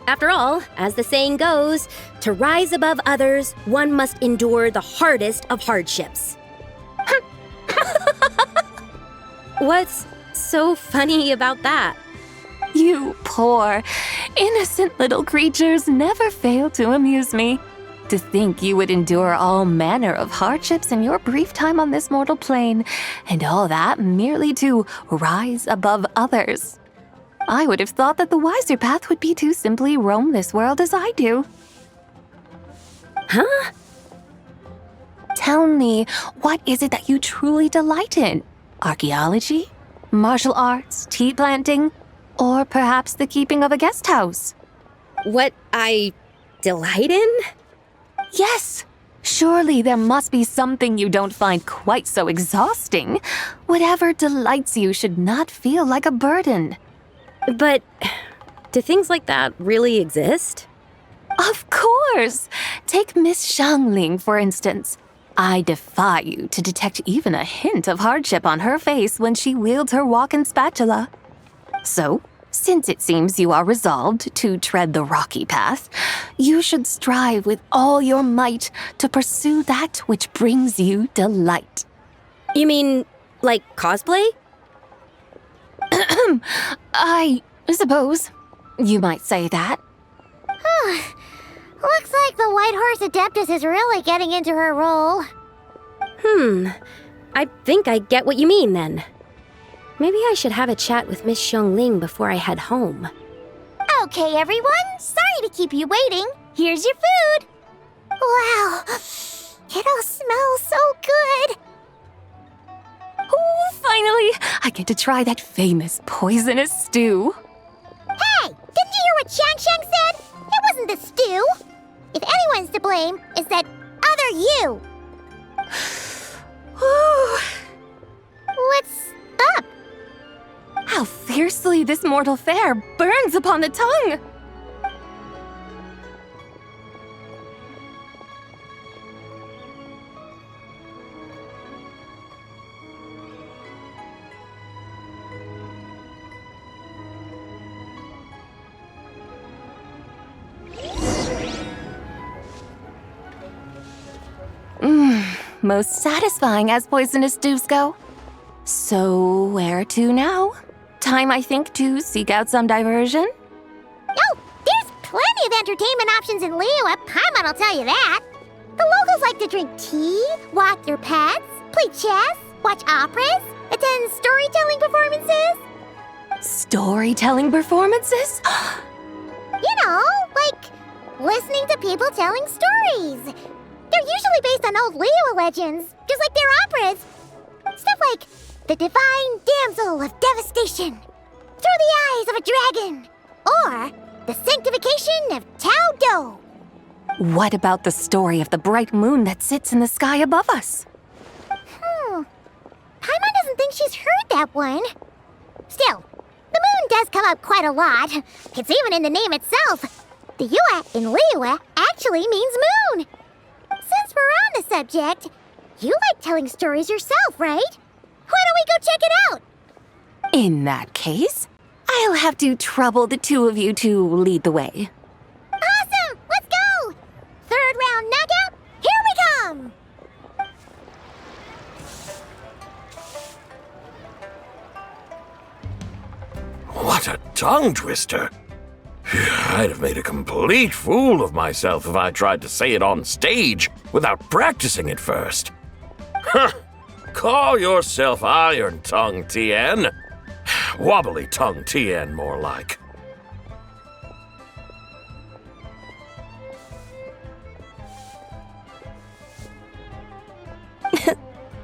After all, as the saying goes, to rise above others, one must endure the hardest of hardships. What's so funny about that? You poor, innocent little creatures never fail to amuse me. To think you would endure all manner of hardships in your brief time on this mortal plane, and all that merely to rise above others. I would have thought that the wiser path would be to simply roam this world as I do. Huh? Tell me, what is it that you truly delight in? Archaeology? Martial arts? Tea planting? Or perhaps the keeping of a guest house? What I delight in? Yes. Surely there must be something you don't find quite so exhausting. Whatever delights you should not feel like a burden. But do things like that really exist? Of course! Take Miss Xiangling, for instance. I defy you to detect even a hint of hardship on her face when she wields her walking spatula. So, since it seems you are resolved to tread the rocky path, you should strive with all your might to pursue that which brings you delight. You mean, like cosplay? I suppose you might say that. Looks like the White Horse Adeptus is really getting into her role. I think I get what you mean then. Maybe I should have a chat with Miss Xiangling before I head home. Okay, everyone. Sorry to keep you waiting. Here's your food. Wow, it all smells so good. Oh, finally! I get to try that famous poisonous stew. Hey, didn't you hear what Shang said? It wasn't the stew. If anyone's to blame, it's that other you. What's up? How fiercely this mortal fare burns upon the tongue! most satisfying as poisonous dews go. So, where to now? Time, I think, to seek out some diversion? Oh, there's plenty of entertainment options in Liyue. Paimon will tell you that. The locals like to drink tea, walk their pets, play chess, watch operas, attend storytelling performances. Storytelling performances? You know, like listening to people telling stories. They're usually based on old Liyue legends, just like their operas. Stuff like the Divine Damsel of Devastation, Through the Eyes of a Dragon, or the Sanctification of Tao Do. What about the story of the bright moon that sits in the sky above us? Paimon doesn't think she's heard that one. Still, the moon does come up quite a lot. It's even in the name itself. The Yue in Liyue actually means moon. Since we're on the subject, you like telling stories yourself, right? Why don't we go check it out? In that case, I'll have to trouble the two of you to lead the way. Awesome! Let's go! Third round knockout, here we come! What a tongue twister! I'd have made a complete fool of myself if I tried to say it on stage without practicing it first. Huh! Call yourself Iron Tongue, Tien. Wobbly Tongue, Tien, more like.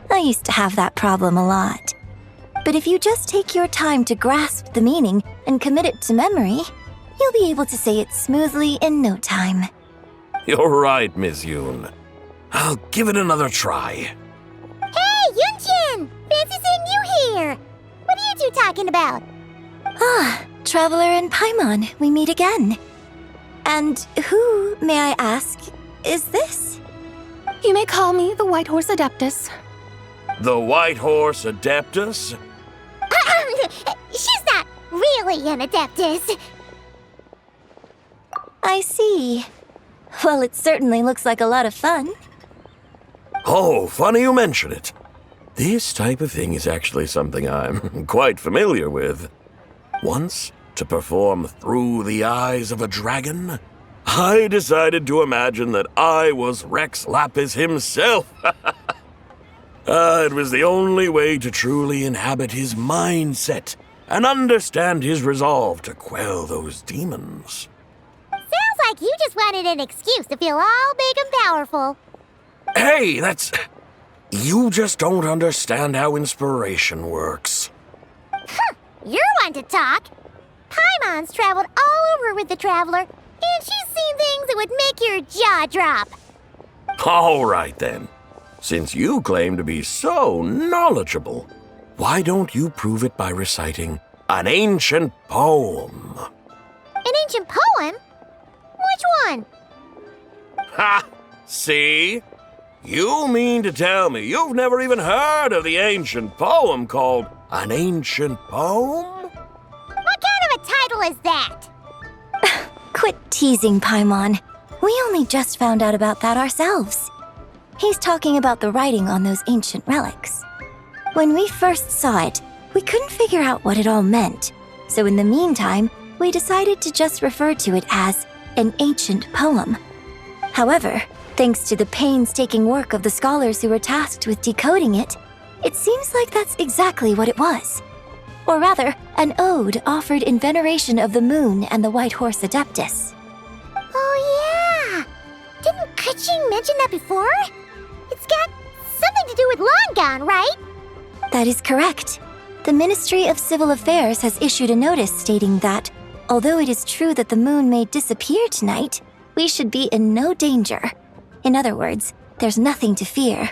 I used to have that problem a lot. But if you just take your time to grasp the meaning and commit it to memory, you'll be able to say it smoothly in no time. You're right, Miss Yoon. I'll give it another try. Hey, Yunchin! Fancy seeing you here! What are you two talking about? Ah, Traveler and Paimon, we meet again. And who, may I ask, is this? You may call me the White Horse Adeptus. The White Horse Adeptus? She's not really an Adeptus. I see. Well, it certainly looks like a lot of fun. Oh, funny you mention it. This type of thing is actually something I'm quite familiar with. Once, to perform Through the Eyes of a Dragon, I decided to imagine that I was Rex Lapis himself. It was the only way to truly inhabit his mindset and understand his resolve to quell those demons. Sounds like you just wanted an excuse to feel all big and powerful. Hey, you just don't understand how inspiration works. You're one to talk. Paimon's traveled all over with the Traveler, and she's seen things that would make your jaw drop. All right, then. Since you claim to be so knowledgeable, why don't you prove it by reciting an ancient poem? An ancient poem? Which one? Ha! See? You mean to tell me you've never even heard of the ancient poem called An Ancient Poem? What kind of a title is that? Quit teasing, Paimon. We only just found out about that ourselves. He's talking about the writing on those ancient relics. When we first saw it, we couldn't figure out what it all meant. So in the meantime, we decided to just refer to it as an ancient poem. However, thanks to the painstaking work of the scholars who were tasked with decoding it, it seems like that's exactly what it was. Or rather, an ode offered in veneration of the moon and the White Horse Adeptus. Oh yeah! Didn't Kuching mention that before? It's got something to do with Longan, right? That is correct. The Ministry of Civil Affairs has issued a notice stating that, although it is true that the moon may disappear tonight, we should be in no danger. In other words, there's nothing to fear.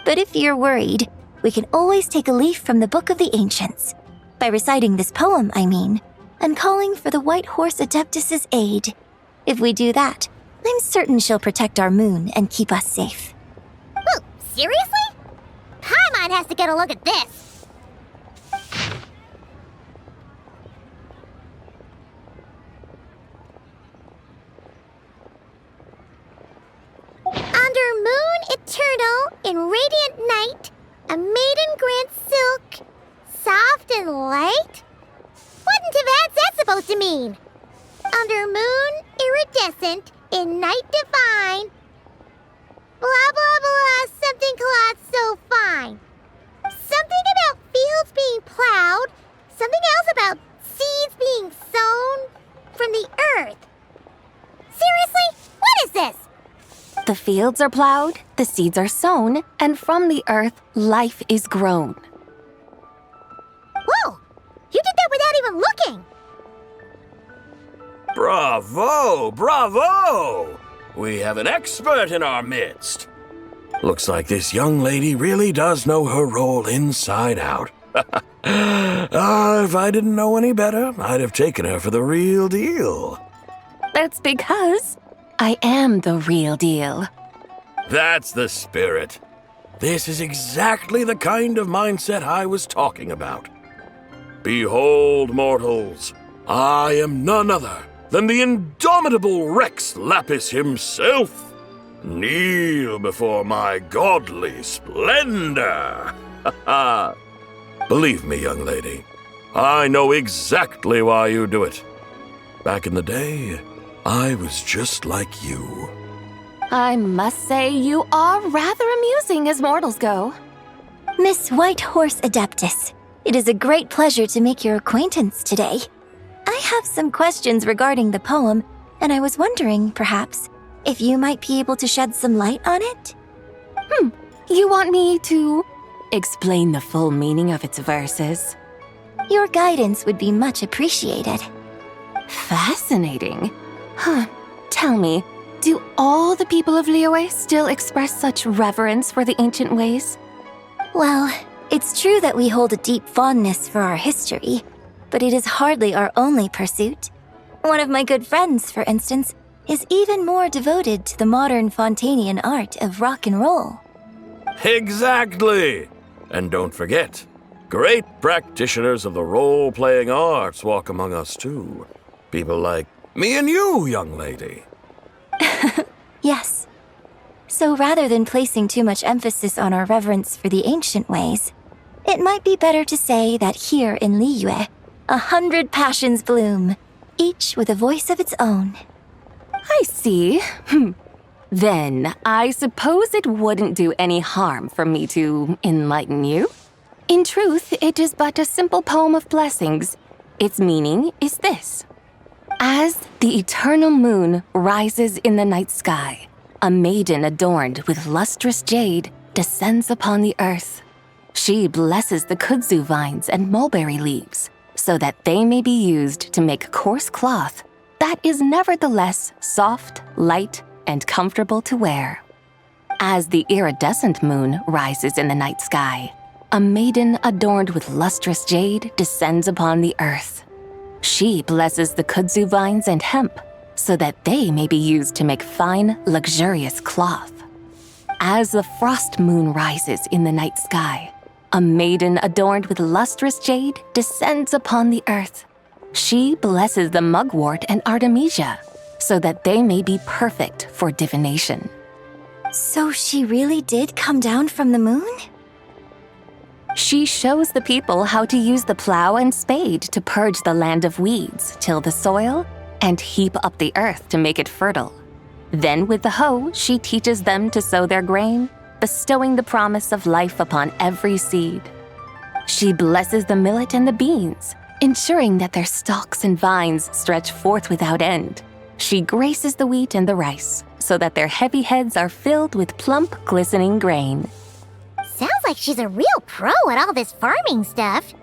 But if you're worried, we can always take a leaf from the Book of the Ancients. By reciting this poem, I mean, and calling for the White Horse Adeptus's aid. If we do that, I'm certain she'll protect our moon and keep us safe. Whoa, seriously? Paimon has to get a look at this. Under moon eternal in radiant night, a maiden grants silk, soft and light? Wouldn't have had that supposed to mean? Under moon, iridescent, in night divine. Blah blah blah, something cloth so fine. Something about fields being plowed, something else about seeds being sown from the earth. Seriously? What is this? The fields are plowed, the seeds are sown, and from the earth, life is grown. Whoa! You did that without even looking! Bravo! Bravo! We have an expert in our midst. Looks like this young lady really does know her role inside out. If I didn't know any better, I'd have taken her for the real deal. That's because I am the real deal. That's the spirit. This is exactly the kind of mindset I was talking about. Behold, mortals, I am none other than the indomitable Rex Lapis himself. Kneel before my godly splendor. Believe me, young lady, I know exactly why you do it. Back in the day, I was just like you. I must say you are rather amusing as mortals go. Miss Whitehorse Adeptus, it is a great pleasure to make your acquaintance today. I have some questions regarding the poem, and I was wondering, perhaps, if you might be able to shed some light on it? You want me to explain the full meaning of its verses? Your guidance would be much appreciated. Fascinating. Tell me, do all the people of Liyue still express such reverence for the ancient ways? Well, it's true that we hold a deep fondness for our history, but it is hardly our only pursuit. One of my good friends, for instance, is even more devoted to the modern Fontanian art of rock and roll. Exactly! And don't forget, great practitioners of the role-playing arts walk among us too. People like me and you, young lady. Yes. So rather than placing too much emphasis on our reverence for the ancient ways, it might be better to say that here in Liyue, 100 passions bloom, each with a voice of its own. I see. Then, I suppose it wouldn't do any harm for me to enlighten you. In truth, it is but a simple poem of blessings. Its meaning is this. As the eternal moon rises in the night sky, a maiden adorned with lustrous jade descends upon the earth. She blesses the kudzu vines and mulberry leaves, so that they may be used to make coarse cloth that is nevertheless soft, light, and comfortable to wear. As the iridescent moon rises in the night sky, a maiden adorned with lustrous jade descends upon the earth. She blesses the kudzu vines and hemp, so that they may be used to make fine, luxurious cloth. As the frost moon rises in the night sky, a maiden adorned with lustrous jade descends upon the earth. She blesses the mugwort and artemisia, so that they may be perfect for divination. So she really did come down from the moon? She shows the people how to use the plow and spade to purge the land of weeds, till the soil, and heap up the earth to make it fertile. Then with the hoe, she teaches them to sow their grain, bestowing the promise of life upon every seed. She blesses the millet and the beans, ensuring that their stalks and vines stretch forth without end. She graces the wheat and the rice, so that their heavy heads are filled with plump, glistening grain. Sounds like she's a real pro at all this farming stuff.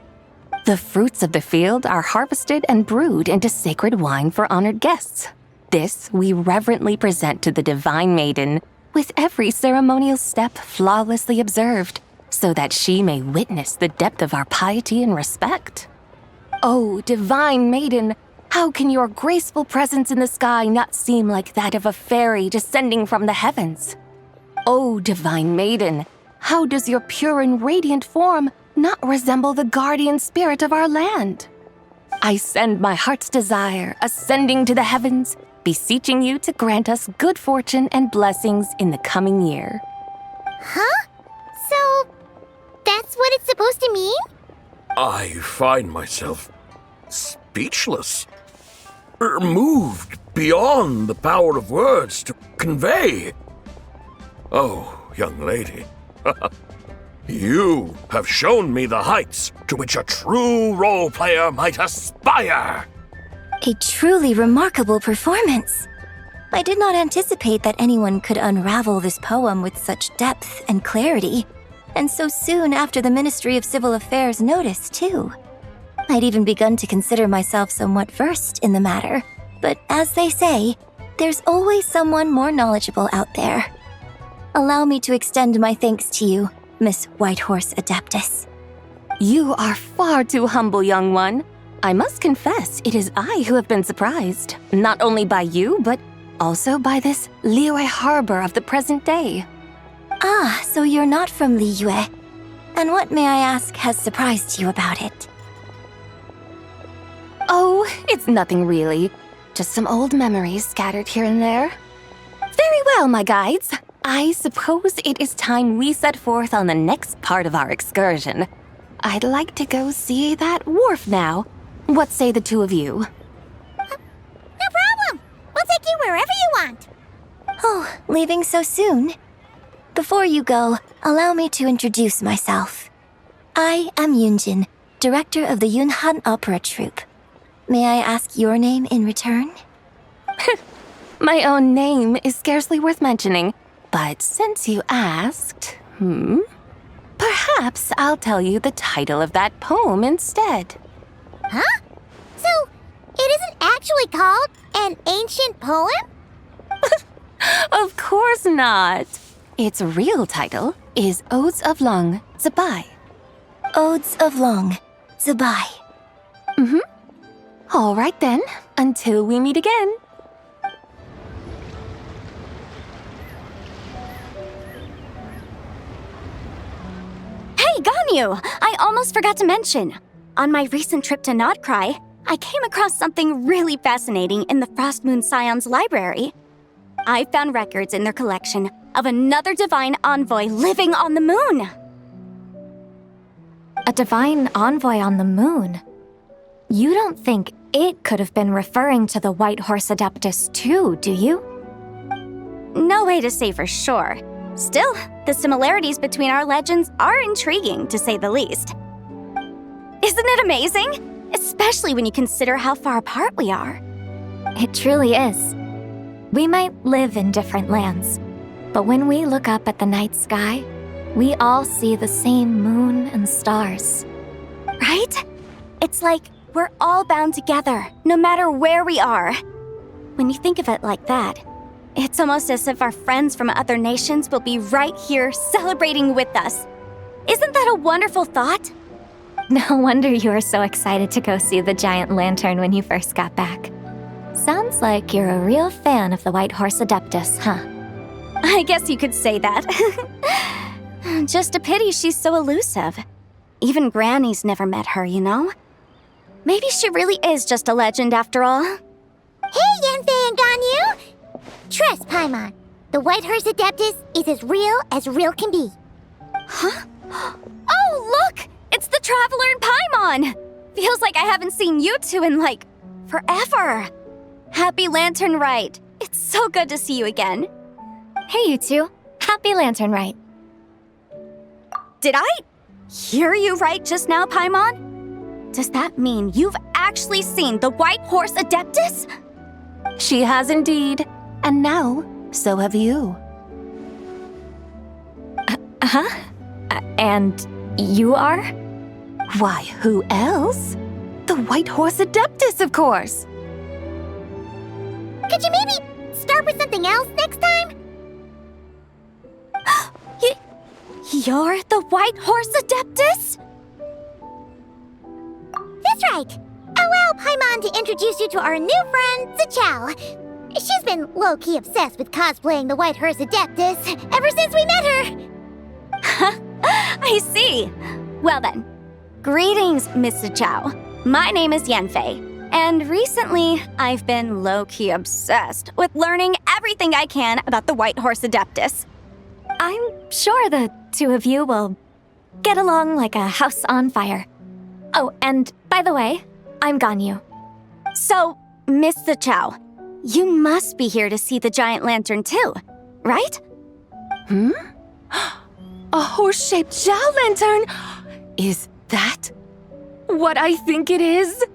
The fruits of the field are harvested and brewed into sacred wine for honored guests. This we reverently present to the divine maiden, with every ceremonial step flawlessly observed, so that she may witness the depth of our piety and respect. Oh, divine maiden, how can your graceful presence in the sky not seem like that of a fairy descending from the heavens? Oh, divine maiden, how does your pure and radiant form not resemble the guardian spirit of our land? I send my heart's desire, ascending to the heavens, beseeching you to grant us good fortune and blessings in the coming year. Huh? supposed to mean? I find myself speechless. Moved beyond the power of words to convey. Oh, young lady, you have shown me the heights to which a true role player might aspire. A truly remarkable performance. I did not anticipate that anyone could unravel this poem with such depth and clarity, and so soon after the Ministry of Civil Affairs noticed, too. I'd even begun to consider myself somewhat versed in the matter, but as they say, there's always someone more knowledgeable out there. Allow me to extend my thanks to you, Miss Whitehorse Adeptus. You are far too humble, young one. I must confess, it is I who have been surprised, not only by you, but also by this Liyue harbor of the present day. Ah, so you're not from Liyue. And what, may I ask, has surprised you about it? Oh, it's nothing really. Just some old memories scattered here and there. Very well, my guides. I suppose it is time we set forth on the next part of our excursion. I'd like to go see that wharf now. What say the two of you? No problem. We'll take you wherever you want. Oh, leaving so soon? Before you go, allow me to introduce myself. I am Yunjin, director of the Yunhan Opera Troupe. May I ask your name in return? My own name is scarcely worth mentioning, but since you asked, perhaps I'll tell you the title of that poem instead. Huh? So, it isn't actually called an ancient poem? Of course not. Its real title is Odes of Long Zabai. Odes of Long Zabai. All right then, until we meet again. Hey, Ganyu! I almost forgot to mention. On my recent trip to Nodcry, I came across something really fascinating in the Frost Moon Scion's library. I found records in their collection of another divine envoy living on the moon. A divine envoy on the moon? You don't think it could have been referring to the Whitehorse Adeptus too, do you? No way to say for sure. Still, the similarities between our legends are intriguing, to say the least. Isn't it amazing? Especially when you consider how far apart we are. It truly is. We might live in different lands, but when we look up at the night sky, we all see the same moon and stars. Right? It's like we're all bound together, no matter where we are. When you think of it like that, it's almost as if our friends from other nations will be right here celebrating with us. Isn't that a wonderful thought? No wonder you were so excited to go see the giant lantern when you first got back. Sounds like you're a real fan of the Whitehorse Adeptus, huh? I guess you could say that. Just a pity she's so elusive. Even Granny's never met her, you know? Maybe she really is just a legend after all. Hey, Yanfei and Ganyu! Trust, Paimon. The Whitehorse Adeptus is as real can be. Huh? Oh, look! It's the Traveler and Paimon! Feels like I haven't seen you two in, forever. Happy Lantern Rite. It's so good to see you again. Hey, you two. Happy Lantern Rite. Did I hear you right just now, Paimon? Does that mean you've actually seen the Whitehorse Adeptus? She has indeed. And now, so have you. And you are? Why, who else? The Whitehorse Adeptus, of course. Could you maybe start with something else next time? You're the Whitehorse Adeptus? That's right. Allow Paimon to introduce you to our new friend, Zichao. She's been low-key obsessed with cosplaying the Whitehorse Adeptus ever since we met her. I see. Well then, greetings, Miss Zichao. My name is Yanfei, and recently I've been low-key obsessed with learning everything I can about the Whitehorse Adeptus. I'm sure the two of you will get along like a house on fire. Oh, and by the way, I'm Ganyu. So, Miss the Chow, you must be here to see the giant lantern too, right? A horse-shaped Zhao lantern? Is that what I think it is?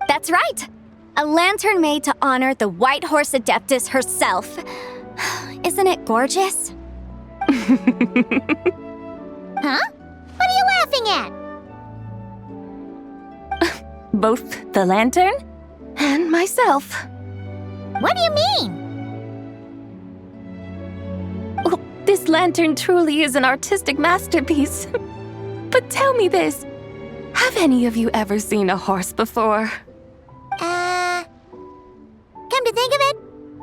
That's right. A lantern made to honor the White Horse Adeptus herself. Isn't it gorgeous? Huh? What are you laughing at? Both the lantern and myself. What do you mean? Oh, this lantern truly is an artistic masterpiece. But tell me this, have any of you ever seen a horse before? Come to think of it,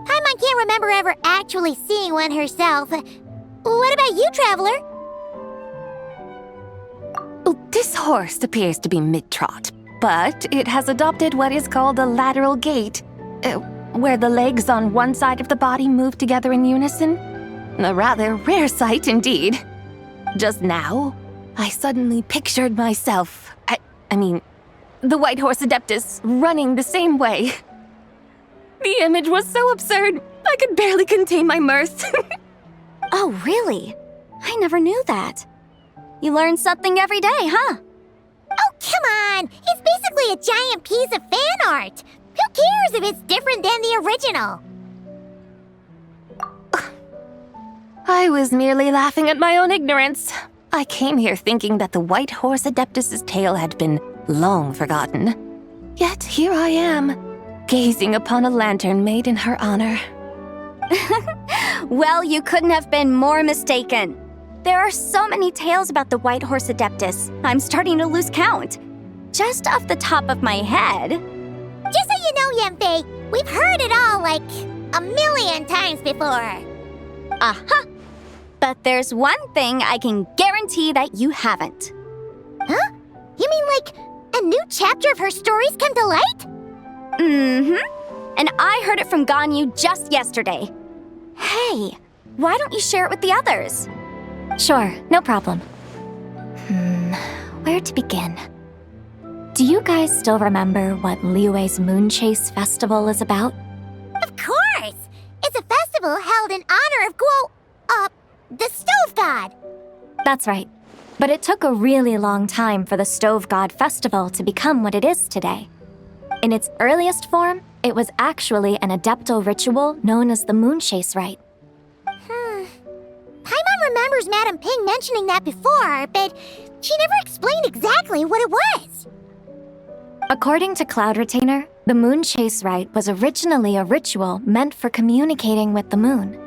Paimon can't remember ever actually seeing one herself. What about you, Traveler? Oh, this horse appears to be mid-trot, but it has adopted what is called a lateral gait, where the legs on one side of the body move together in unison. A rather rare sight indeed. Just now, I suddenly pictured myself, I mean, the White Horse Adeptus running the same way. The image was so absurd, I could barely contain my mirth. Oh, really? I never knew that. You learn something every day, huh? Oh, come on! It's basically a giant piece of fan art! Who cares if it's different than the original? I was merely laughing at my own ignorance. I came here thinking that the White Horse Adeptus's tale had been long forgotten. Yet here I am, gazing upon a lantern made in her honor. Well, you couldn't have been more mistaken. There are so many tales about the White Horse Adeptus, I'm starting to lose count. Just off the top of my head. Just so you know, Yanfei, we've heard it all like a million times before. Uh-huh. But there's one thing I can guarantee that you haven't. Huh? You mean like a new chapter of her stories come to light? Mm-hmm. And I heard it from Ganyu just yesterday. Hey, why don't you share it with the others? Sure, no problem. Where to begin? Do you guys still remember what Liyue's Moon Chase Festival is about? Of course! It's a festival held in honor of the Stove God. That's right. But it took a really long time for the Stove God Festival to become what it is today. In its earliest form, it was actually an adeptal ritual known as the Moon Chase Rite. Paimon remembers Madame Ping mentioning that before, but she never explained exactly what it was. According to Cloud Retainer, the Moon Chase Rite was originally a ritual meant for communicating with the moon.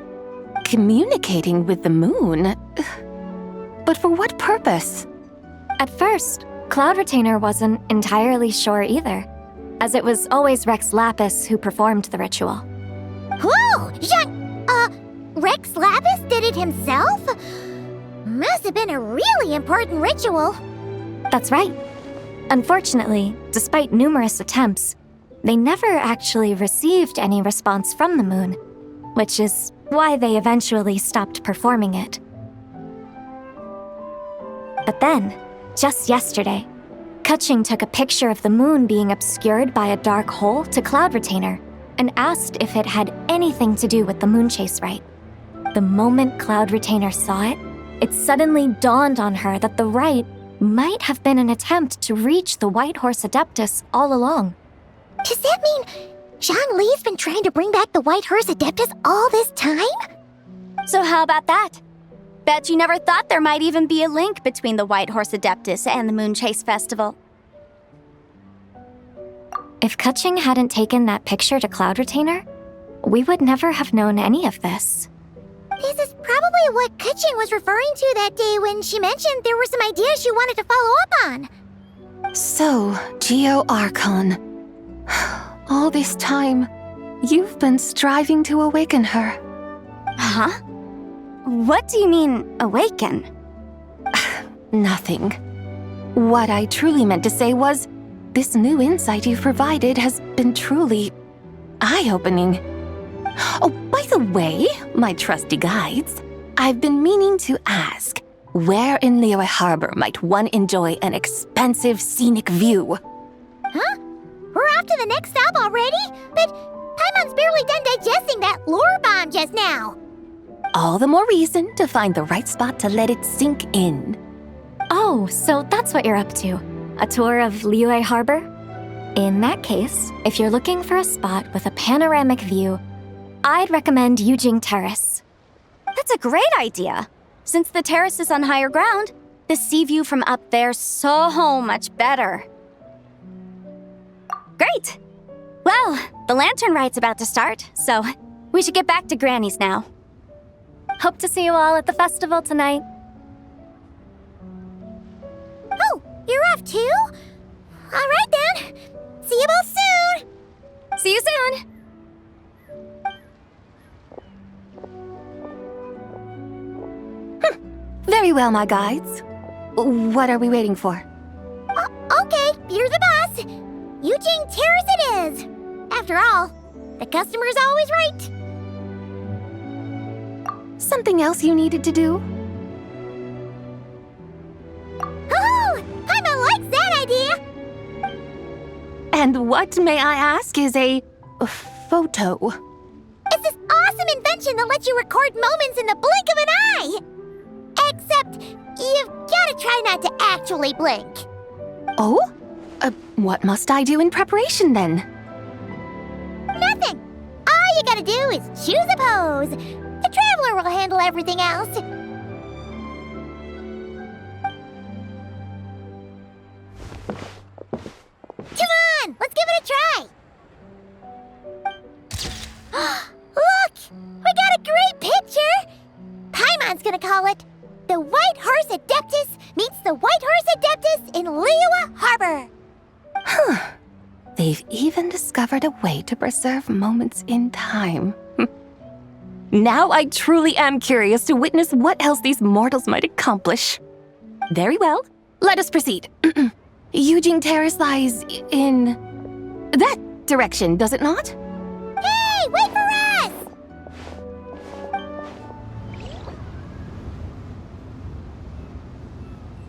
Communicating with the moon? But for what purpose? At first, Cloud Retainer wasn't entirely sure either, as it was always Rex Lapis who performed the ritual. Whoa! Rex Lapis did it himself? Must have been a really important ritual. That's right. Unfortunately, despite numerous attempts, they never actually received any response from the moon, which is why they eventually stopped performing it. But then, just yesterday, Kaching took a picture of the moon being obscured by a dark hole to Cloud Retainer and asked if it had anything to do with the Moon Chase Rite. The moment Cloud Retainer saw it, it suddenly dawned on her that the rite might have been an attempt to reach the White Horse Adeptus all along. Does that mean Zhang Li's been trying to bring back the White Horse Adeptus all this time? So how about that? Bet you never thought there might even be a link between the White Horse Adeptus and the Moon Chase Festival. If Kaching hadn't taken that picture to Cloud Retainer, we would never have known any of this. This is probably what Kaching was referring to that day when she mentioned there were some ideas she wanted to follow up on. So, Geo Archon. All this time, you've been striving to awaken her. Huh? What do you mean, awaken? Nothing. What I truly meant to say was, this new insight you've provided has been truly eye-opening. Oh, by the way, my trusty guides, I've been meaning to ask, Where in Liyue Harbor might one enjoy an expansive scenic view? Huh? We're off to the next stop already? But Paimon's barely done digesting that lore bomb just now. All the more reason to find the right spot to let it sink in. Oh, so that's what you're up to. A tour of Liyue Harbor? In that case, if you're looking for a spot with a panoramic view, I'd recommend Yujing Terrace. That's a great idea. Since the terrace is on higher ground, the sea view from up there's so much better. Great! Well, the Lantern Rite's about to start, so we should get back to Granny's now. Hope to see you all at the festival tonight. Oh, you're off too? All right then. See you both soon. See you soon. Very well, my guides. What are we waiting for? Okay, you're the boss. Yujing Terrace it is. After all, the customer's always right. Something else you needed to do? Oh, Paimon likes that idea. And what, may I ask, is a photo? It's this awesome invention that lets you record moments in the blink of an eye. Except, you've gotta try not to actually blink. Oh? What must I do in preparation then? Nothing. All you gotta do is choose a pose. The Traveler will handle everything else. Come on, let's give it a try. Look, we got a great picture. Paimon's gonna call it The White Horse Adeptus Meets the White Horse Adeptus in Liyue Harbor. Huh. They've even discovered a way to preserve moments in time. Now I truly am curious to witness what else these mortals might accomplish. Very well, let us proceed. Yujing Terrace lies in that direction, does it not? Hey, wait for us!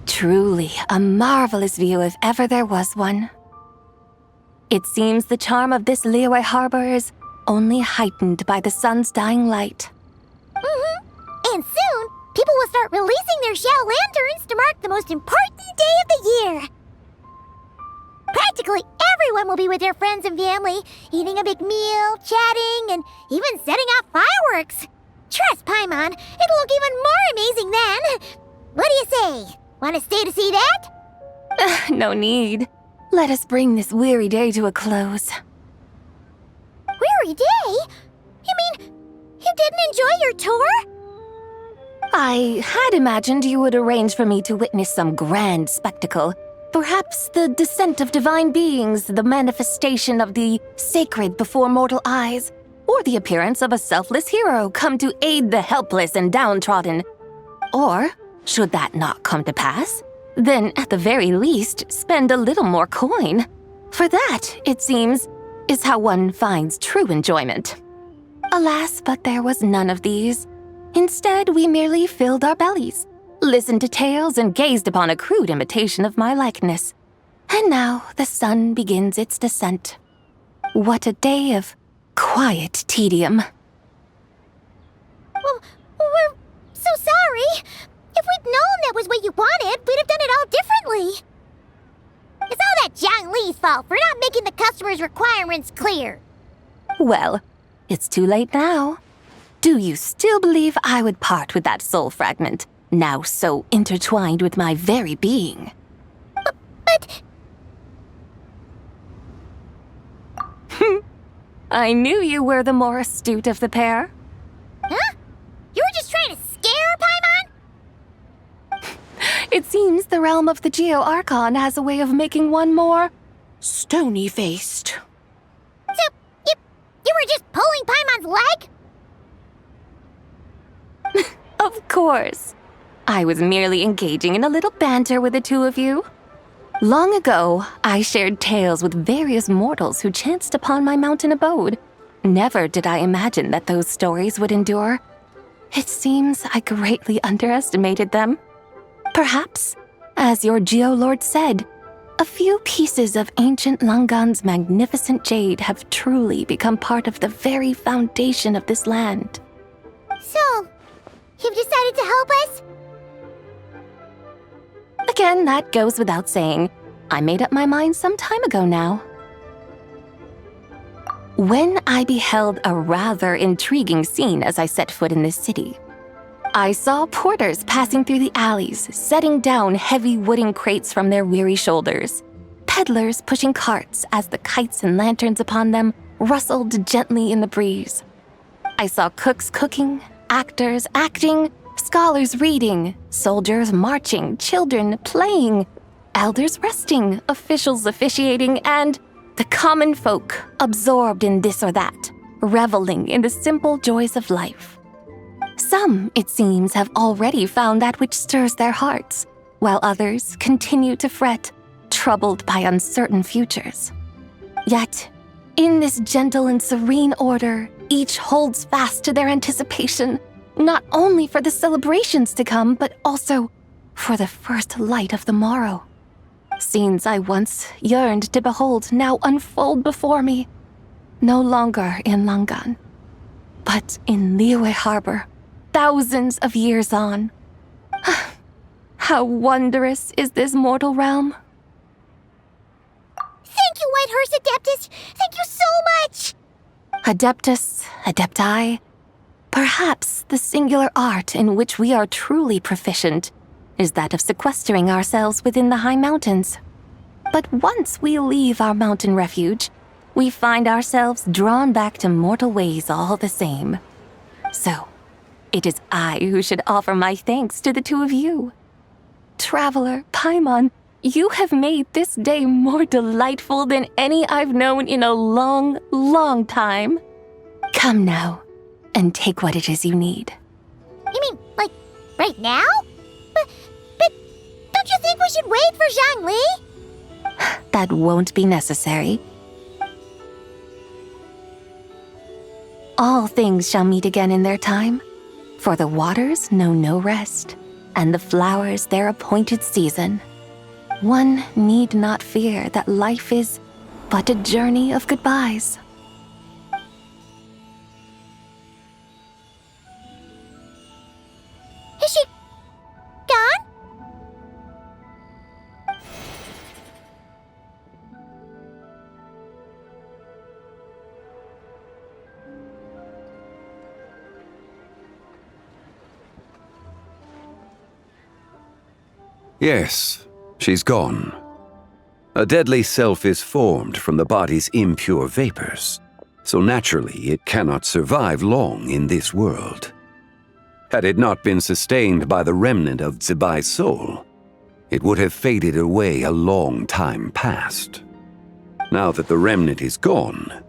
Truly a marvelous view if ever there was one. It seems the charm of this Liyue Harbor is only heightened by the sun's dying light. And soon, people will start releasing their shell lanterns to mark the most important day of the year. Practically everyone will be with their friends and family, eating a big meal, chatting, and even setting off fireworks. Trust Paimon, it'll look even more amazing then. What do you say? Want to stay to see that? No need. Let us bring this weary day to a close. Weary day? You mean you didn't enjoy your tour? I had imagined you would arrange for me to witness some grand spectacle. Perhaps the descent of divine beings, the manifestation of the sacred before mortal eyes, or the appearance of a selfless hero come to aid the helpless and downtrodden. Or, should that not come to pass, then at the very least spend a little more coin. For that, it seems, is how one finds true enjoyment. Alas, but there was none of these. Instead, we merely filled our bellies, listened to tales, and gazed upon a crude imitation of my likeness. And now the sun begins its descent. What a day of quiet tedium. Well, we're so sorry. If we'd known that was what you wanted, we'd have done it all differently. It's all that Zhang Li's fault for not making the customer's requirements clear. Well, it's too late now. Do you still believe I would part with that soul fragment, now so intertwined with my very being? But... I knew you were the more astute of the pair. Huh? You were just trying to scare Paimon? It seems the realm of the Geo-Archon has a way of making one more stony-faced. So, you were just pulling Paimon's leg? Of course. I was merely engaging in a little banter with the two of you. Long ago, I shared tales with various mortals who chanced upon my mountain abode. Never did I imagine that those stories would endure. It seems I greatly underestimated them. Perhaps, as your Geolord said, a few pieces of ancient Langan's magnificent jade have truly become part of the very foundation of this land. So, you've decided to help us? Again, that goes without saying. I made up my mind some time ago now. When I beheld a rather intriguing scene as I set foot in this city, I saw porters passing through the alleys, setting down heavy wooden crates from their weary shoulders, peddlers pushing carts as the kites and lanterns upon them rustled gently in the breeze. I saw cooks cooking, actors acting, scholars reading, soldiers marching, children playing, elders resting, officials officiating, and the common folk absorbed in this or that, reveling in the simple joys of life. Some, it seems, have already found that which stirs their hearts, while others continue to fret, troubled by uncertain futures. Yet, in this gentle and serene order, each holds fast to their anticipation, not only for the celebrations to come, but also for the first light of the morrow. Scenes I once yearned to behold now unfold before me, no longer in Langan, but in Liyue Harbor, thousands of years on. How wondrous is this mortal realm! Thank you, Whitehorse Adeptus! Thank you so much! Adeptus, Adepti, perhaps the singular art in which we are truly proficient is that of sequestering ourselves within the high mountains. But once we leave our mountain refuge, we find ourselves drawn back to mortal ways all the same. So, it is I who should offer my thanks to the two of you. Traveler, Paimon, you have made this day more delightful than any I've known in a long, long time. Come now, and take what it is you need. You mean, like, right now? But don't you think we should wait for Zhangli? That won't be necessary. All things shall meet again in their time, for the waters know no rest, and the flowers their appointed season. One need not fear that life is but a journey of goodbyes. Is she gone? Yes, she's gone. A deadly self is formed from the body's impure vapors, so naturally it cannot survive long in this world. Had it not been sustained by the remnant of Zibai's soul, it would have faded away a long time past. Now that the remnant is gone,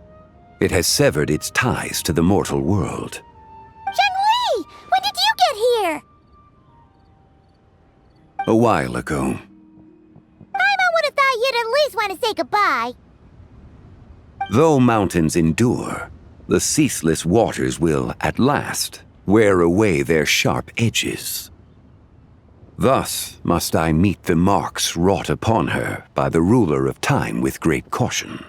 it has severed its ties to the mortal world. Zhangli! When did you get here? A while ago. Paimon would have thought you'd at least want to say goodbye. Though mountains endure, the ceaseless waters will, at last, wear away their sharp edges. Thus must I meet the marks wrought upon her by the ruler of time with great caution.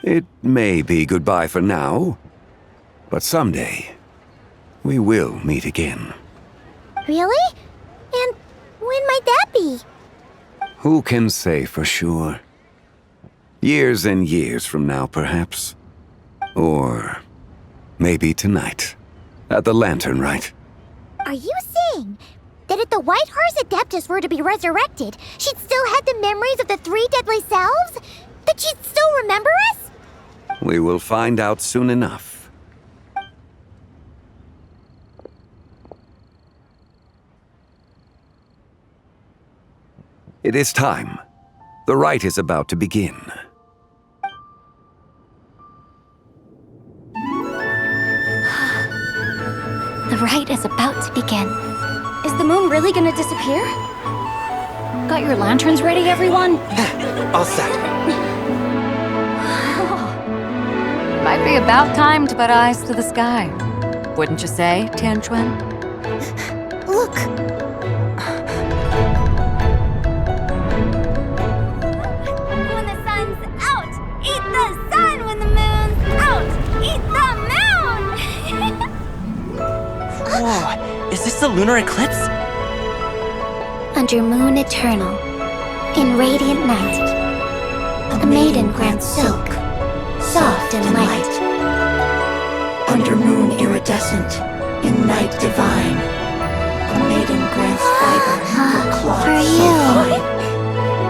It may be goodbye for now, but someday we will meet again. Really? And when might that be? Who can say for sure? Years and years from now, perhaps. Or maybe tonight, at the Lantern Rite. Are you saying that if the Whitehorse Adeptus were to be resurrected, she'd still have the memories of the three deadly selves? That she'd still remember us? We will find out soon enough. It is time. The rite is about to begin. The rite is about to begin. Is the moon really gonna disappear? Got your lanterns ready, everyone? All set. Might be about time to put eyes to the sky. Wouldn't you say, Tianchuan? Look! When the sun's out, eat the sun. When the moon's out, eat the moon. Whoa, is this the lunar eclipse? Under moon eternal, in radiant night, a maiden grants silk, soft and light. Under moon iridescent, in night divine, a maiden grants fiber for cloth so fine.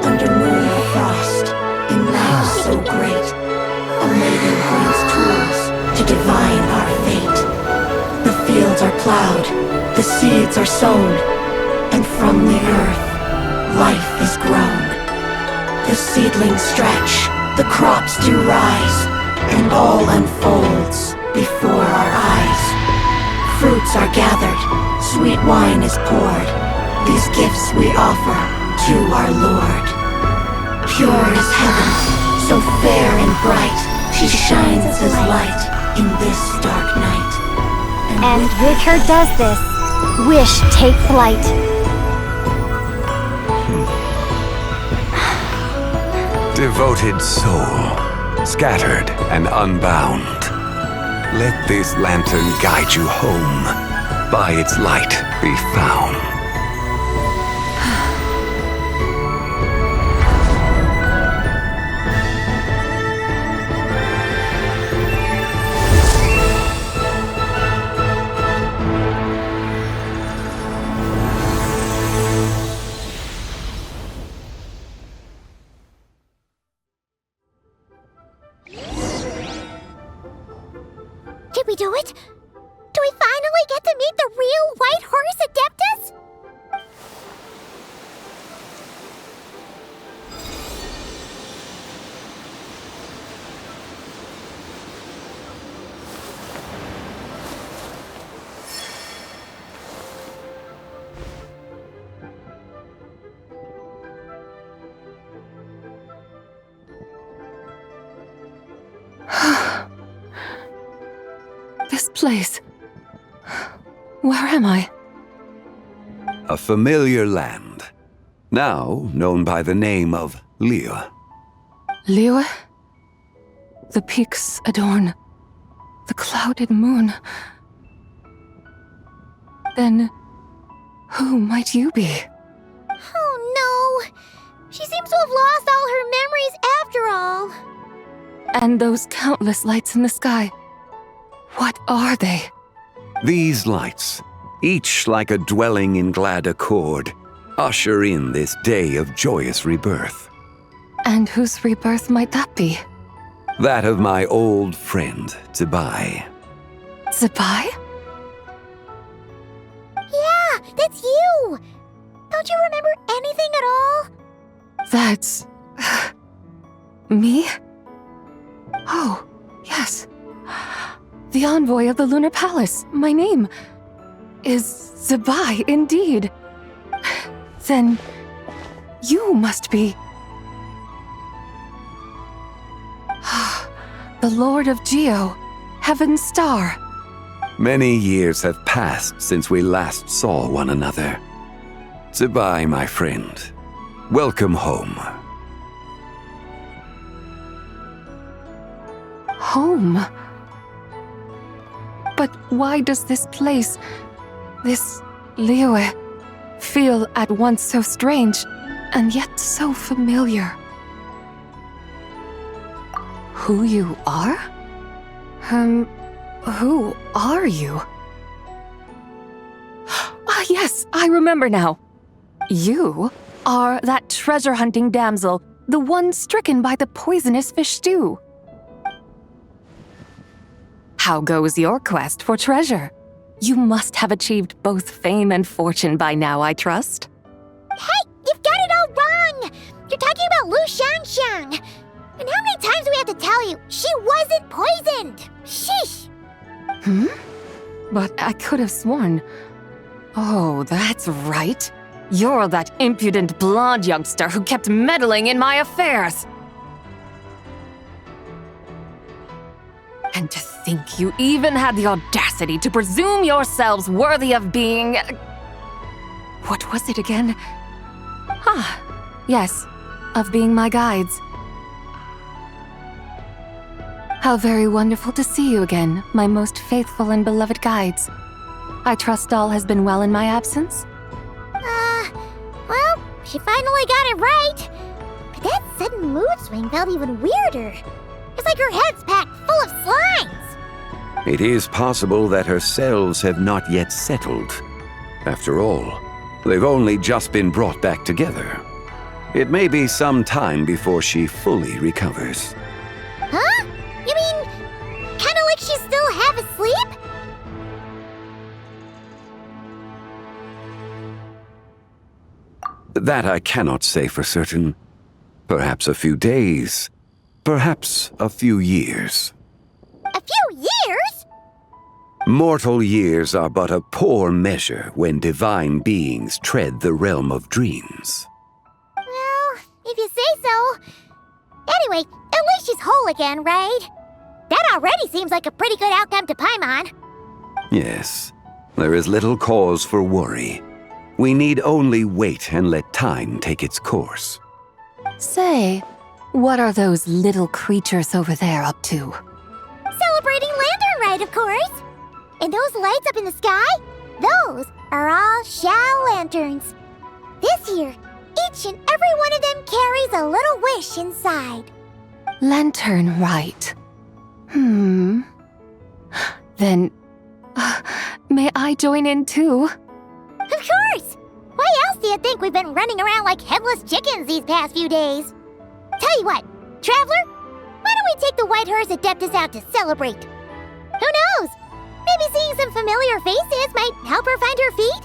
Under moon of frost, in night so great, a maiden grants tools to divine our fate. The fields are plowed, the seeds are sown, and from the earth, life is grown. The seedlings stretch, the crops do rise, and all unfolds before our eyes. Fruits are gathered, sweet wine is poured. These gifts we offer to our Lord. Pure as heaven, so fair and bright, she shines as light in this dark night. And with her does this, wish take flight. Devoted soul, scattered and unbound, let this lantern guide you home, by its light be found. Did we do it? Do we finally get to meet the real White Horse Adeptus? This place. Where am I? A familiar land, now known by the name of Liyue. Liyue? The peaks adorn the clouded moon. Then, who might you be? Oh no! She seems to have lost all her memories after all. And those countless lights in the sky. What are they? These lights, each like a dwelling in glad accord, usher in this day of joyous rebirth. And whose rebirth might that be? That of my old friend, Zibai. Zibai? Yeah, that's you! Don't you remember anything at all? That's... me? Oh, yes. The envoy of the Lunar Palace, my name, is Zibai indeed. Then, you must be... the Lord of Geo, Heaven's Star. Many years have passed since we last saw one another. Zibai, my friend, welcome home. Home? But why does this place, this Liyue, feel at once so strange and yet so familiar? Who you are? Who are you? Ah, yes, I remember now. You are that treasure-hunting damsel, the one stricken by the poisonous fish stew. How goes your quest for treasure? You must have achieved both fame and fortune by now, I trust. Hey, you've got it all wrong! You're talking about Lu Xiangxiang. And how many times do we have to tell you? She wasn't poisoned! Sheesh! But I could have sworn... Oh, that's right. You're that impudent blonde youngster who kept meddling in my affairs. And to think you even had the audacity to presume yourselves worthy of being... What was it again? Yes, of being my guides. How very wonderful to see you again, my most faithful and beloved guides. I trust all has been well in my absence? Well, she finally got it right. But that sudden mood swing felt even weirder. It's like her head's packed full of slimes. It is possible that her cells have not yet settled. After all, they've only just been brought back together. It may be some time before she fully recovers. Huh? You mean, kinda like she's still half asleep? That I cannot say for certain. Perhaps a few days, perhaps a few years. A few years? Mortal years are but a poor measure when divine beings tread the realm of dreams. Well, if you say so. Anyway, at least she's whole again, right? That already seems like a pretty good outcome to Paimon. Yes, there is little cause for worry. We need only wait and let time take its course. Say, what are those little creatures over there up to? Celebrating Lantern Rite, of course. And those lights up in the sky? Those are all Shao lanterns. This year, each and every one of them carries a little wish inside. Lantern Rite. Then, may I join in too? Of course! Why else do you think we've been running around like headless chickens these past few days? Tell you what, Traveler, why don't we take the White Horse Adeptus out to celebrate? Who knows? Maybe seeing some familiar faces might help her find her feet?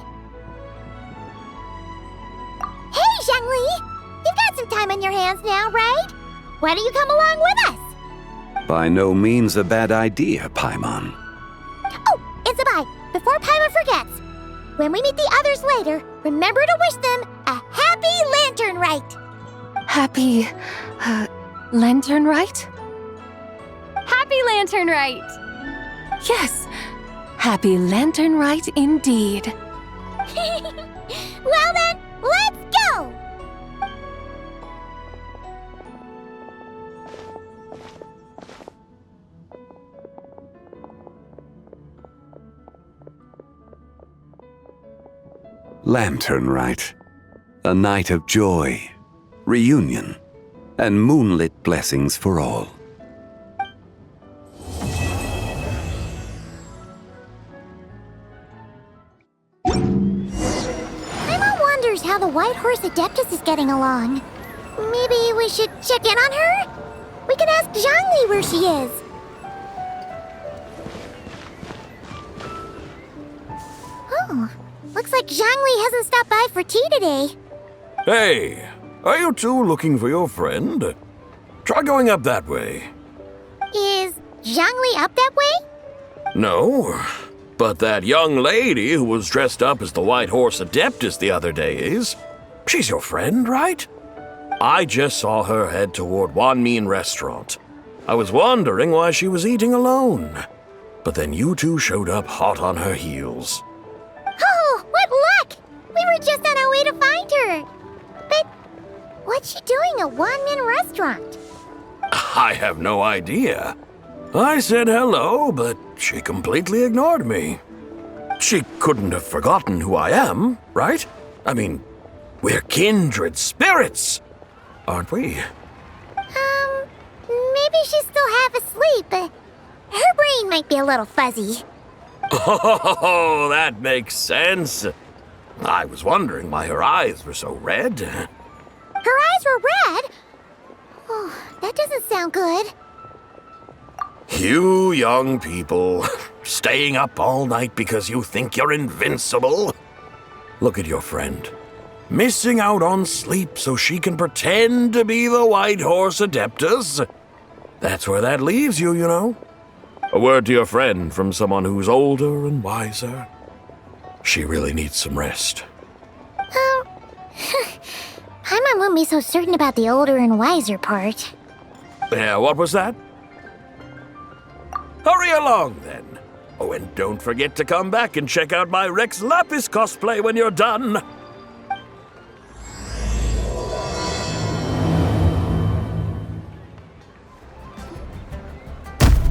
Hey, Zhangli! You've got some time on your hands now, right? Why don't you come along with us? By no means a bad idea, Paimon. Oh, and Sabai, before Paimon forgets, when we meet the others later, remember to wish them a happy Lantern Rite! Happy... Lantern Rite? Happy Lantern Rite! Yes! Happy Lantern Rite indeed. Well then, let's go! Lantern Rite. A night of joy, reunion, and moonlit blessings for all. Paimon wonders how the White Horse Adeptus is getting along. Maybe we should check in on her? We can ask Zhangli where she is. Oh, looks like Zhangli hasn't stopped by for tea today. Hey, are you two looking for your friend? Try going up that way. Is Zhangli up that way? No, but that young lady who was dressed up as the White Horse Adeptus the other day is. She's your friend, right? I just saw her head toward Wanmin Restaurant. I was wondering why she was eating alone. But then you two showed up hot on her heels. Oh, what luck! We were just on our way to find her. But what's she doing at Wanmin Restaurant? I have no idea. I said hello, but she completely ignored me. She couldn't have forgotten who I am, right? I mean, we're kindred spirits, aren't we? Maybe she's still half asleep, but her brain might be a little fuzzy. Oh, that makes sense. I was wondering why her eyes were so red. Her eyes were red? Oh, that doesn't sound good. You young people, staying up all night because you think you're invincible. Look at your friend, missing out on sleep so she can pretend to be the White Horse Adeptus. That's where that leaves you, you know. A word to your friend from someone who's older and wiser. She really needs some rest. Paimon won't be so certain about the older and wiser part. Yeah, what was that? Hurry along, then. Oh, and don't forget to come back and check out my Rex Lapis cosplay when you're done.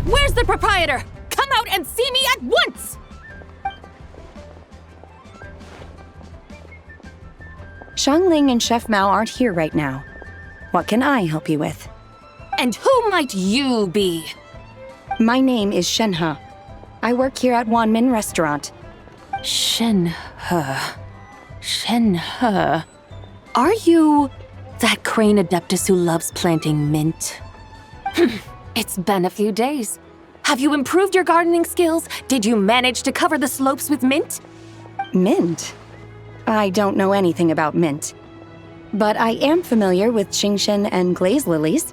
Where's the proprietor? Come out and see me at once! Xiangling and Chef Mao aren't here right now. What can I help you with? And who might you be? My name is Shenhe. I work here at Wanmin Restaurant. Shenhe. Are you that crane adeptus who loves planting mint? It's been a few days. Have you improved your gardening skills? Did you manage to cover the slopes with mint? Mint? I don't know anything about mint. But I am familiar with Genshin and glaze lilies.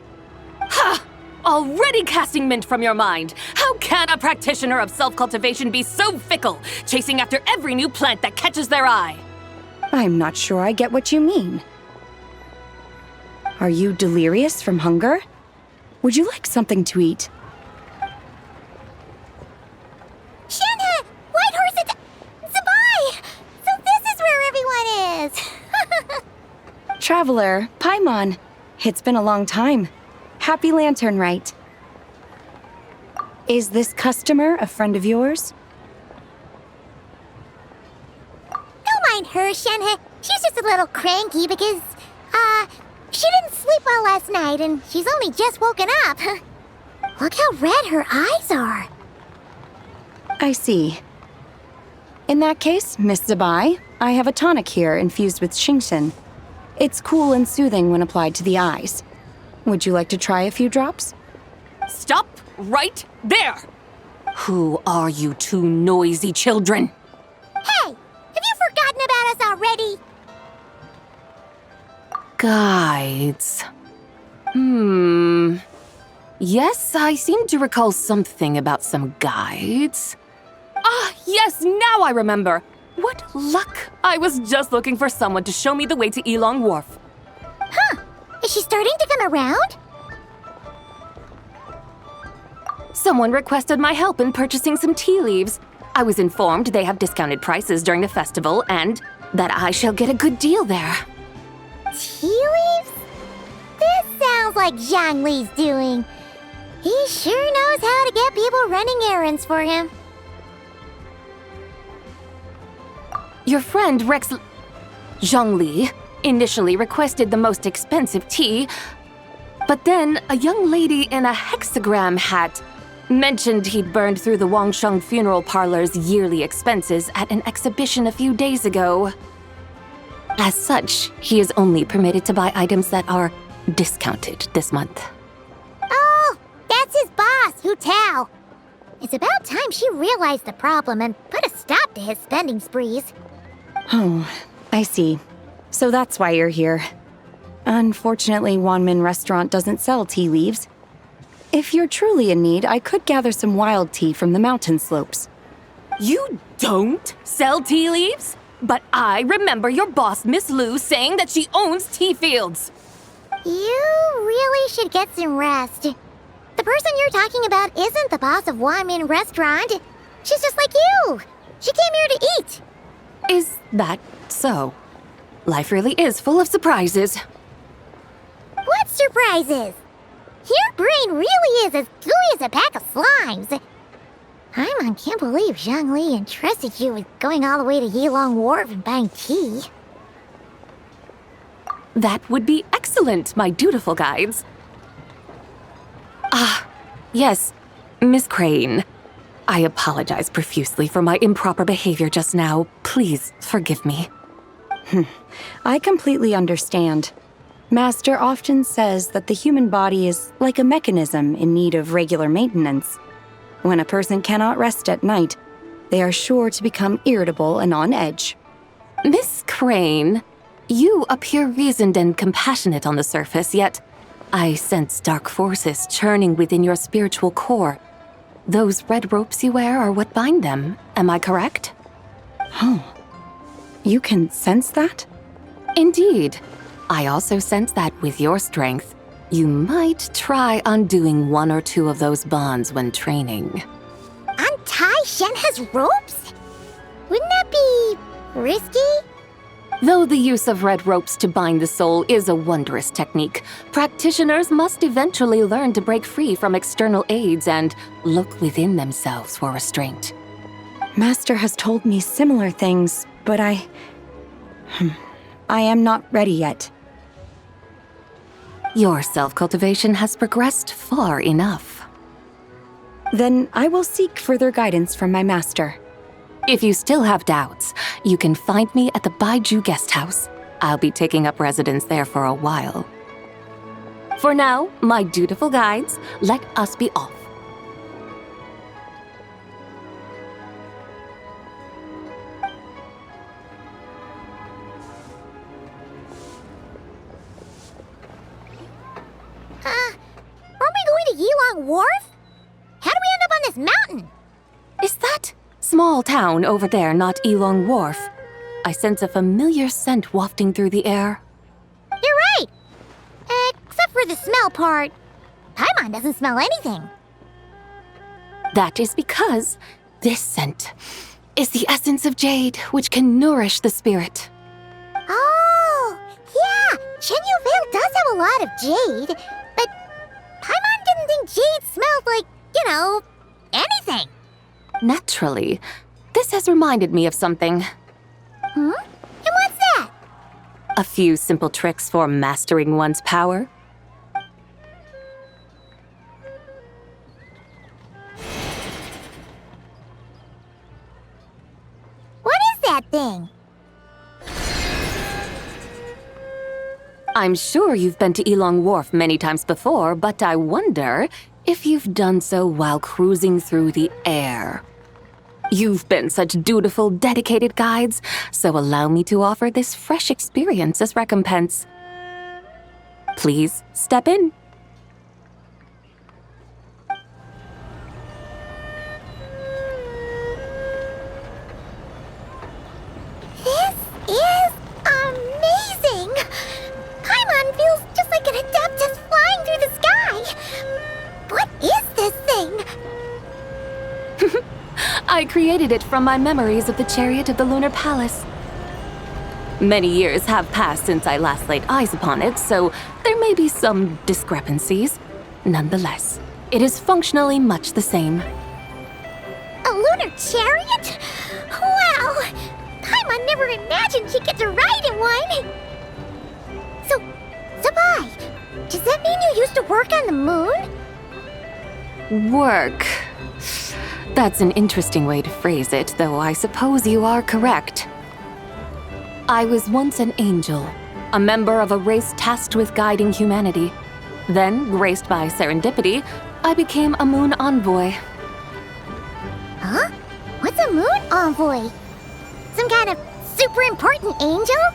Ha! Already casting mint from your mind. How can a practitioner of self-cultivation be so fickle, chasing after every new plant that catches their eye? I'm not sure I get what you mean. Are you delirious from hunger? Would you like something to eat? Shenhe! Whitehorse Zabai! So this is where everyone is! Traveler, Paimon. It's been a long time. Happy Lantern Rite. Is this customer a friend of yours? Don't mind her, Shenhe. She's just a little cranky because, she didn't sleep well last night and she's only just woken up. Look how red her eyes are. I see. In that case, Miss Zabai, I have a tonic here infused with Xingxin. It's cool and soothing when applied to the eyes. Would you like to try a few drops? Stop right there! Who are you two noisy children? Hey! Have you forgotten about us already? Guides. Yes, I seem to recall something about some guides. Ah, yes, now I remember. What luck! I was just looking for someone to show me the way to Epilogue Wharf. Huh. Is she starting to come around? Someone requested my help in purchasing some tea leaves. I was informed they have discounted prices during the festival and that I shall get a good deal there. Tea leaves? This sounds like Zhang Li's doing. He sure knows how to get people running errands for him. Your friend Rex Zhangli initially requested the most expensive tea, but then a young lady in a hexagram hat mentioned he'd burned through the Wangsheng funeral parlor's yearly expenses at an exhibition a few days ago. As such, he is only permitted to buy items that are discounted this month. Oh, that's his boss, Hu Tao. It's about time she realized the problem and put a stop to his spending sprees. Oh, I see. So that's why you're here. Unfortunately, Wanmin Restaurant doesn't sell tea leaves. If you're truly in need, I could gather some wild tea from the mountain slopes. You don't sell tea leaves? But I remember your boss, Miss Lu, saying that she owns tea fields. You really should get some rest. The person you're talking about isn't the boss of Wanmin Restaurant. She's just like you. She came here to eat. Is that so? Life really is full of surprises. What surprises? Your brain really is as gooey as a pack of slimes. I can't believe Zhang Li entrusted you with going all the way to Epilogue Wharf and buying tea. That would be excellent, my dutiful guides. Yes, Miss Crane. I apologize profusely for my improper behavior just now. Please forgive me. I completely understand. Master often says that the human body is like a mechanism in need of regular maintenance. When a person cannot rest at night, they are sure to become irritable and on edge. Miss Crane, you appear reasoned and compassionate on the surface, yet I sense dark forces churning within your spiritual core. Those red ropes you wear are what bind them, am I correct? Oh, you can sense that? Indeed. I also sense that with your strength, You might try undoing one or two of those bonds when training. Untie Shenhe's ropes? Wouldn't that be risky? Though the use of red ropes to bind the soul is a wondrous technique, practitioners must eventually learn to break free from external aids and look within themselves for restraint. Master has told me similar things, but I am not ready yet. Your self-cultivation has progressed far enough. Then I will seek further guidance from my master. If you still have doubts, you can find me at the Baiju Guest House. I'll be taking up residence there for a while. For now, my dutiful guides, let us be off. Aren't we going to Yilong Wharf? How do we end up on this mountain? Is that small town over there not Elong Wharf? I sense a familiar scent wafting through the air. You're right! Except for the smell part. Paimon doesn't smell anything. That is because this scent is the essence of jade, which can nourish the spirit. Oh, yeah! Shenyu Vale does have a lot of jade, but Paimon didn't think jade smelled like, anything. Naturally, this has reminded me of something. And what's that? A few simple tricks for mastering one's power. What is that thing? I'm sure you've been to Elong Wharf many times before, but I wonder if you've done so while cruising through the air. You've been such dutiful, dedicated guides, so allow me to offer this fresh experience as recompense. Please step in. This is amazing! Paimon feels just like an Adeptus flying through the sky! What is this thing? I created it from my memories of the chariot of the Lunar Palace. Many years have passed since I last laid eyes upon it, so there may be some discrepancies. Nonetheless, it is functionally much the same. A lunar chariot? Wow! Paimon never imagined she'd get to ride in one! So, Sabai, does that mean you used to work on the moon? Work. That's an interesting way to phrase it, though I suppose you are correct. I was once an angel, a member of a race tasked with guiding humanity. Then, graced by serendipity, I became a moon envoy. Huh? What's a moon envoy? Some kind of super important angel?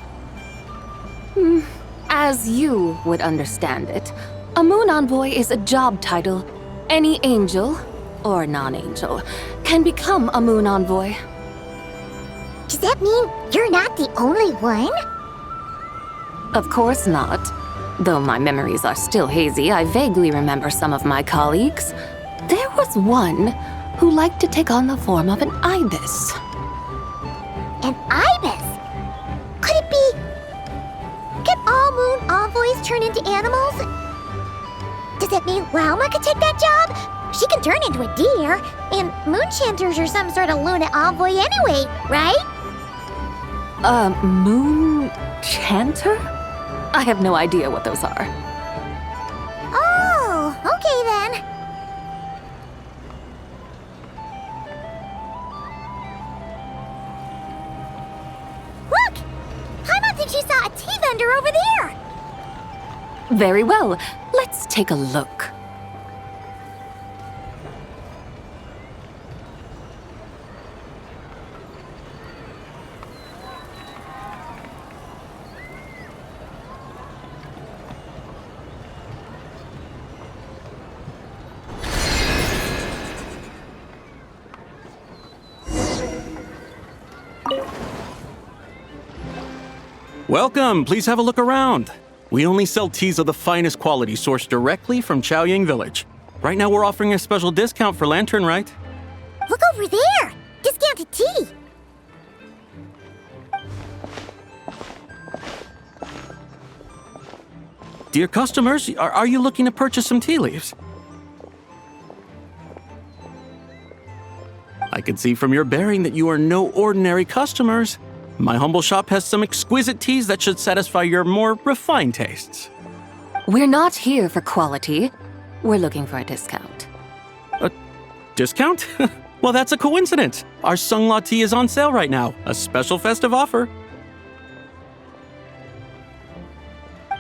As you would understand it, a moon envoy is a job title. Any angel, or non-angel, can become a moon envoy. Does that mean you're not the only one? Of course not. Though my memories are still hazy, I vaguely remember some of my colleagues. There was one who liked to take on the form of an ibis. An ibis? Could it be... Can all moon envoys turn into animals? Does that mean Lauma could take that job? She can turn into a deer, and moon chanters are some sort of Luna envoy anyway, right? Moon chanter? I have no idea what those are. Oh, okay then. Look! Paimon thinks she saw a tea vendor over there! Very well, let's take a look. Welcome, please have a look around. We only sell teas of the finest quality sourced directly from Chaoying Village. Right now we're offering a special discount for Lantern Rite. Look over there! Discounted tea! Dear customers, are you looking to purchase some tea leaves? I can see from your bearing that you are no ordinary customers. My humble shop has some exquisite teas that should satisfy your more refined tastes. We're not here for quality. We're looking for a discount. A discount? Well, that's a coincidence. Our Sungla tea is on sale right now. A special festive offer.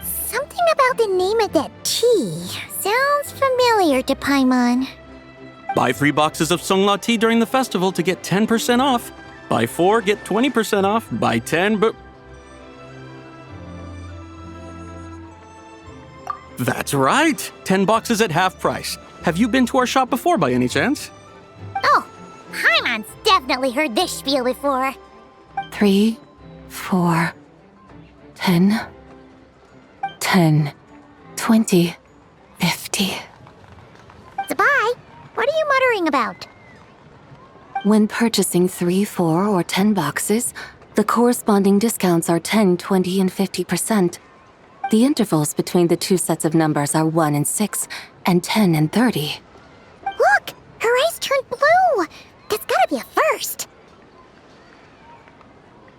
Something about the name of that tea sounds familiar to Paimon. Buy 3 boxes of Sungla tea during the festival to get 10% off. Buy 4, get 20% off. Buy 10, but... That's right! 10 boxes at half price. Have you been to our shop before by any chance? Oh, Paimon's definitely heard this spiel before. 3, 4, 10, 10, 20, 50. Zabai, what are you muttering about? When purchasing 3, 4, or 10 boxes, the corresponding discounts are 10, 20, and 50%. The intervals between the two sets of numbers are 1 and 6, and 10 and 30. Look! Her eyes turned blue! That's gotta be a first!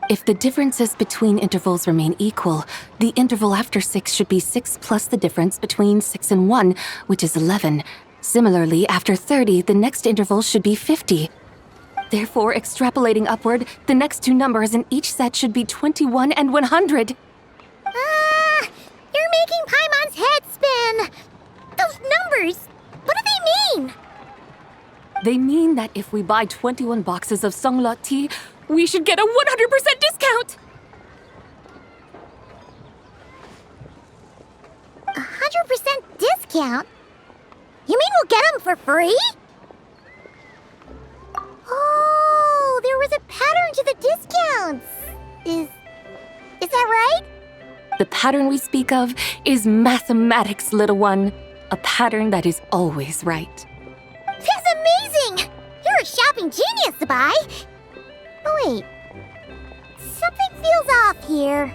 If the differences between intervals remain equal, the interval after 6 should be 6 plus the difference between 6 and 1, which is 11. Similarly, after 30, the next interval should be 50. Therefore, extrapolating upward, the next two numbers in each set should be 21 and 100. You're making Paimon's head spin! Those numbers, what do they mean? They mean that if we buy 21 boxes of Sungla tea, we should get a 100% discount! 100% discount? You mean we'll get them for free? Oh, there was a pattern to the discounts. Is that right? The pattern we speak of is mathematics, little one. A pattern that is always right. That's amazing! You're a shopping genius, Zabai. Oh, wait. Something feels off here.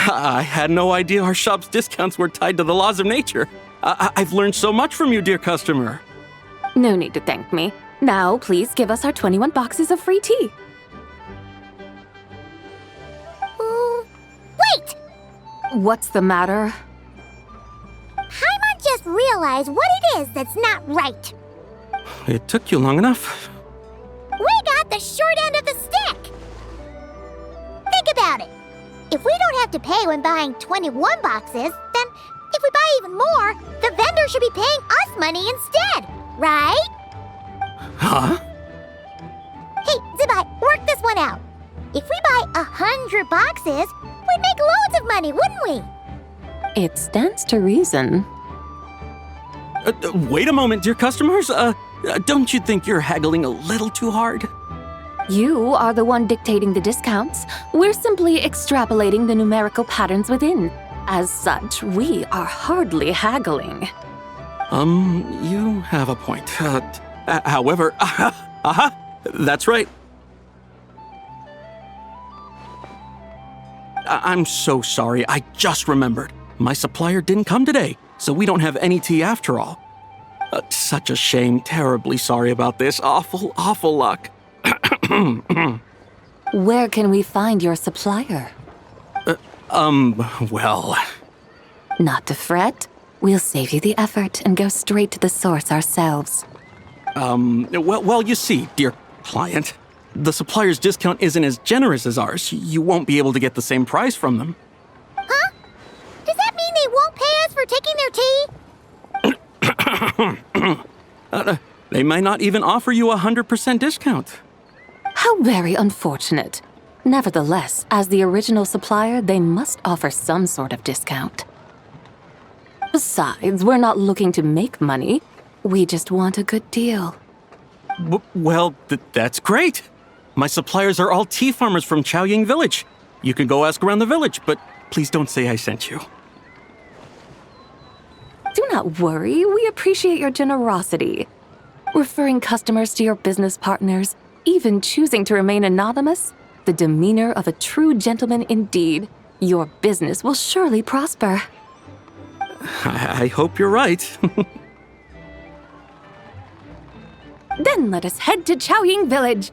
I had no idea our shop's discounts were tied to the laws of nature. I've learned so much from you, dear customer. No need to thank me. Now, please give us our 21 boxes of free tea. Wait! What's the matter? Paimon just realized what it is that's not right. It took you long enough. We got the short end of the stick! Think about it. If we don't have to pay when buying 21 boxes, then if we buy even more, the vendor should be paying us money instead, right? Huh? Hey, Zabai, work this one out. If we buy 100 boxes, we'd make loads of money, wouldn't we? It stands to reason. Wait a moment, dear customers. Don't you think you're haggling a little too hard? You are the one dictating the discounts. We're simply extrapolating the numerical patterns within. As such, we are hardly haggling. You have a point. However, that's right. I'm so sorry. I just remembered. My supplier didn't come today, so we don't have any tea after all. Such a shame. Terribly sorry about this. Awful, awful luck. Where can we find your supplier? Well... Not to fret. We'll save you the effort and go straight to the source ourselves. Well, you see, dear client, the supplier's discount isn't as generous as ours. You won't be able to get the same price from them. Huh? Does that mean they won't pay us for taking their tea? They might not even offer you a 100% discount. How very unfortunate. Nevertheless, as the original supplier, they must offer some sort of discount. Besides, we're not looking to make money. We just want a good deal. Well, that's great. My suppliers are all tea farmers from Chaoying Village. You can go ask around the village, but please don't say I sent you. Do not worry, we appreciate your generosity. Referring customers to your business partners, even choosing to remain anonymous, the demeanor of a true gentleman indeed. Your business will surely prosper. I hope you're right. Then let us head to Chaoying Village.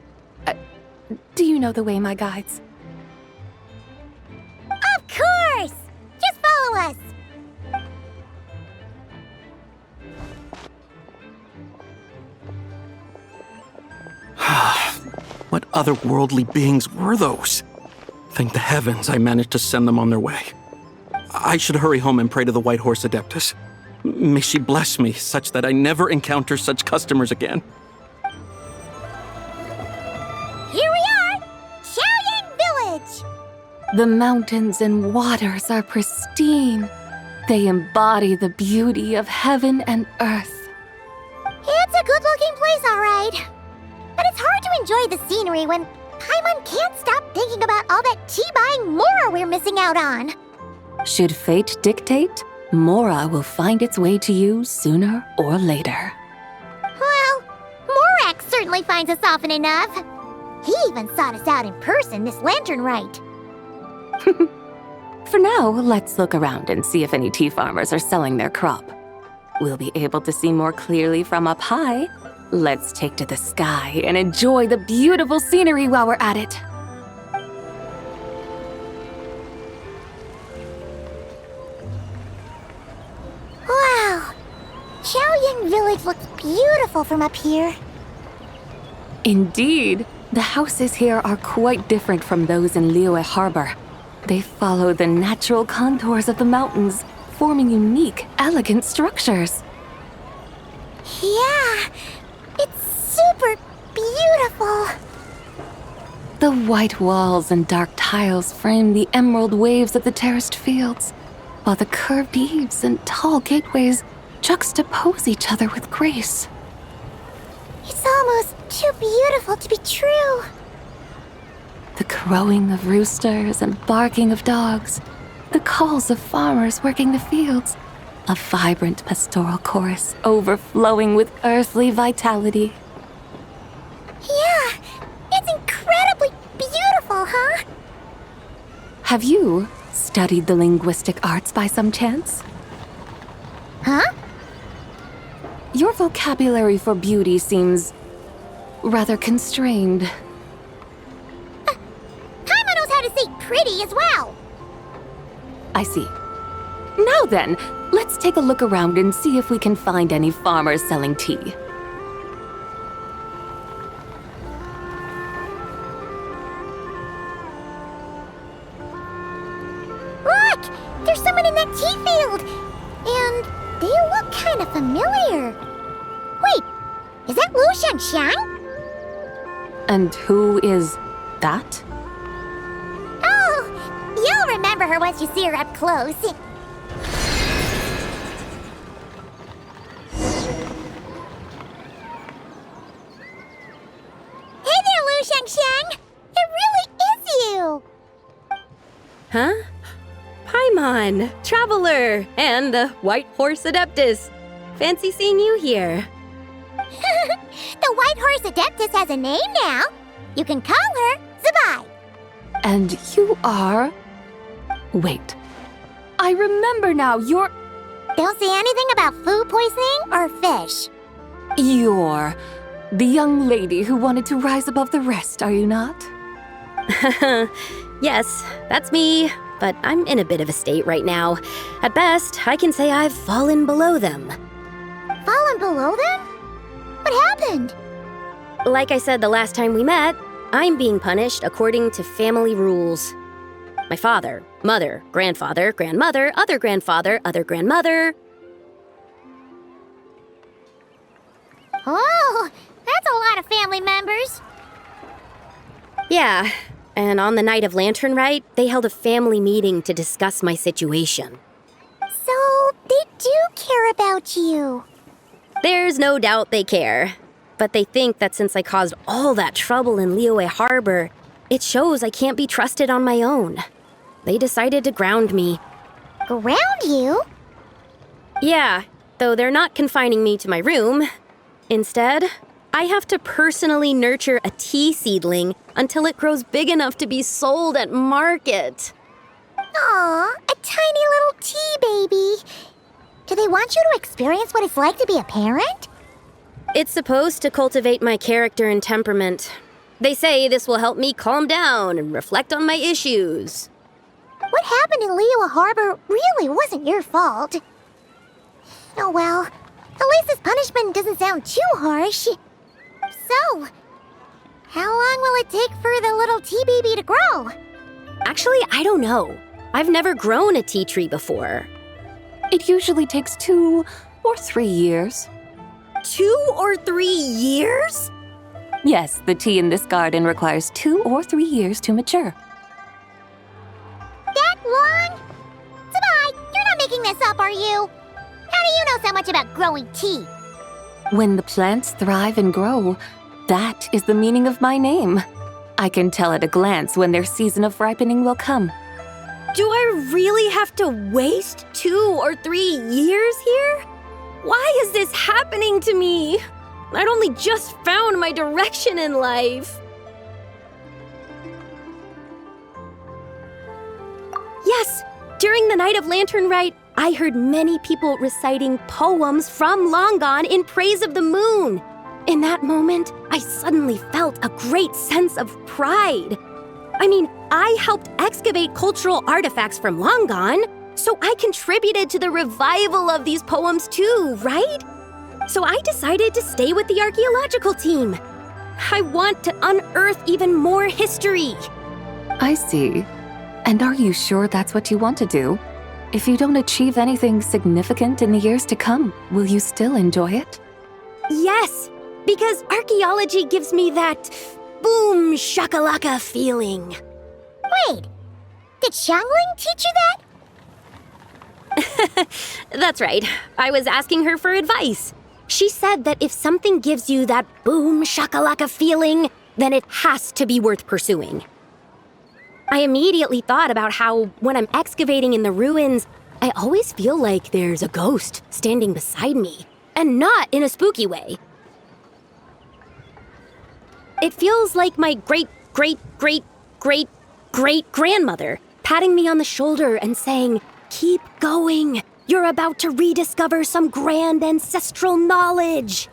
Do you know the way, my guides? Of course! Just follow us! What otherworldly beings were those? Thank the heavens I managed to send them on their way. I should hurry home and pray to the White Horse Adeptus. May she bless me such that I never encounter such customers again. Here we are! Chaoying Village! The mountains and waters are pristine. They embody the beauty of heaven and earth. It's a good-looking place, all right. But it's hard to enjoy the scenery when Paimon can't stop thinking about all that tea-buying Mora we're missing out on. Should fate dictate, Mora will find its way to you sooner or later. Well, Morak certainly finds us often enough. He even sought us out in person this Lantern Rite. For now, let's look around and see if any tea farmers are selling their crop. We'll be able to see more clearly from up high. Let's take to the sky and enjoy the beautiful scenery while we're at it. Wow! Chaoying Village looks beautiful from up here. Indeed, the houses here are quite different from those in Liyue Harbor. They follow the natural contours of the mountains, forming unique, elegant structures. Yeah, it's super beautiful. The white walls and dark tiles frame the emerald waves of the terraced fields, while the curved eaves and tall gateways juxtapose each other with grace. It's almost too beautiful to be true. The crowing of roosters and barking of dogs, the calls of farmers working the fields, a vibrant pastoral chorus overflowing with earthly vitality. Yeah, it's incredibly beautiful, huh? Have you studied the linguistic arts by some chance? Huh? Your vocabulary for beauty seems rather constrained. Paimon knows how to say pretty as well. I see. Now then, let's take a look around and see if we can find any farmers selling tea. Look! There's someone in that tea field! And they look kind of familiar. Wait, is that Lu Xiangxiang? And who is that? Oh, you'll remember her once you see her up close. Hey there, Lu Xiangxiang! It really is you! Huh? Paimon, Traveler, and the White Horse Adeptus. Fancy seeing you here. The White Horse Adeptus has a name now. You can call her Zabai. And you are... Wait. I remember now, you're... Don't say anything about food poisoning or fish. You're the young lady who wanted to rise above the rest, are you not? Yes, that's me, but I'm in a bit of a state right now. At best, I can say I've fallen below them. Fallen below them? What happened? Like I said the last time we met, I'm being punished according to family rules. My father, mother, grandfather, grandmother, other grandfather, other grandmother. Oh, that's a lot of family members. Yeah, and on the night of Lantern Rite, they held a family meeting to discuss my situation. So, they do care about you. There's no doubt they care. But they think that since I caused all that trouble in Liyue Harbor, It shows I can't be trusted on my own. They decided to ground me. Ground you? Yeah, though they're not confining me to my room. Instead, I have to personally nurture a tea seedling until it grows big enough to be sold at market. Aw, a tiny little tea baby. Do they want you to experience what it's like to be a parent? It's supposed to cultivate my character and temperament. They say this will help me calm down and reflect on my issues. What happened in Liyue Harbor really wasn't your fault. Oh well, at least this punishment doesn't sound too harsh. So, how long will it take for the little tea baby to grow? Actually, I don't know. I've never grown a tea tree before. It usually takes 2 or 3 years. 2 or 3 years? Yes, the tea in this garden requires 2 or 3 years to mature. That long? Sabai, you're not making this up, are you? How do you know so much about growing tea? When the plants thrive and grow, that is the meaning of my name. I can tell at a glance when their season of ripening will come. Do I really have to waste 2 or 3 years here? Why is this happening to me? I'd only just found my direction in life. Yes, during the night of Lantern Rite, I heard many people reciting poems from Long Gone in praise of the moon. In that moment, I suddenly felt a great sense of pride. I mean, I helped excavate cultural artifacts from Long Gone, so I contributed to the revival of these poems too, right? So I decided to stay with the archaeological team. I want to unearth even more history. I see. And are you sure that's what you want to do? If you don't achieve anything significant in the years to come, will you still enjoy it? Yes, because archaeology gives me that boom shakalaka feeling. Wait, did Xiangling teach you that? That's right. I was asking her for advice. She said that if something gives you that boom shakalaka feeling, then it has to be worth pursuing. I immediately thought about how, when I'm excavating in the ruins, I always feel like there's a ghost standing beside me, and not in a spooky way. It feels like my great-great-great-great-great-grandmother patting me on the shoulder and saying, "Keep going. You're about to rediscover some grand ancestral knowledge."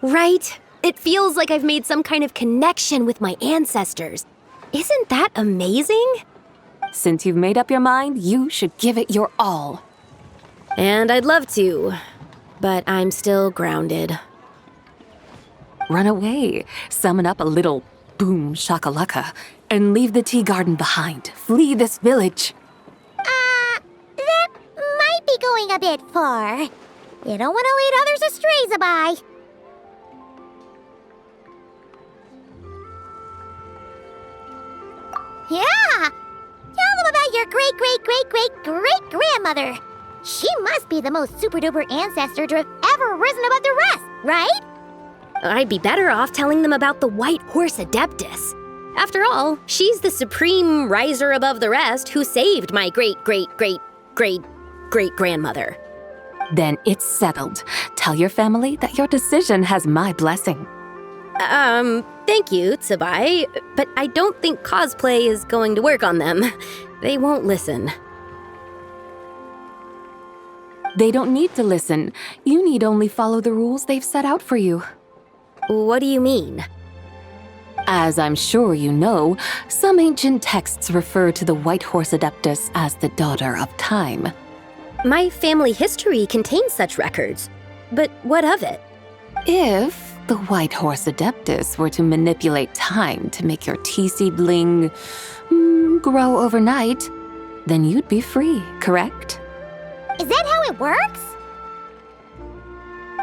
Right? It feels like I've made some kind of connection with my ancestors. Isn't that amazing? Since you've made up your mind, you should give it your all. And I'd love to, but I'm still grounded. Run away, summon up a little boom shakalaka, and leave the tea garden behind. Flee this village. That might be going a bit far. You don't want to lead others astray, Sabai. Yeah! Tell them about your great-great-great-great-great-grandmother. She must be the most super-duper ancestor to have ever risen above the rest, right? I'd be better off telling them about the White Horse Adeptus. After all, she's the supreme riser above the rest who saved my great-great-great-great-great-grandmother. Then it's settled. Tell your family that your decision has my blessing. Thank you, Tsubai, but I don't think cosplay is going to work on them. They won't listen. They don't need to listen. You need only follow the rules they've set out for you. What do you mean? As I'm sure you know, some ancient texts refer to the White Horse Adeptus as the Daughter of Time. My family history contains such records, but what of it? If the White Horse Adeptus were to manipulate time to make your tea seedling grow overnight, then you'd be free, correct? Is that how it works?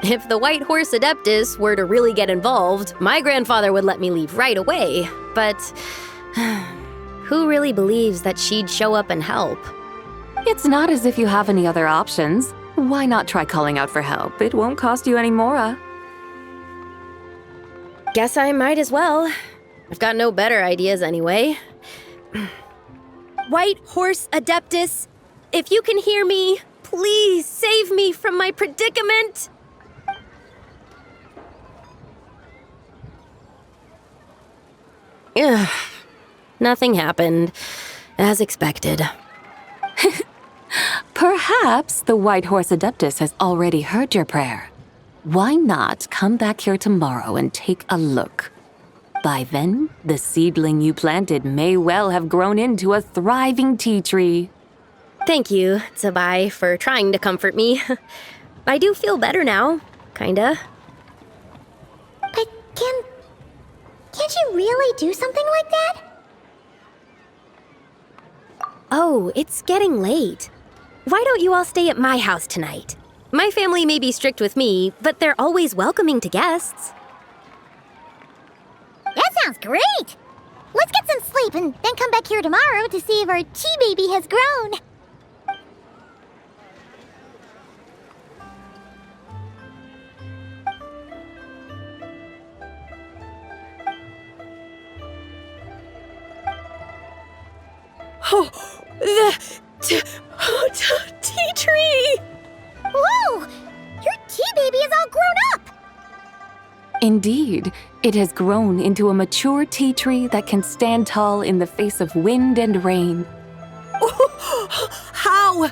If the White Horse Adeptus were to really get involved, my grandfather would let me leave right away, but who really believes that she'd show up and help? It's not as if you have any other options. Why not try calling out for help? It won't cost you any more. guess I might as well. I've got no better ideas anyway. White Horse Adeptus, if you can hear me, please save me from my predicament. Ugh. Nothing happened, as expected. Perhaps the White Horse Adeptus has already heard your prayer. Why not come back here tomorrow and take a look? By then, the seedling you planted may well have grown into a thriving tea tree. Thank you, Tsabai, for trying to comfort me. I do feel better now, kinda. But can't you really do something like that? Oh, it's getting late. Why don't you all stay at my house tonight? My family may be strict with me, but they're always welcoming to guests. That sounds great! Let's get some sleep and then come back here tomorrow to see if our tea baby has grown. Oh, the tea tree! Whoa! Your tea baby is all grown up! Indeed, it has grown into a mature tea tree that can stand tall in the face of wind and rain. How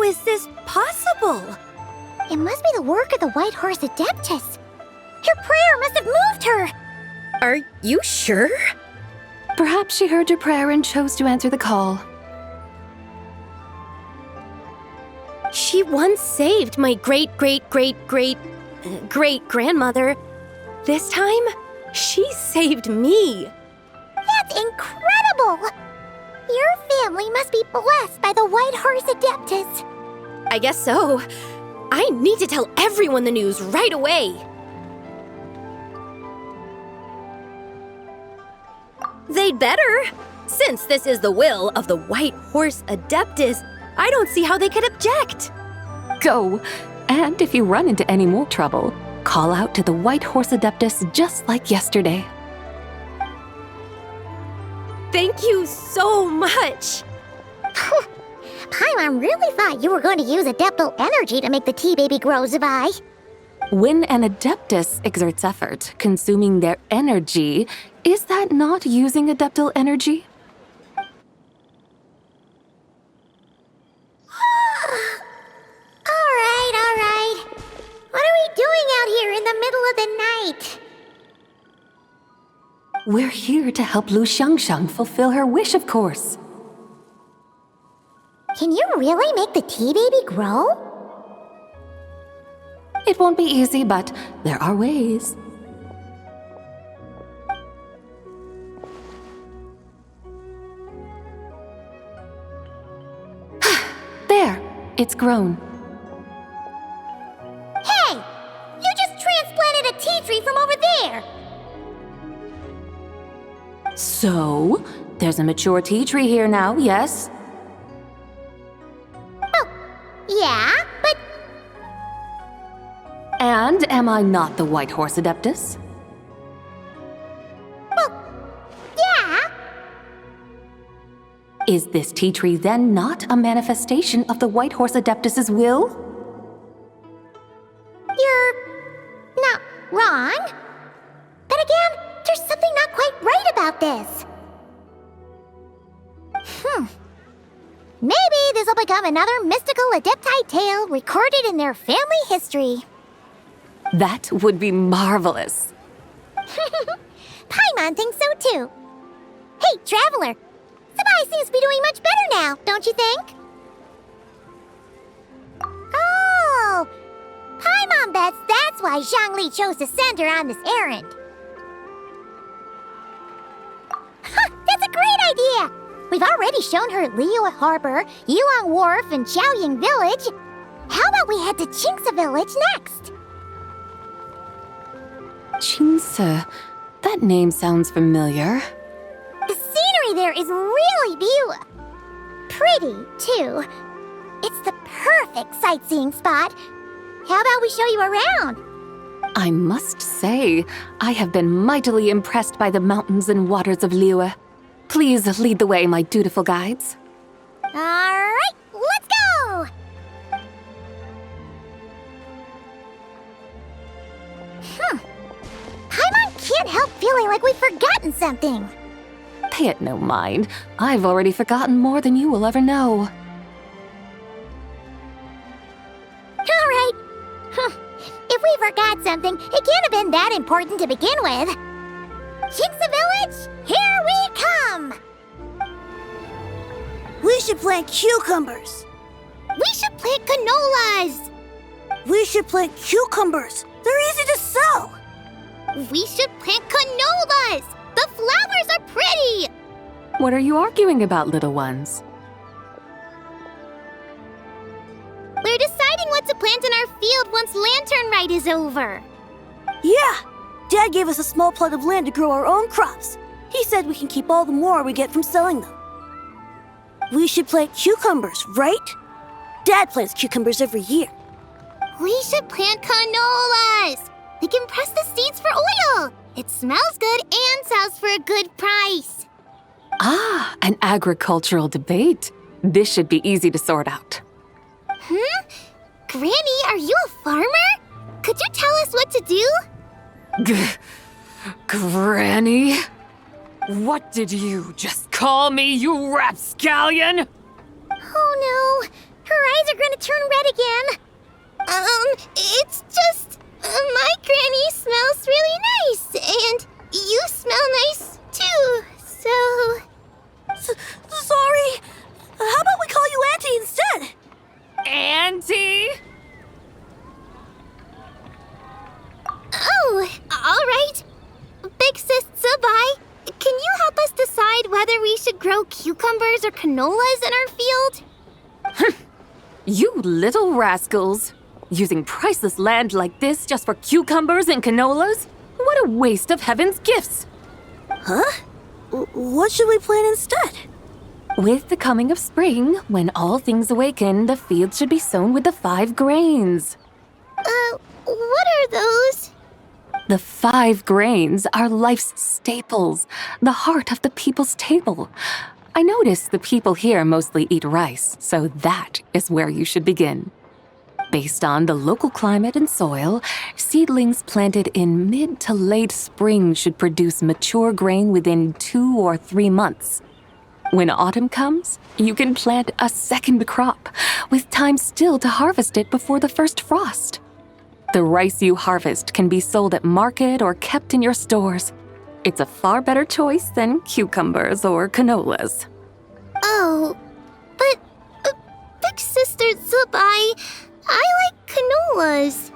is this possible? It must be the work of the White Horse Adeptus. Your prayer must have moved her! Are you sure? Perhaps she heard your prayer and chose to answer the call. She once saved my great-great-great-great-great-grandmother. This time, she saved me. That's incredible! Your family must be blessed by the White Horse Adeptus. I guess so. I need to tell everyone the news right away. They'd better. Since this is the will of the White Horse Adeptus, I don't see how they could object. Go, and if you run into any more trouble, call out to the White Horse Adeptus just like yesterday. Thank you so much. Paimon really thought you were going to use Adeptal energy to make the tea baby grow, Zabai. When an Adeptus exerts effort, consuming their energy, is that not using Adeptal energy? All right. What are we doing out here in the middle of the night? We're here to help Lu Xiangxiang fulfill her wish, of course. Can you really make the tea baby grow? It won't be easy, but there are ways. There, it's grown. Hey! You just transplanted a tea tree from over there! So, there's a mature tea tree here now, yes? Oh, yeah, but... And am I not the White Horse Adeptus? Well, yeah. Is this tea tree then not a manifestation of the White Horse Adeptus's will? You're not wrong. But again, there's something not quite right about this. Maybe this will become another mystical Adepti tale recorded in their family history. That would be marvelous. Paimon thinks so too. Hey, Traveler! Sabai seems to be doing much better now, don't you think? Oh! Paimon bets that's why Zhongli chose to send her on this errand. That's a great idea! We've already shown her Liyue Harbor, Yulong Wharf, and Xiaoying Village. How about we head to Qingce Village next? Qingce. That name sounds familiar. The scenery there is really beautiful. Pretty, too. It's the perfect sightseeing spot. How about we show you around? I must say, I have been mightily impressed by the mountains and waters of Liyue. Please lead the way, my dutiful guides. Alright, let's go! Paimon can't help feeling like we've forgotten something. Pay it no mind. I've already forgotten more than you will ever know. Alright. If we forgot something, it can't have been that important to begin with. Jinxa Village, here we come! We should plant cucumbers. We should plant canolas. We should plant cucumbers. They're easy to sow. We should plant canolas. The flowers are pretty. What are you arguing about, little ones? We're deciding what to plant in our field once Lantern Rite is over. Yeah! Dad gave us a small plot of land to grow our own crops. He said we can keep all the more we get from selling them. We should plant cucumbers, right? Dad plants cucumbers every year. We should plant canolas. We can press the seeds for oil. It smells good and sells for a good price. Ah, an agricultural debate. This should be easy to sort out. Granny, are you a farmer? Could you tell us what to do? Granny? What did you just call me, you rapscallion? Oh no, her eyes are gonna turn red again. It's just, my granny smells really nice, and you smell nice too, so... Sorry. How about we call you Auntie instead? Auntie? Oh, all right. Big Sis Zubai, can you help us decide whether we should grow cucumbers or canolas in our field? You little rascals! Using priceless land like this just for cucumbers and canolas? What a waste of heaven's gifts! Huh? What should we plant instead? With the coming of spring, when all things awaken, the fields should be sown with the 5 grains. What are those? The 5 grains are life's staples, the heart of the people's table. I notice the people here mostly eat rice, so that is where you should begin. Based on the local climate and soil, seedlings planted in mid to late spring should produce mature grain within 2 or 3 months. When autumn comes, you can plant a second crop, with time still to harvest it before the first frost. The rice you harvest can be sold at market or kept in your stores. It's a far better choice than cucumbers or canolas. Oh, but Big Sister Zubai, I like canolas.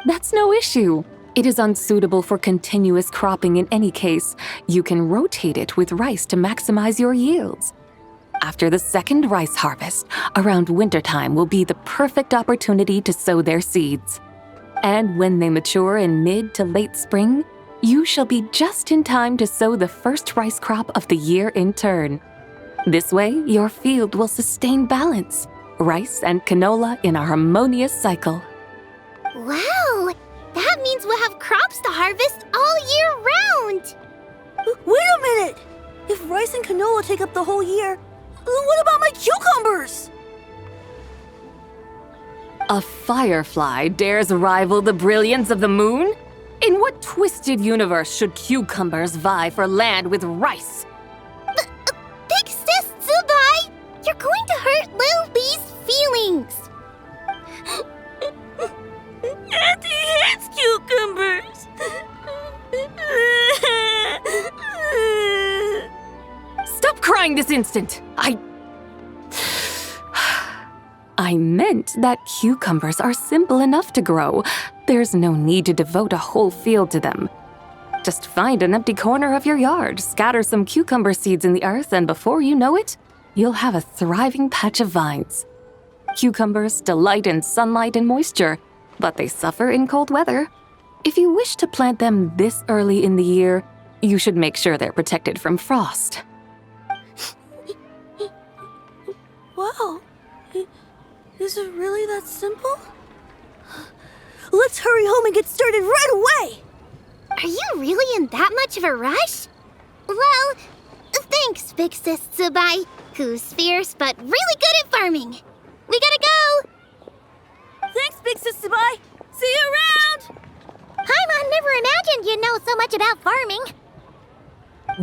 That's no issue. It is unsuitable for continuous cropping in any case. You can rotate it with rice to maximize your yields. After the second rice harvest, around wintertime will be the perfect opportunity to sow their seeds. And when they mature in mid to late spring, you shall be just in time to sow the first rice crop of the year in turn. This way, your field will sustain balance, rice and canola in a harmonious cycle. Wow, that means we'll have crops to harvest all year round. Wait a minute! If rice and canola take up the whole year, what about my cucumbers? A firefly dares rival the brilliance of the moon? In what twisted universe should cucumbers vie for land with rice? Big Sis Zubai, you're going to hurt Lil Bee's feelings. Auntie hates cucumbers. Stop crying this instant! I meant that cucumbers are simple enough to grow. There's no need to devote a whole field to them. Just find an empty corner of your yard, scatter some cucumber seeds in the earth, and before you know it, you'll have a thriving patch of vines. Cucumbers delight in sunlight and moisture, but they suffer in cold weather. If you wish to plant them this early in the year, you should make sure they're protected from frost. Wow. Is it really that simple? Let's hurry home and get started right away! Are you really in that much of a rush? Well, thanks, Big Sis Tsubai, who's fierce but really good at farming. We gotta go! Thanks, Big Sis Tsubai! See you around! Paimon never imagined you'd know so much about farming.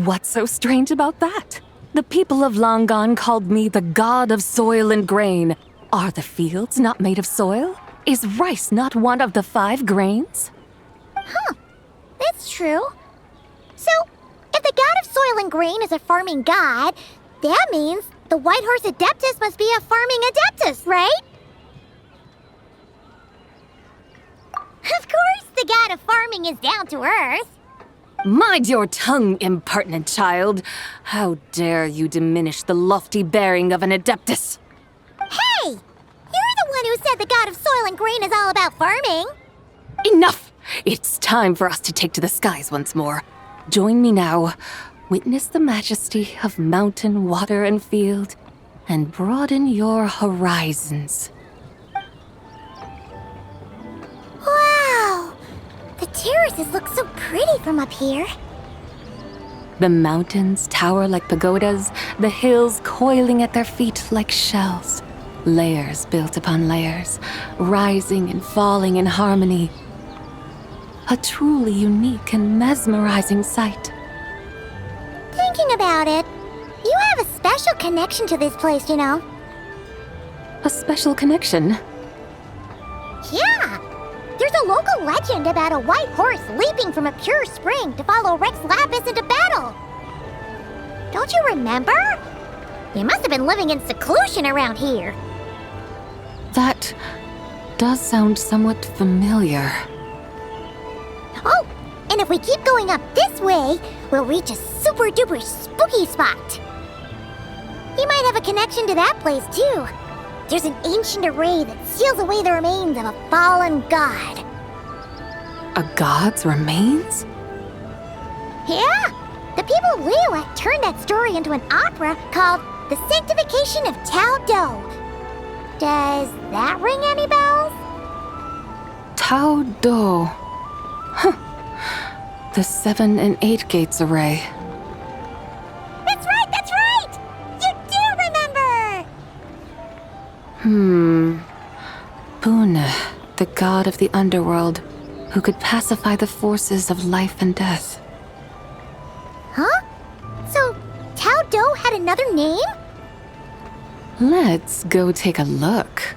What's so strange about that? The people of Langan called me the god of soil and grain. Are the fields not made of soil? Is rice not one of the 5 grains? Huh, that's true. So, if the god of soil and grain is a farming god, that means the White Horse Adeptus must be a farming adeptus, right? Of course the god of farming is down to earth. Mind your tongue, impertinent child. How dare you diminish the lofty bearing of an adeptus? Hey! You're the one who said the god of soil and grain is all about farming. Enough! It's time for us to take to the skies once more. Join me now. Witness the majesty of mountain, water, and field, and broaden your horizons. Wow! The terraces look so pretty from up here. The mountains tower like pagodas, the hills coiling at their feet like shells. Layers built upon layers, rising and falling in harmony. A truly unique and mesmerizing sight. Thinking about it, you have a special connection to this place, you know. A special connection? Yeah! There's a local legend about a white horse leaping from a pure spring to follow Rex Lapis into battle. Don't you remember? You must have been living in seclusion around here. That does sound somewhat familiar. Oh, and if we keep going up this way, we'll reach a super-duper spooky spot. You might have a connection to that place, too. There's an ancient array that seals away the remains of a fallen god. A god's remains? Yeah! The people of Liyue turned that story into an opera called The Sanctification of Tao Do. Does that ring any bells? Tao Do. Huh. The 7 and 8 gates array. That's right! That's right! You do remember! Bune, the god of the underworld, who could pacify the forces of life and death. Huh? So, Tao Do had another name? Let's go take a look.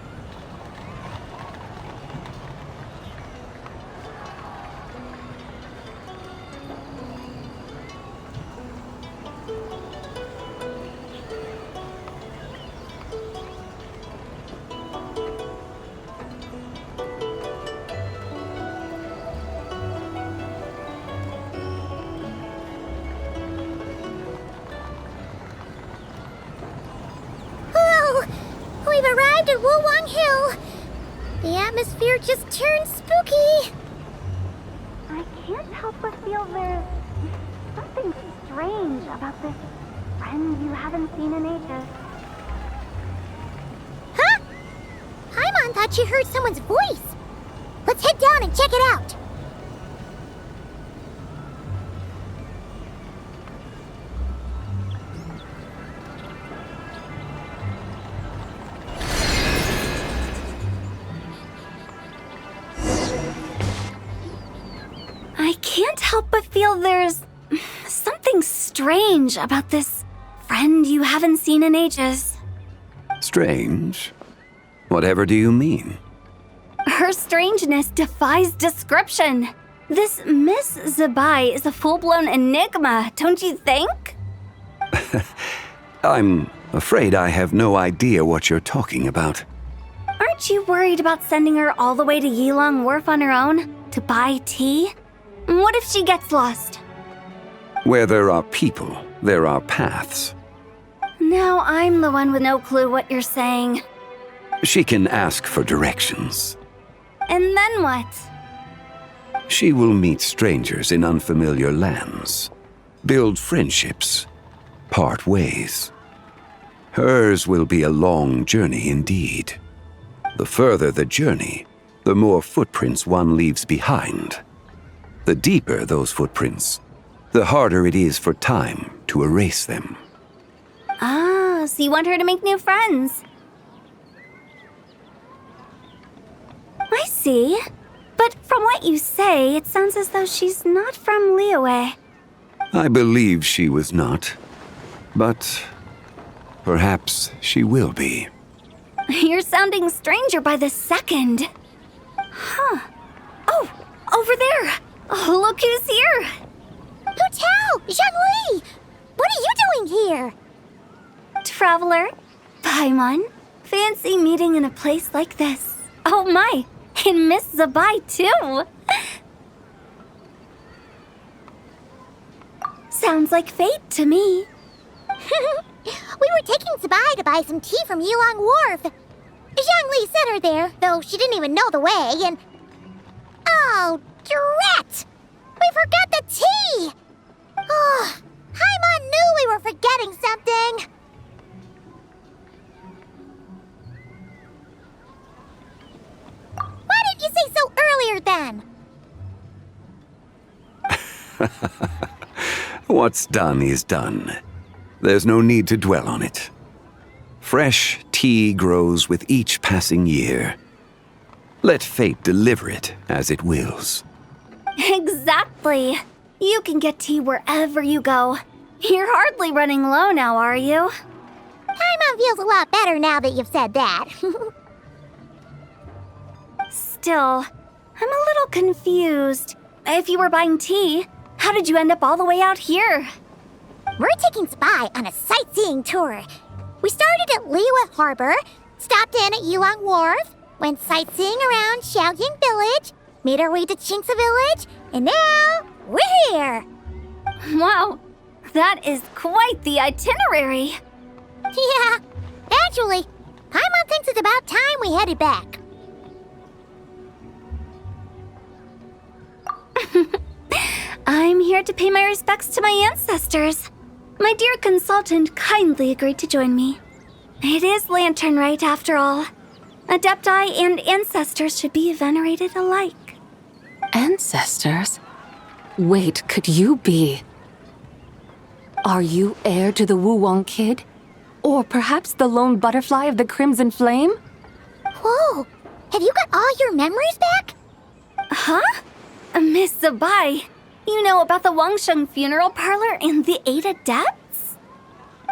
We've arrived at Wulwang Hill. The atmosphere just turned spooky. I can't help but feel there's something strange about this friend you haven't seen in ages. Huh? Paimon thought she heard someone's voice. Let's head down and check it out. I can't help but feel there's something strange about this friend you haven't seen in ages. Strange? Whatever do you mean? Her strangeness defies description. This Miss Zabai is a full-blown enigma, don't you think? I'm afraid I have no idea what you're talking about. Aren't you worried about sending her all the way to Yilong Wharf on her own to buy tea? What if she gets lost? Where there are people, there are paths. Now I'm the one with no clue what you're saying. She can ask for directions. And then what? She will meet strangers in unfamiliar lands, build friendships, part ways. Hers will be a long journey indeed. The further the journey, the more footprints one leaves behind. The deeper those footprints, the harder it is for time to erase them. Ah, so you want her to make new friends. I see. But from what you say, it sounds as though she's not from Liyue. I believe she was not, but perhaps she will be. You're sounding stranger by the second. Huh. Oh, over there. Oh, look who's here. Hu Tao! Zhongli! What are you doing here? Traveler, Paimon, fancy meeting in a place like this. Oh my, and Miss Zabai too. Sounds like fate to me. We were taking Zabai to buy some tea from Yulong Wharf. Zhongli sent her there, though she didn't even know the way, and... Oh, drat! We forgot the tea! Oh, Paimon knew we were forgetting something. Why didn't you say so earlier then? What's done is done. There's no need to dwell on it. Fresh tea grows with each passing year. Let fate deliver it as it wills. Exactly. You can get tea wherever you go. You're hardly running low now, are you? Paimon feels a lot better now that you've said that. Still, I'm a little confused. If you were buying tea, how did you end up all the way out here? We're taking Spy on a sightseeing tour. We started at Liyue Harbor, stopped in at Yulong Wharf, went sightseeing around Xiaoying Village, made our way to Qingce Village, and now we're here. Wow, that is quite the itinerary. Yeah, actually, Paimon thinks it's about time we headed back. I'm here to pay my respects to my ancestors. My dear consultant kindly agreed to join me. It is Lantern Rite, after all. Adepti and ancestors should be venerated alike. Ancestors? Wait, could you be? Are you heir to the Wuwang kid? Or perhaps the lone butterfly of the Crimson Flame? Whoa, have you got all your memories back? Huh? Miss Zabai, you know about the Wangsheng funeral parlor and the 8 adepts?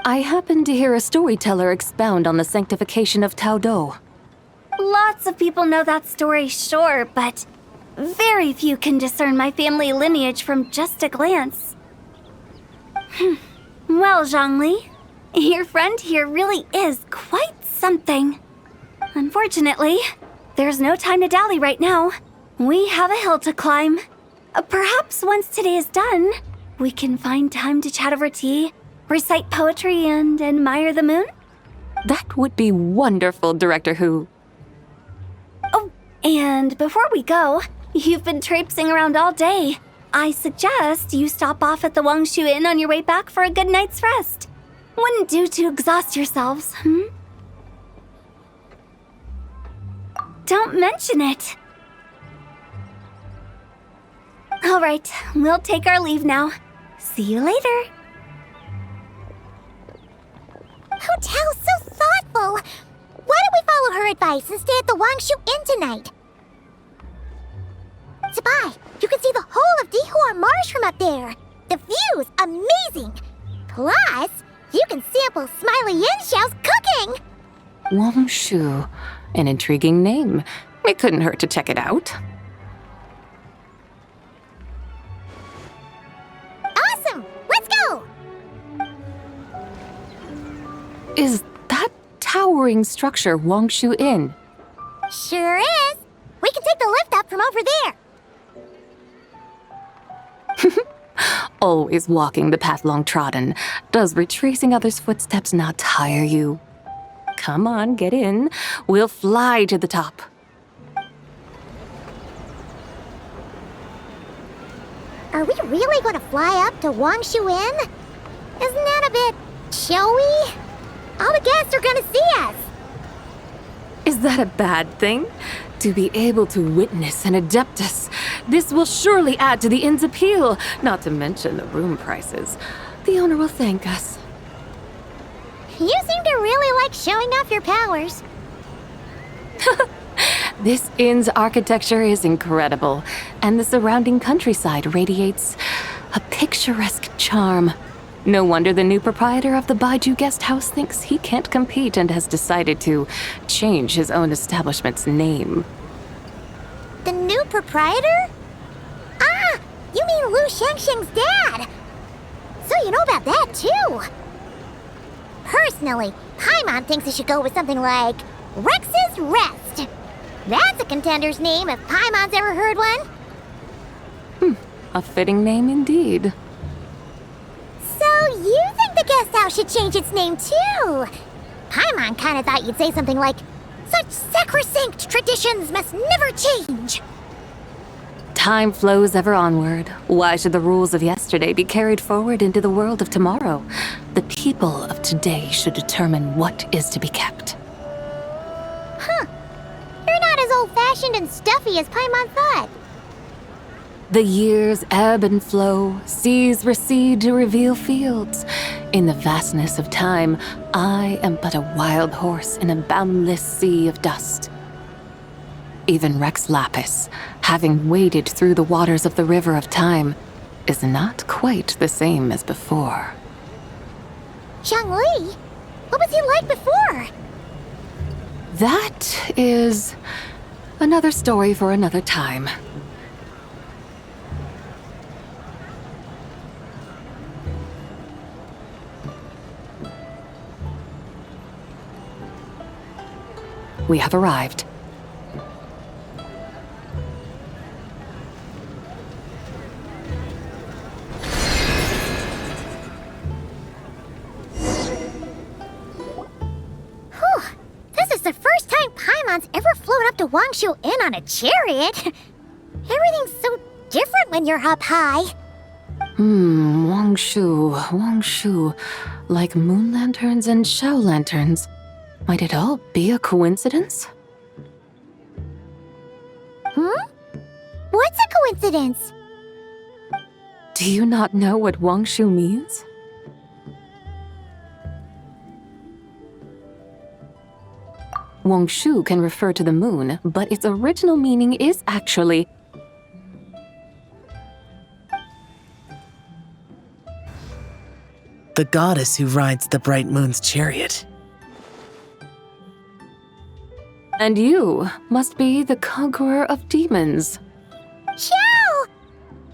I happened to hear a storyteller expound on the sanctification of Tao Do. Lots of people know that story, sure, but very few can discern my family lineage from just a glance. Well, Zhongli, your friend here really is quite something. Unfortunately, there's no time to dally right now. We have a hill to climb. Perhaps once today is done, we can find time to chat over tea, recite poetry, and admire the moon? That would be wonderful, Director Hu. Oh, and before we go, you've been traipsing around all day. I suggest you stop off at the Wangshu Inn on your way back for a good night's rest. Wouldn't do to exhaust yourselves, Don't mention it. All right, we'll take our leave now. See you later. Hu Tao's so thoughtful. Why don't we follow her advice and stay at the Wangshu Inn tonight? Zabai, you can see the whole of Dihua Marsh from up there. The view's amazing. Plus, you can sample Smiley Yin-Xiao's cooking. Wangshu, an intriguing name. It couldn't hurt to check it out. Awesome! Let's go! Is that towering structure Wangshu Inn? Sure is. We can take the lift up from over there. Always walking the path long trodden. Does retracing others' footsteps not tire you? Come on, get in. We'll fly to the top. Are we really going to fly up to Wangshu Inn? Isn't that a bit showy? All the guests are going to see us. Is that a bad thing? To be able to witness an Adeptus, this will surely add to the inn's appeal, not to mention the room prices. The owner will thank us. You seem to really like showing off your powers. This inn's architecture is incredible, and the surrounding countryside radiates a picturesque charm. No wonder the new proprietor of the Baiju guest house thinks he can't compete and has decided to change his own establishment's name. The new proprietor? Ah, you mean Lu Shengsheng's dad. So you know about that too. Personally, Paimon thinks it should go with something like Rex's Rest. That's a contender's name if Paimon's ever heard one. A fitting name indeed. So you think the guest house should change its name too? Paimon kinda thought you'd say something like, such sacrosanct traditions must never change. Time flows ever onward. Why should the rules of yesterday be carried forward into the world of tomorrow? The people of today should determine what is to be kept. Huh. You're not as old-fashioned and stuffy as Paimon thought. The years ebb and flow, seas recede to reveal fields. In the vastness of time, I am but a wild horse in a boundless sea of dust. Even Rex Lapis, having waded through the waters of the river of time, is not quite the same as before. Zhongli? What was he like before? That is another story for another time. We have arrived. Whew. This is the first time Paimon's ever flown up to Wangshu Inn on a chariot. Everything's so different when you're up high. Wangshu. Like moon lanterns and shell lanterns. Might it all be a coincidence? What's a coincidence? Do you not know what Wangshu means? Wangshu can refer to the moon, but its original meaning is actually the goddess who rides the bright moon's chariot. And you must be the conqueror of demons. Xiao!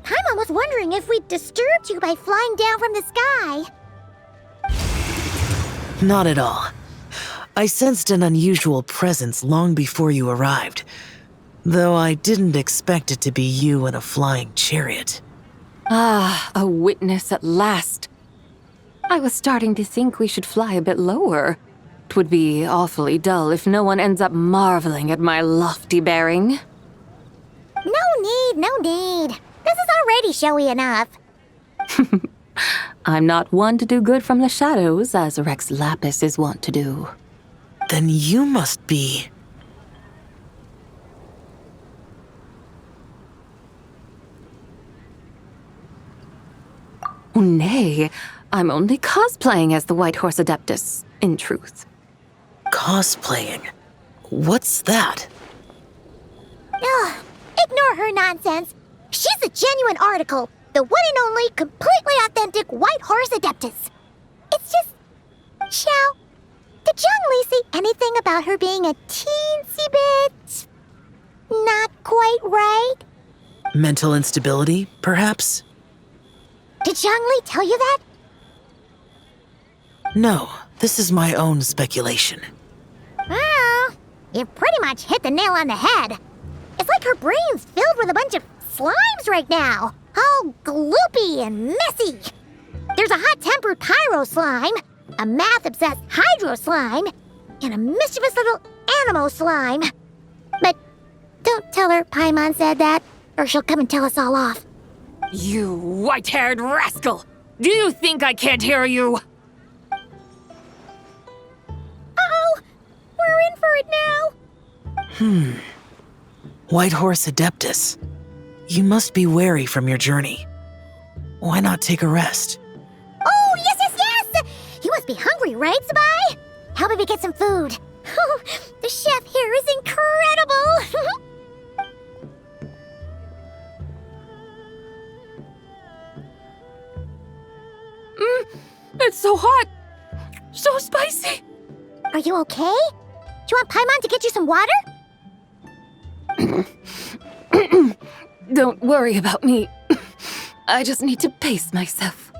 Paimon was wondering if we'd disturbed you by flying down from the sky. Not at all. I sensed an unusual presence long before you arrived, though I didn't expect it to be you in a flying chariot. Ah, a witness at last. I was starting to think we should fly a bit lower. 'Twould be awfully dull if no one ends up marveling at my lofty bearing. No need. This is already showy enough. I'm not one to do good from the shadows, as Rex Lapis is wont to do. Then you must be... Oh, nay, I'm only cosplaying as the White Horse Adeptus, in truth. Cosplaying? What's that? Ugh, ignore her nonsense. She's a genuine article, the one and only completely authentic White Horse Adeptus. It's just... Xiao, did Zhongli say anything about her being a teensy bit... not quite right? Mental instability, perhaps? Did Zhongli tell you that? No, this is my own speculation. Well, you pretty much hit the nail on the head. It's like her brain's filled with a bunch of slimes right now. All gloopy and messy. There's a hot-tempered pyro slime, a math-obsessed hydro slime, and a mischievous little animo slime. But don't tell her Paimon said that, or she'll come and tell us all off. You white-haired rascal! Do you think I can't hear you? Uh-oh! We're in for it now! White Horse Adeptus, you must be weary from your journey. Why not take a rest? Oh, yes, yes, yes! You must be hungry, right, Sabai? How about we get some food? The chef here is incredible! It's so hot! So spicy! Are you okay? Do you want Paimon to get you some water? Don't worry about me. I just need to pace myself.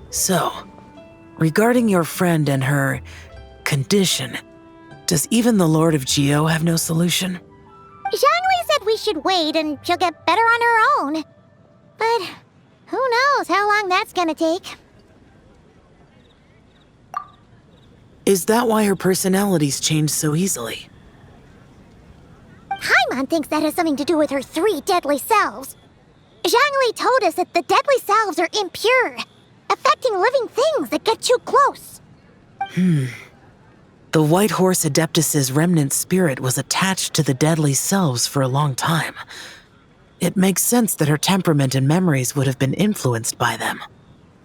So, regarding your friend and her condition, does even the Lord of Geo have no solution? Zhangli said we should wait and she'll get better on her own. But who knows how long that's gonna take. Is that why her personalities change so easily? Paimon thinks that has something to do with her 3 deadly selves. Zhangli told us that the deadly selves are impure, affecting living things that get too close. The White Horse Adeptus's remnant spirit was attached to the deadly selves for a long time. It makes sense that her temperament and memories would have been influenced by them.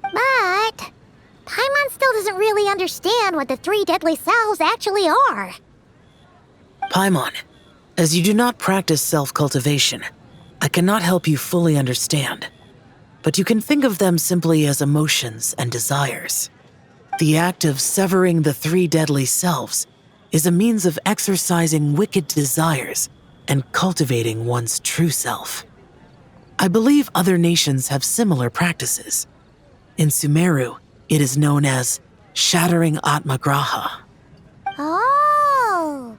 But Paimon still doesn't really understand what the 3 deadly selves actually are. Paimon, as you do not practice self-cultivation, I cannot help you fully understand. But you can think of them simply as emotions and desires. The act of severing the 3 deadly selves is a means of exercising wicked desires and cultivating one's true self. I believe other nations have similar practices. In Sumeru, it is known as shattering Atmagraha. Oh,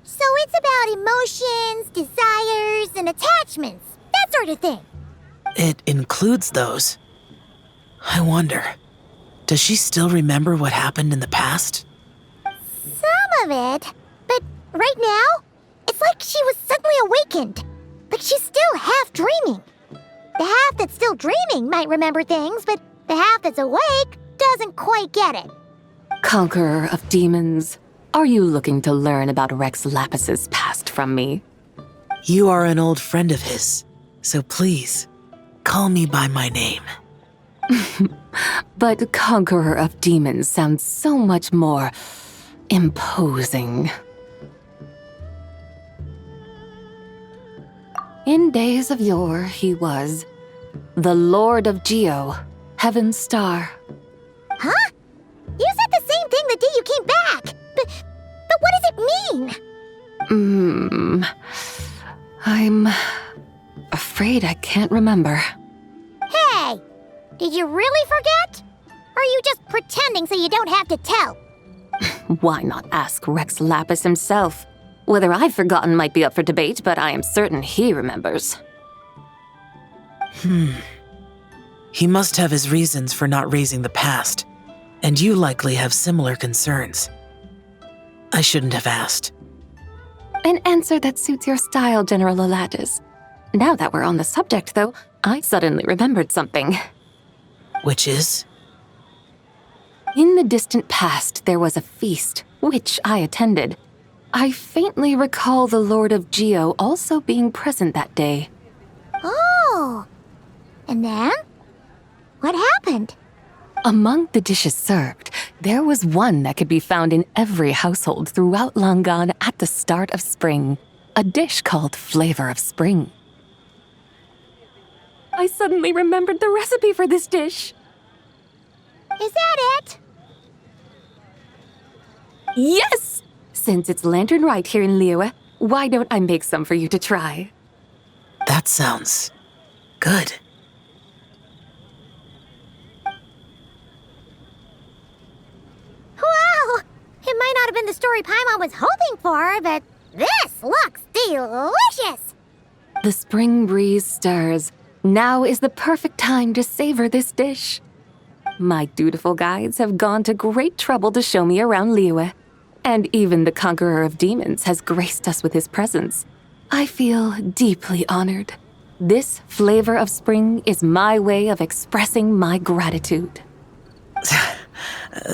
so it's about emotions, desires, and attachments, that sort of thing. It includes those. I wonder, does she still remember what happened in the past? Some of it, but right now, it's like she was suddenly awakened. Like she's still half dreaming. The half that's still dreaming might remember things, but the half that's awake doesn't quite get it. Conqueror of demons, are you looking to learn about Rex Lapis's past from me? You are an old friend of his, so please, call me by my name. But Conqueror of Demons sounds so much more imposing. In days of yore, he was the Lord of Geo, Heaven's Star. Huh? You said the same thing the day you came back. But what does it mean? I'm afraid I can't remember. Hey, did you really forget? Or are you just pretending so you don't have to tell? Why not ask Rex Lapis himself? Whether I've forgotten might be up for debate, but I am certain he remembers. He must have his reasons for not raising the past, and you likely have similar concerns. I shouldn't have asked. An answer that suits your style, General Elatis. Now that we're on the subject, though, I suddenly remembered something. Which is? In the distant past, there was a feast, which I attended. I faintly recall the Lord of Geo also being present that day. Oh, and then? What happened? Among the dishes served, there was one that could be found in every household throughout Langan at the start of spring, a dish called Flavor of Spring. I suddenly remembered the recipe for this dish. Is that it? Yes! Since it's Lantern Rite here in Liyue, why don't I make some for you to try? That sounds good. Wow! It might not have been the story Paimon was hoping for, but this looks delicious! The spring breeze stirs. Now is the perfect time to savor this dish. My dutiful guides have gone to great trouble to show me around Liyue, and even the Conqueror of Demons has graced us with his presence. I feel deeply honored. This Flavor of Spring is my way of expressing my gratitude.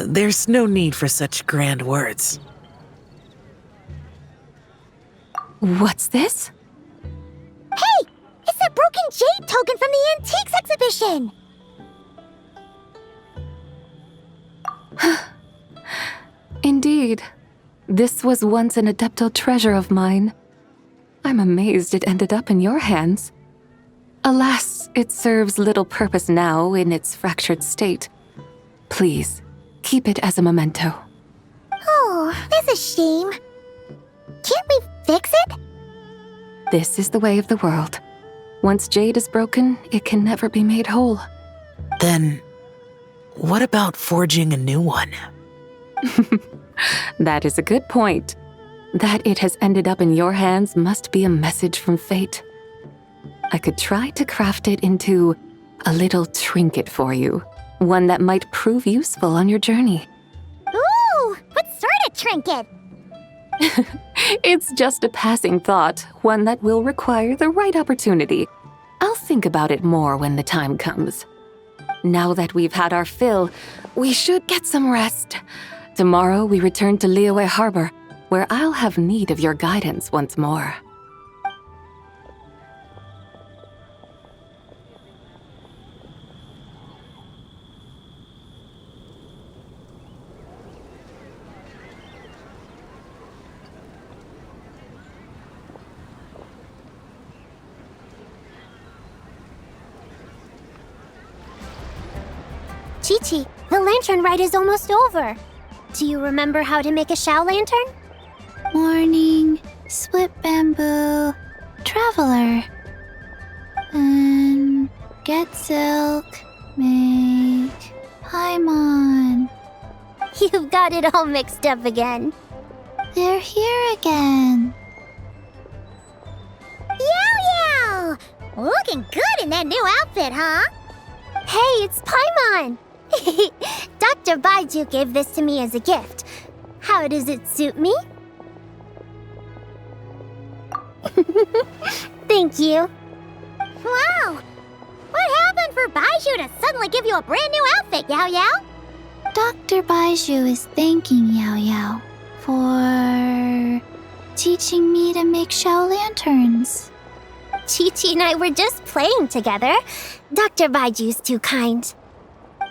There's no need for such grand words. What's this? Hey! It's that broken jade token from the antiques exhibition! Indeed. This was once an Adeptal treasure of mine. I'm amazed it ended up in your hands. Alas, it serves little purpose now in its fractured state. Please, keep it as a memento. Oh, that's a shame. Can't we fix it? This is the way of the world. Once jade is broken, it can never be made whole. Then, what about forging a new one? That is a good point. That it has ended up in your hands must be a message from fate. I could try to craft it into a little trinket for you. One that might prove useful on your journey. Ooh! What sort of trinket? It's just a passing thought, one that will require the right opportunity. I'll think about it more when the time comes. Now that we've had our fill, we should get some rest. Tomorrow we return to Liyue Harbor, where I'll have need of your guidance once more. Chi-Chi, the Lantern Rite is almost over. Do you remember how to make a Shao lantern? Morning, split bamboo, traveler. And get silk, make Paimon. You've got it all mixed up again. They're here again. Yow! Looking good in that new outfit, huh? Hey, it's Paimon! Dr. Baiju gave this to me as a gift. How does it suit me? Thank you. Wow! What happened for Baiju to suddenly give you a brand new outfit, Yao Yao? Dr. Baiju is thanking Yao Yao for teaching me to make Shao lanterns. Chi-Chi and I were just playing together. Dr. Baiju's too kind.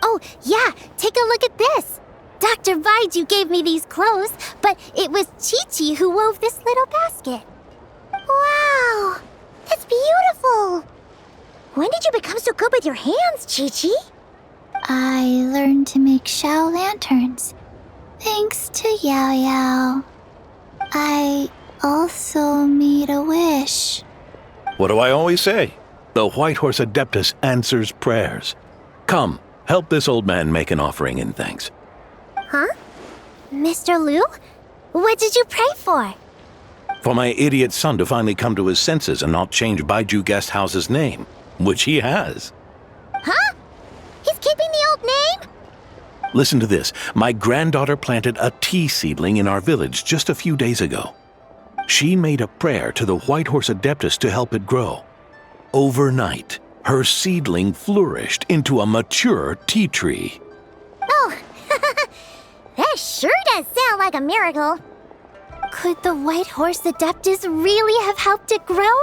Oh, yeah, take a look at this. Dr. Baiju gave me these clothes, but it was Chi-Chi who wove this little basket. Wow, that's beautiful. When did you become so good with your hands, Chi-Chi? I learned to make Shao lanterns, thanks to Yao Yao. I also made a wish. What do I always say? The White Horse Adeptus answers prayers. Come, help this old man make an offering in thanks. Huh? Mr. Liu? What did you pray for? For my idiot son to finally come to his senses and not change Baiju Guest House's name, which he has. Huh? He's keeping the old name? Listen to this. My granddaughter planted a tea seedling in our village just a few days ago. She made a prayer to the White Horse Adeptus to help it grow. Overnight, her seedling flourished into a mature tea tree. Oh, that sure does sound like a miracle. Could the White Horse Adeptus really have helped it grow?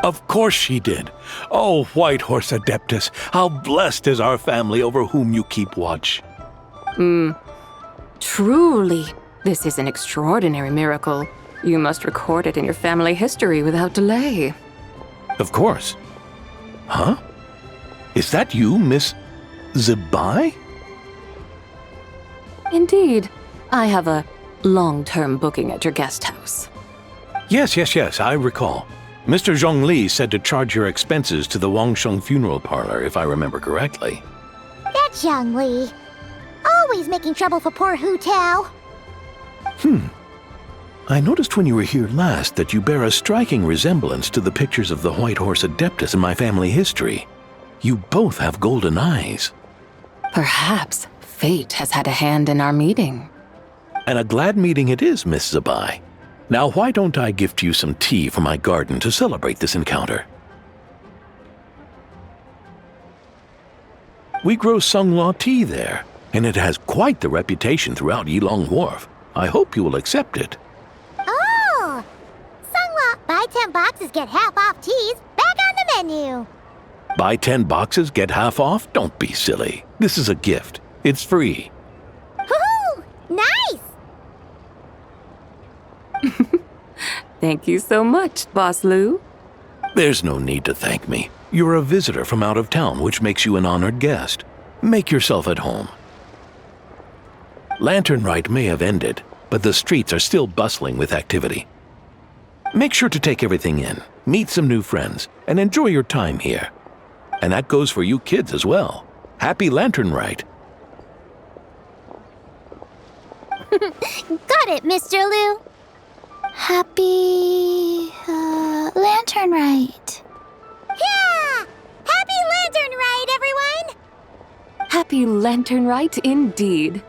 Of course she did. Oh, White Horse Adeptus, how blessed is our family over whom you keep watch. Truly, this is an extraordinary miracle. You must record it in your family history without delay. Of course. Huh? Is that you, Miss Zibai? Indeed. I have a long-term booking at your guest house. Yes, I recall. Mr. Zhongli said to charge your expenses to the Wangsheng funeral parlor, if I remember correctly. That Zhongli. Always making trouble for poor Hu Tao. I noticed when you were here last that you bear a striking resemblance to the pictures of the White Horse Adeptus in my family history. You both have golden eyes. Perhaps fate has had a hand in our meeting. And a glad meeting it is, Miss Zibai. Now why don't I gift you some tea from my garden to celebrate this encounter? We grow Sunglaw tea there. and it has quite the reputation throughout Yilong Wharf. I hope you will accept it. Oh! Sungwa, buy 10 boxes, get half off teas. Back on the menu. Buy 10 boxes, get half off? Don't be silly. This is a gift. It's free. Woohoo! Nice! Thank you so much, Boss Lou. There's no need to thank me. You're a visitor from out of town, which makes you an honored guest. Make yourself at home. Lantern Rite may have ended, but the streets are still bustling with activity. Make sure to take everything in, meet some new friends, and enjoy your time here. And that goes for you kids as well. Happy Lantern Rite. Got it, Mr. Lou. Happy Lantern Rite. Yeah! Happy Lantern Rite, everyone! Happy Lantern Rite indeed.